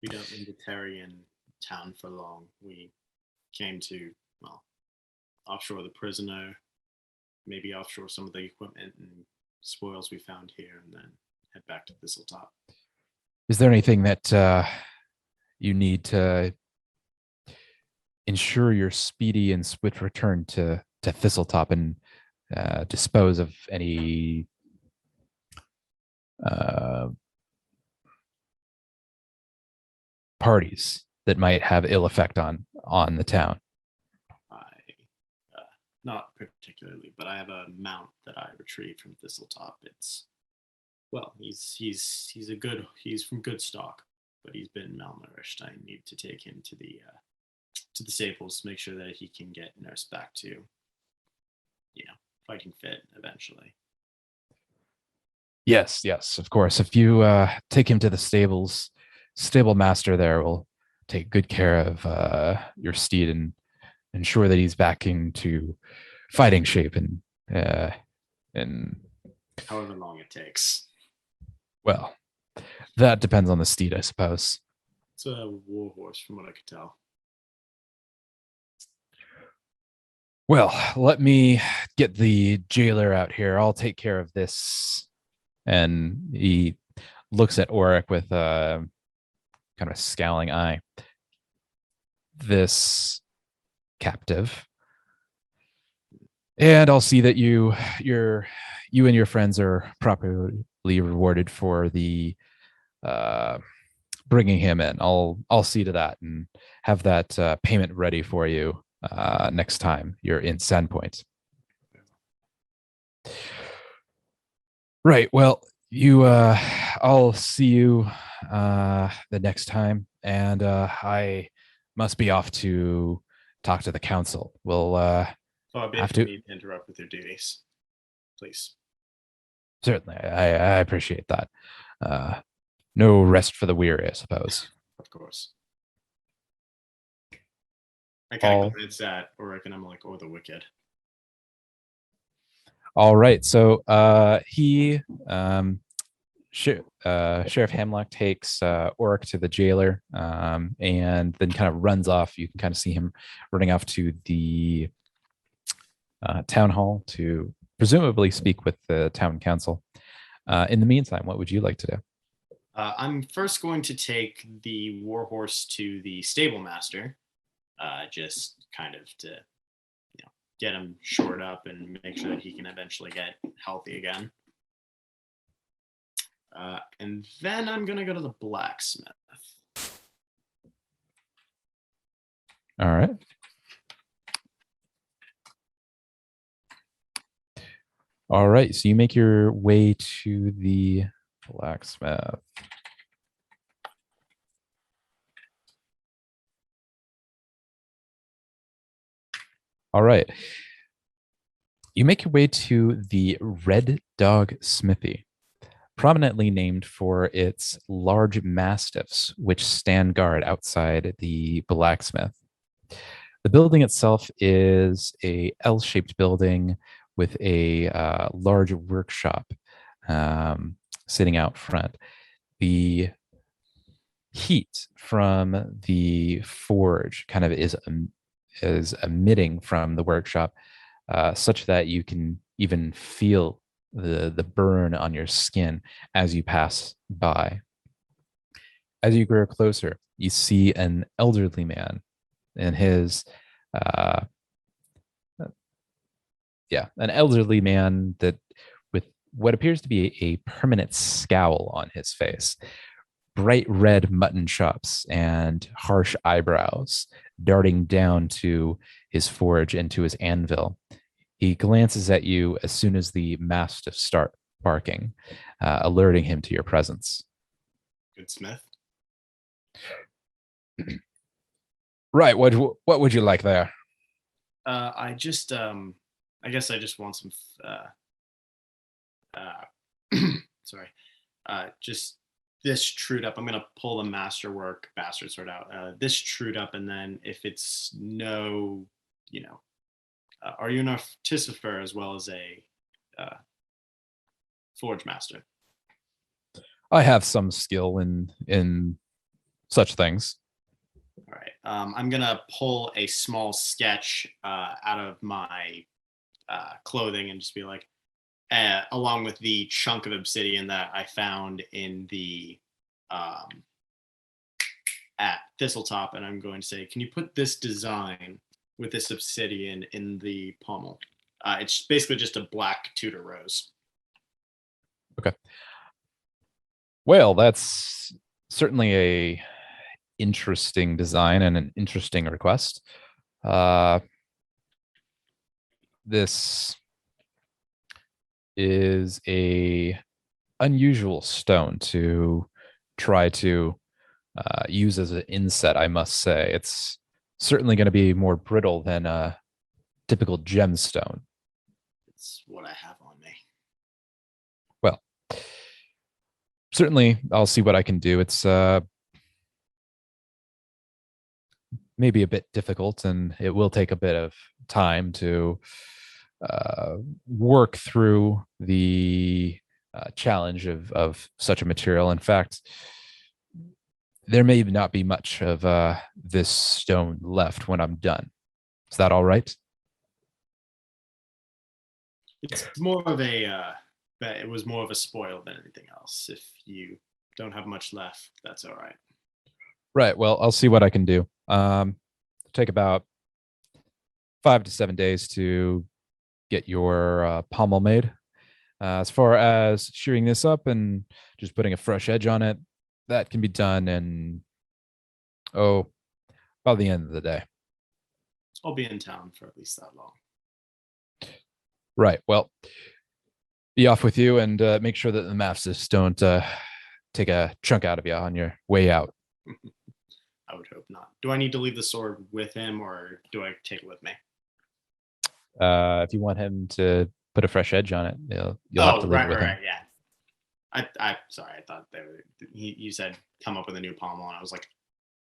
Speaker 2: We don't need to tarry in town for long. We came to, well, offshore the prisoner, maybe offshore some of the equipment and spoils we found here, and then head back to Thistletop.
Speaker 1: Is there anything that you need to ensure your speedy and swift return to Thistletop and dispose of any parties that might have ill effect on the town?
Speaker 2: Not particularly, but I have a mount that I retrieved from Thistletop. It's, well, he's from good stock, but he's been malnourished. I need to take him to the stables, make sure that he can get nursed back to, fighting fit eventually.
Speaker 1: Yes, of course. If you take him to the stables, stable master there will take good care of your steed and ensure that he's back into fighting shape and
Speaker 2: however long it takes.
Speaker 1: Well, that depends on the steed, I suppose.
Speaker 2: It's a war horse, from what I could tell.
Speaker 1: Well, let me get the jailer out here. I'll take care of this. And he looks at Oric with kind of a scowling eye. This captive, and I'll see that you and your friends are properly rewarded for the uh, bringing him in. I'll see to that and have that payment ready for you next time you're in Sandpoint. Right. Well, I'll see you the next time, and I must be off to talk to the council. We'll have
Speaker 2: If you
Speaker 1: to.
Speaker 2: need to interrupt with your duties, please.
Speaker 1: Certainly, I appreciate that. No rest for the weary, I suppose.
Speaker 2: Of course. I kind
Speaker 1: All
Speaker 2: of glance at Ulrich and I'm like, or the wicked.
Speaker 1: all right. So Sheriff Hemlock takes Oric to the jailer, and then kind of runs off. You can kind of see him running off to the town hall to presumably speak with the town council. In the meantime, what would you like to do?
Speaker 2: I'm first going to take the warhorse to the stable master, just kind of to, get him shored up and make sure that he can eventually get healthy again. And then I'm gonna go to the blacksmith.
Speaker 1: All right. All right. So you make your way to the blacksmith. All right. You make your way to the Red Dog Smithy, prominently named for its large mastiffs, which stand guard outside the blacksmith. The building itself is a L-shaped building with a large workshop sitting out front. The heat from the forge kind of is emitting from the workshop, such that you can even feel the burn on your skin as you pass by. As you grow closer, you see an elderly man and his an elderly man that with what appears to be a permanent scowl on his face, bright red mutton chops and harsh eyebrows darting down to his forge and to his anvil. He glances at you as soon as the mastiffs start barking, alerting him to your presence.
Speaker 2: Good smith.
Speaker 1: Right. What would you like there?
Speaker 2: I just I guess I just want some sorry. Just this trued up. I'm gonna pull the masterwork bastard sword out. This trued up, and then if it's no, are you an artificer as well as a forge master?
Speaker 1: I have some skill in such things.
Speaker 2: All right. I'm gonna pull a small sketch out of my clothing and just be like, along with the chunk of obsidian that I found in the at Thistletop, and I'm going to say, can you put this design with this obsidian in the pommel? It's basically just a black Tudor rose.
Speaker 1: Okay. Well, that's certainly a interesting design and an interesting request. This is a unusual stone to try to use as an inset, I must say. It's certainly going to be more brittle than a typical gemstone.
Speaker 2: It's what I have on me.
Speaker 1: Well, certainly I'll see what I can do. It's maybe a bit difficult, and it will take a bit of time to work through the challenge of such a material. In fact, there may not be much of this stone left when I'm done. Is that all right?
Speaker 2: It's more of a it was more of a spoil than anything else. If you don't have much left, that's all right.
Speaker 1: Right. Well, I'll see what I can do. Take about 5 to 7 days to get your pommel made. As far as shearing this up and just putting a fresh edge on it, that can be done in by the end of the day.
Speaker 2: I'll be in town for at least that long.
Speaker 1: Right. Well, be off with you and make sure that the Mapsis don't take a chunk out of you on your way out.
Speaker 2: I would hope not. Do I need to leave the sword with him, or do I take it with me?
Speaker 1: If you want him to put a fresh edge on it, you'll have to leave it with him.
Speaker 2: Right, yeah. I sorry, I thought you said come up with a new pommel, and I was like,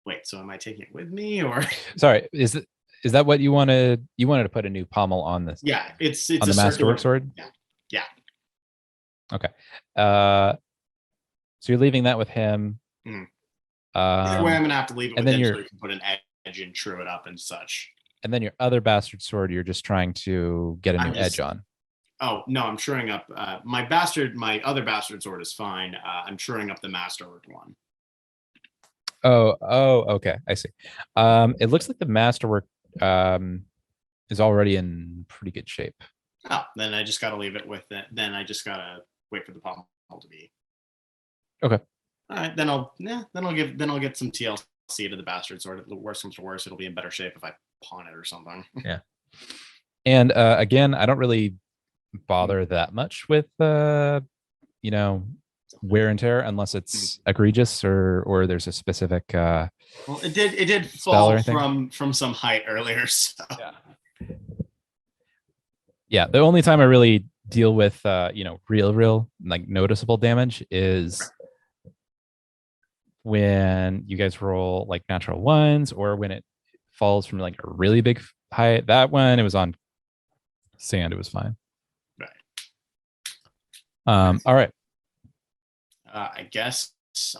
Speaker 2: wait, so am I taking it with me, or?
Speaker 1: Sorry, is that what you wanted? You wanted to put a new pommel on this?
Speaker 2: Yeah, it's
Speaker 1: on the masterwork sword.
Speaker 2: Yeah.
Speaker 1: Okay. So you're leaving that with him.
Speaker 2: Mm. Either way, I'm gonna have to leave it
Speaker 1: and
Speaker 2: with
Speaker 1: then
Speaker 2: him so he can put an edge and true it up and such.
Speaker 1: And then your other bastard sword, you're just trying to get a new edge on.
Speaker 2: Oh no, I'm truing up my other bastard sword is fine. I'm truing up the masterwork one.
Speaker 1: Oh, okay. I see. It looks like the masterwork is already in pretty good shape.
Speaker 2: Oh, then I just gotta leave it with it. Then I just gotta wait for the pommel to be.
Speaker 1: Okay.
Speaker 2: All right, then I'll get some TLC to the bastard sword. Worst comes to worst, it'll be in better shape if I pawn it or something.
Speaker 1: Yeah. And again, I don't really bother that much with wear and tear unless it's egregious or there's a specific
Speaker 2: well, it did fall from some height earlier, so.
Speaker 1: Yeah, the only time I really deal with real like noticeable damage is when you guys roll like natural ones, or when it falls from like a really big height. That one, it was on sand, it was fine.
Speaker 2: Right.
Speaker 1: All right.
Speaker 2: I guess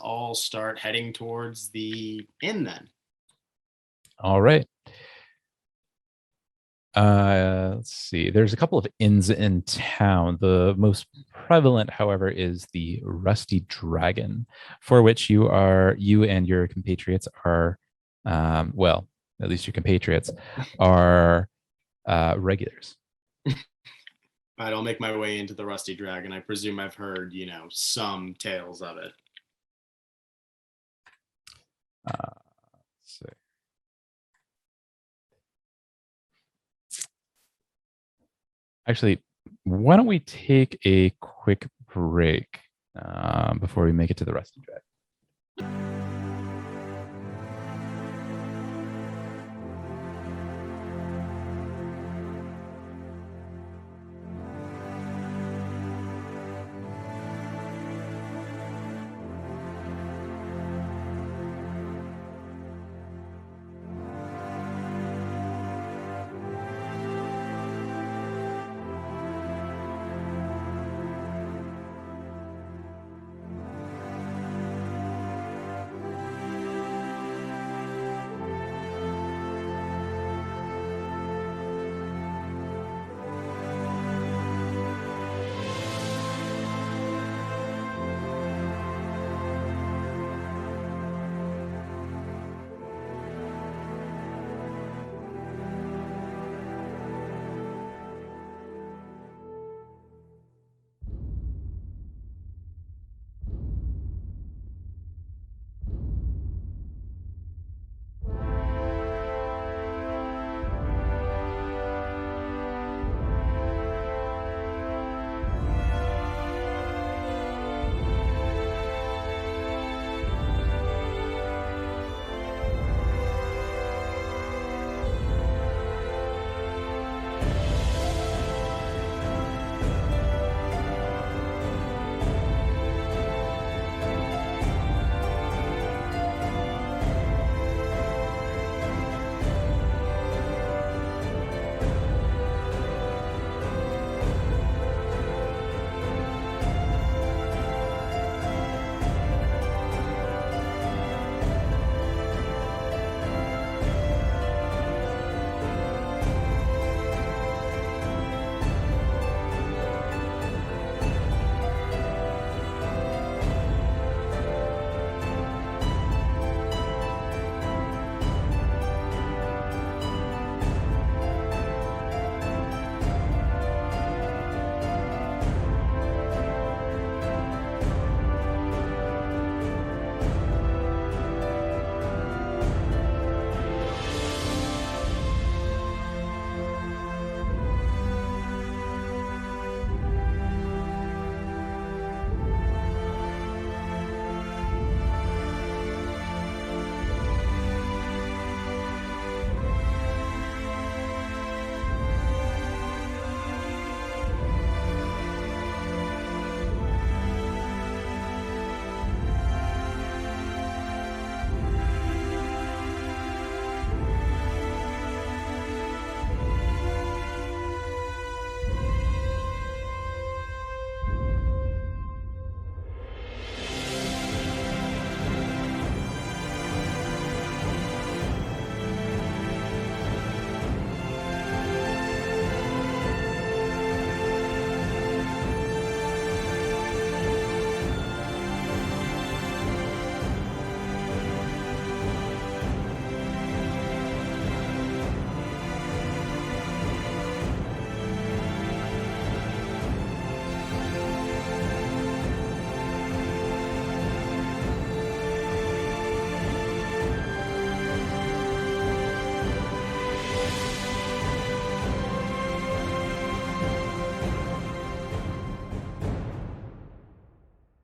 Speaker 2: I'll start heading towards the inn then.
Speaker 1: All right. Let's see. There's a couple of inns in town. The most prevalent, however, is the Rusty Dragon, for which you and your compatriots are, well, at least your compatriots are regulars.
Speaker 2: All right, I'll make my way into the Rusty Dragon. I presume I've heard, some tales of it.
Speaker 1: Let's see. Actually, why don't we take a quick break before we make it to the Rusty Dragon?